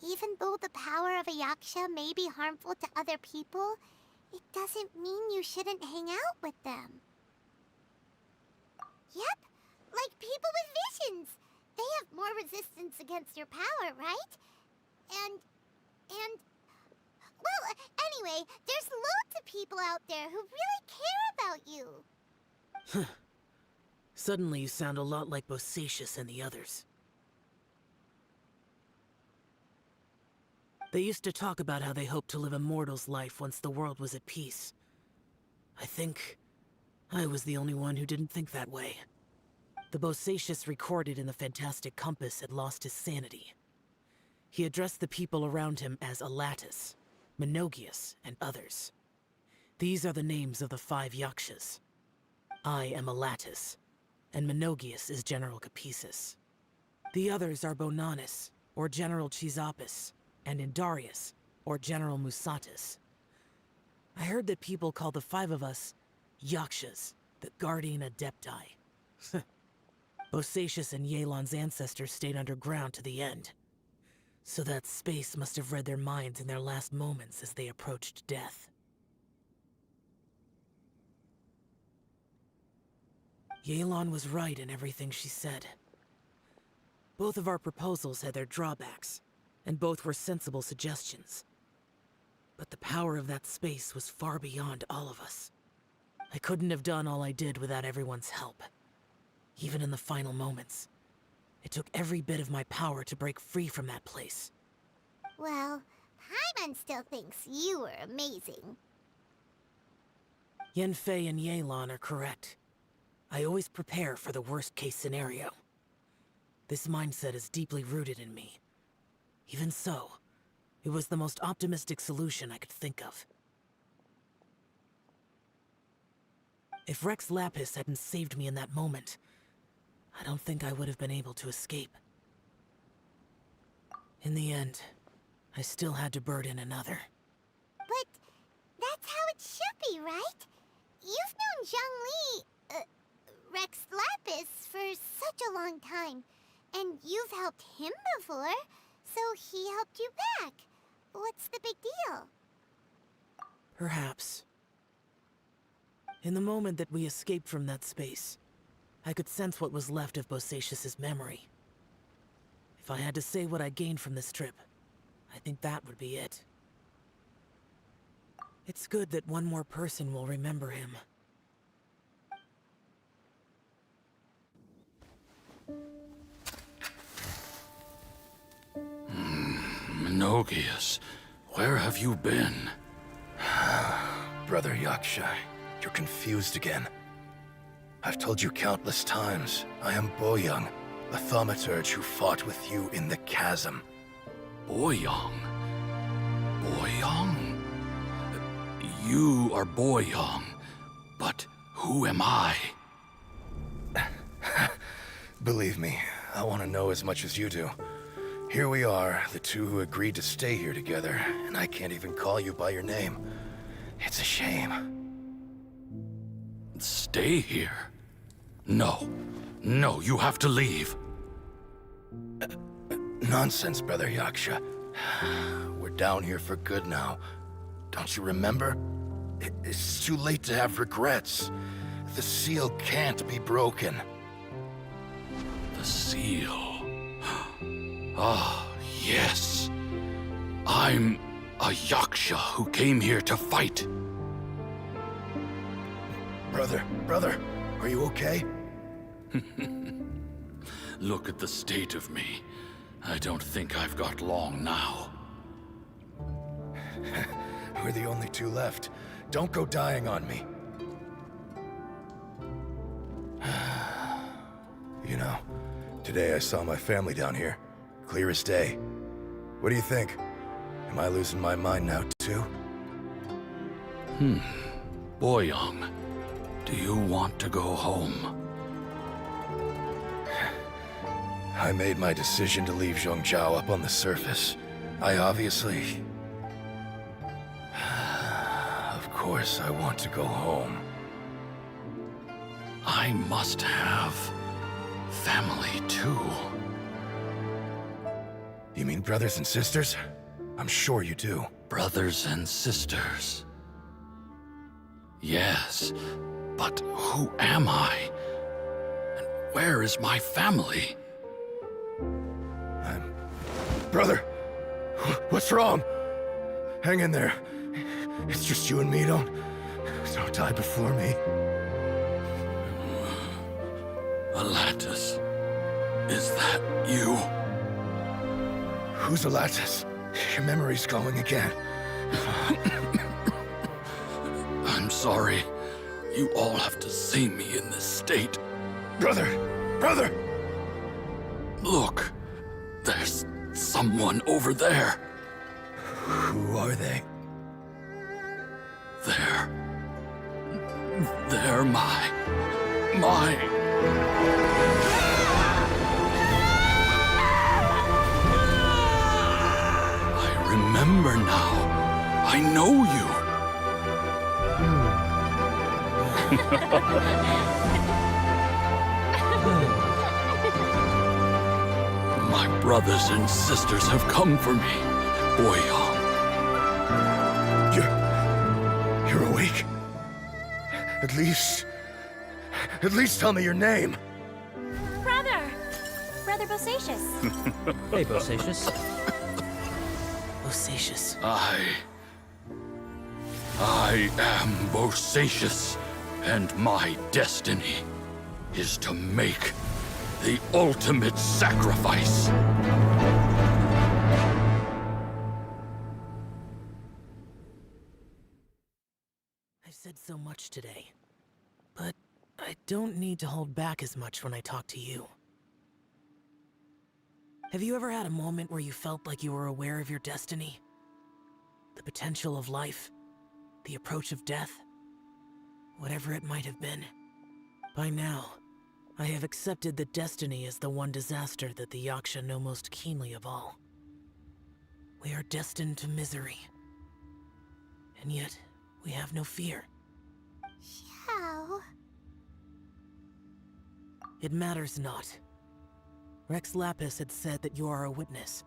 even though the power of a Yaksha may be harmful to other people, it doesn't mean you shouldn't hang out with them. Yep, like people with visions. They have more resistance against your power, right? And... Well, anyway, there's loads of people out there who really care about you. Suddenly you sound a lot like Bosacius and the others. They used to talk about how they hoped to live a mortal's life once the world was at peace. I think I was the only one who didn't think that way. The Bosacius recorded in the Fantastic Compass had lost his sanity. He addressed the people around him as Alatus, Menogius, and others. These are the names of the 5 Yakshas. I am Alatus, and Menogius is General Capisis. The others are Bonanis, or General Chisapis, and Indarius, or General Musatis. I heard that people call the 5 of us Yakshas, the Guardian Adepti. Bosacius and Yelan's ancestors stayed underground to the end. So that space must have read their minds in their last moments as they approached death. Yelan was right in everything she said. Both of our proposals had their drawbacks, and both were sensible suggestions. But the power of that space was far beyond all of us. I couldn't have done all I did without everyone's help. Even in the final moments, it took every bit of my power to break free from that place. Well, Paimon still thinks you were amazing. Yanfei and Yelan are correct. I always prepare for the worst-case scenario. This mindset is deeply rooted in me. Even so, it was the most optimistic solution I could think of. If Rex Lapis hadn't saved me in that moment, I don't think I would have been able to escape. In the end, I still had to burden another. But that's how it should be, right? You've known Zhang Li, Rex Lapis, for such a long time. And you've helped him before, so he helped you back. What's the big deal? Perhaps. In the moment that we escaped from that space, I could sense what was left of Bosacius's memory. If I had to say what I gained from this trip, I think that would be it. It's good that one more person will remember him. Menogias, where have you been? Brother Yaksha, you're confused again. I've told you countless times, I am Boyoung, a thaumaturge who fought with you in the chasm. Boyoung? Boyoung? You are Boyoung, but who am I? Believe me, I want to know as much as you do. Here we are, the two who agreed to stay here together, and I can't even call you by your name. It's a shame. Stay here? No. No, you have to leave. Nonsense, Brother Yaksha. We're down here for good now. Don't you remember? It's too late to have regrets. The seal can't be broken. The seal. Ah, yes. I'm a Yaksha who came here to fight. Brother, are you okay? Look at the state of me. I don't think I've got long now. We're the only two left. Don't go dying on me. You know, today I saw my family down here. Clear as day. What do you think? Am I losing my mind now, too? Boyoung, do you want to go home? I made my decision to leave Zhongzhou up on the surface. I obviously... Of course I want to go home. I must have family, too. You mean brothers and sisters? I'm sure you do. Brothers and sisters. Yes, but who am I? And where is my family? Brother! What's wrong? Hang in there. It's just you and me, don't die before me. Alatus, is that you? Who's Alatus? Your memory's going again. I'm sorry. You all have to see me in this state. Brother! Look, there's someone over there. Who are they? They're my... I remember now. I know you. My brothers and sisters have come for me, Boyoung. You're awake? At least tell me your name. Brother Bosacius. Hey, Bosacius. Bosacius. I am Bosacius, and my destiny is to make the ultimate sacrifice. I've said so much today, but I don't need to hold back as much when I talk to you. Have you ever had a moment where you felt like you were aware of your destiny? The potential of life? The approach of death? Whatever it might have been. By now, I have accepted that destiny is the one disaster that the Yaksha know most keenly of all. We are destined to misery. And yet, we have no fear. How? It matters not. Rex Lapis had said that you are a witness.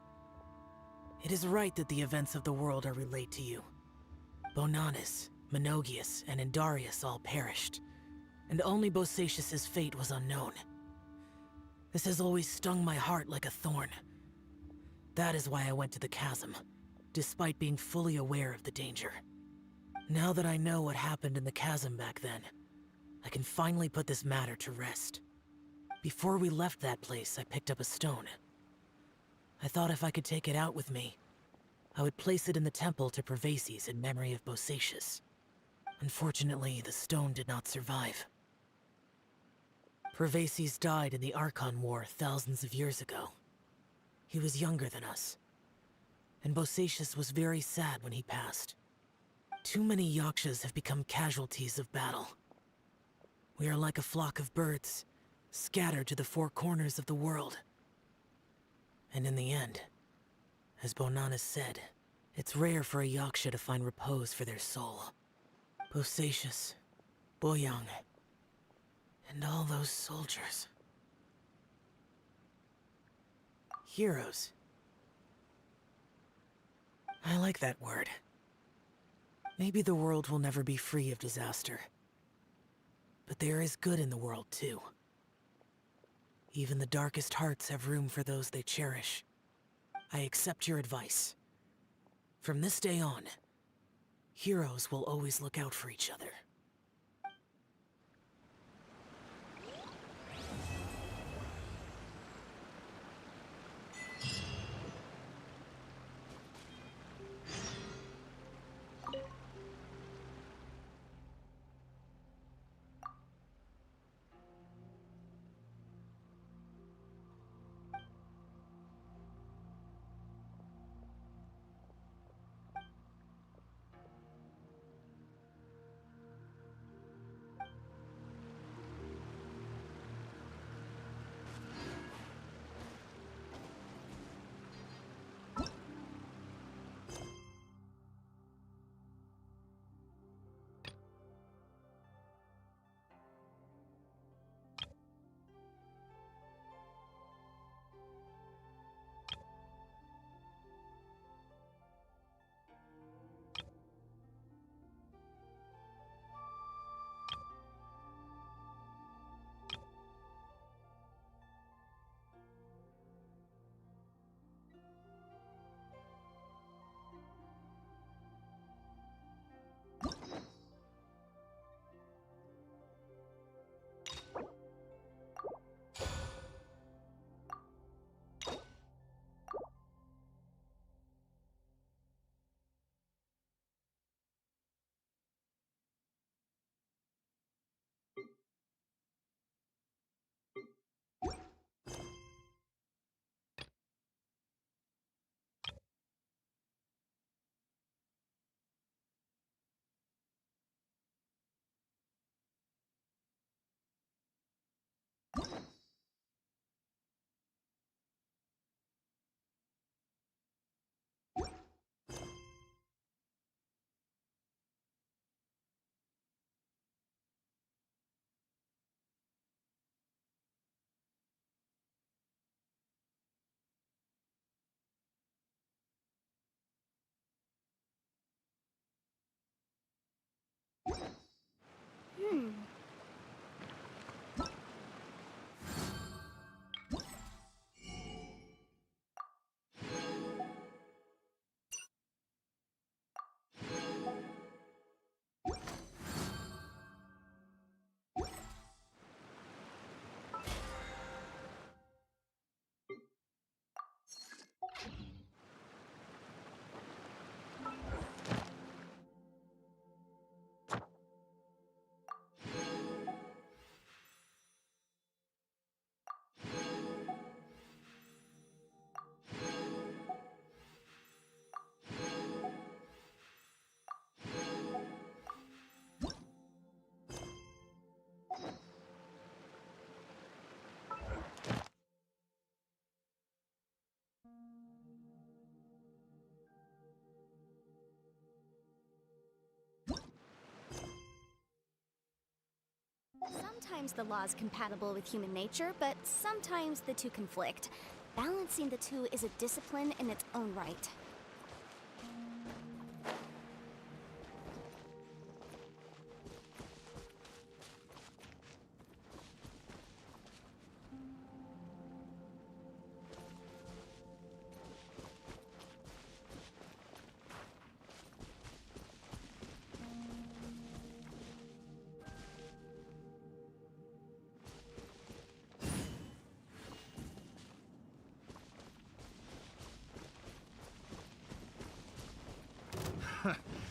It is right that the events of the world are relayed to you. Bonanis, Menogius, and Indarius all perished, and only Bosacius's fate was unknown. This has always stung my heart like a thorn. That is why I went to the chasm, despite being fully aware of the danger. Now that I know what happened in the chasm back then, I can finally put this matter to rest. Before we left that place, I picked up a stone. I thought if I could take it out with me, I would place it in the temple to Pervases in memory of Bosacius. Unfortunately, the stone did not survive. Pervases died in the Archon War thousands of years ago. He was younger than us, and Bosacius was very sad when he passed. Too many Yakshas have become casualties of battle. We are like a flock of birds, scattered to the four corners of the world. And in the end, as Bonanis said, it's rare for a Yaksha to find repose for their soul. Bosacius, Boyang, and all those soldiers. Heroes. I like that word. Maybe the world will never be free of disaster. But there is good in the world, too. Even the darkest hearts have room for those they cherish. I accept your advice. From this day on, heroes will always look out for each other. Sometimes the law is compatible with human nature, but sometimes the two conflict. Balancing the two is a discipline in its own right.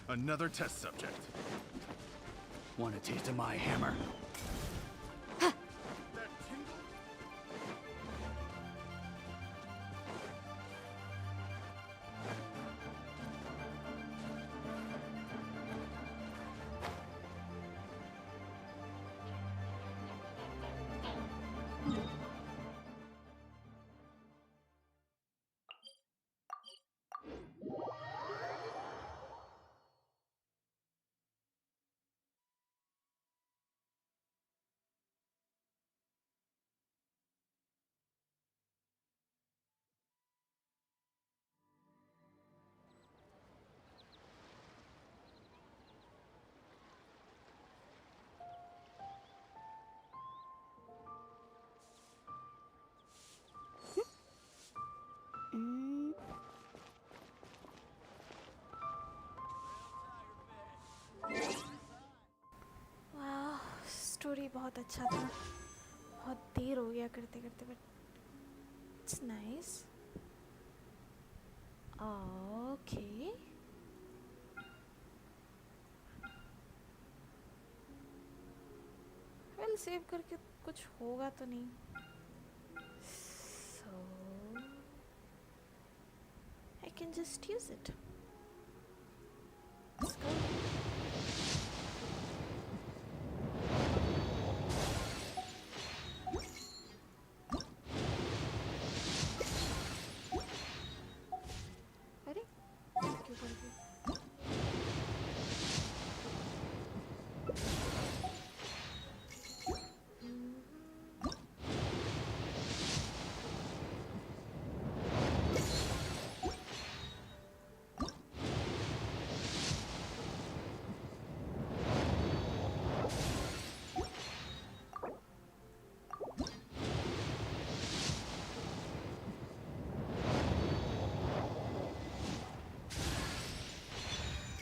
Another test subject. Want a taste of my hammer? वाह, story बहुत अच्छा था. बहुत देर हो गया करते करते, but it's nice. Okay. Well, save करके कुछ होगा तो नहीं. So I can just use it. Let's go. अरे क्यों कर दी?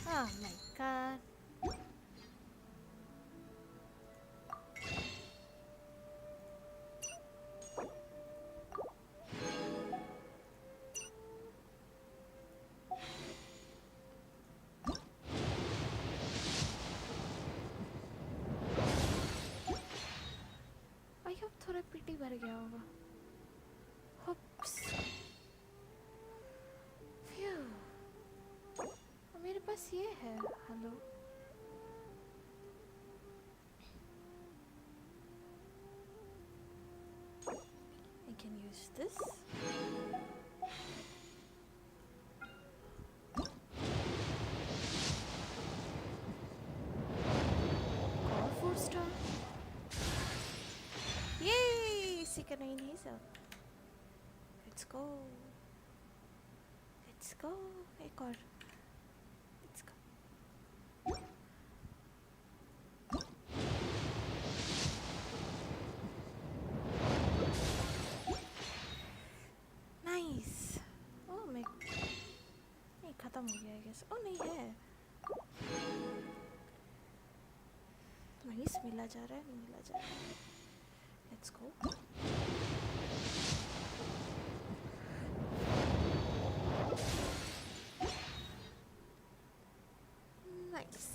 Oh my god. I hope थोड़ा पीटी भर गया होगा. Oops. Phew. मेरे पास ये है. Hello. I can use this. और 4 star. Yay! Secret 9 hazel. Let's go. Let's go. एक और. Let's go. Nice. Oh मैं नहीं खत्म हो गया I guess. Oh नहीं है. Nice मिला जा रहा है, नहीं मिला जा रहा है. Let's go. Nice.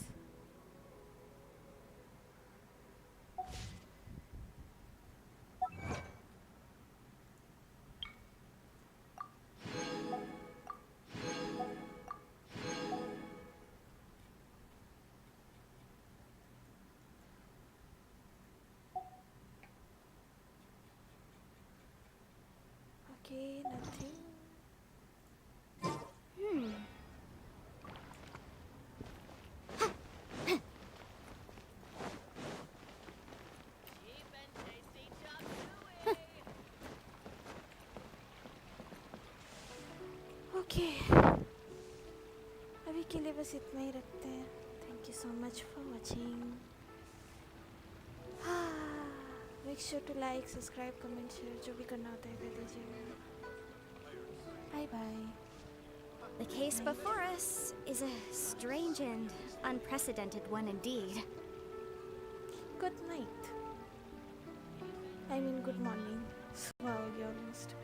ओके अभी के लिए बस इतना ही रखते हैं. Thank you so much for watching. Make sure to like, subscribe, comment, share, जो भी करना होता है कर दीजिएगा. Bye bye. The case before us is a strange and unprecedented one indeed. Good night. I mean good morning. Wow, you almost.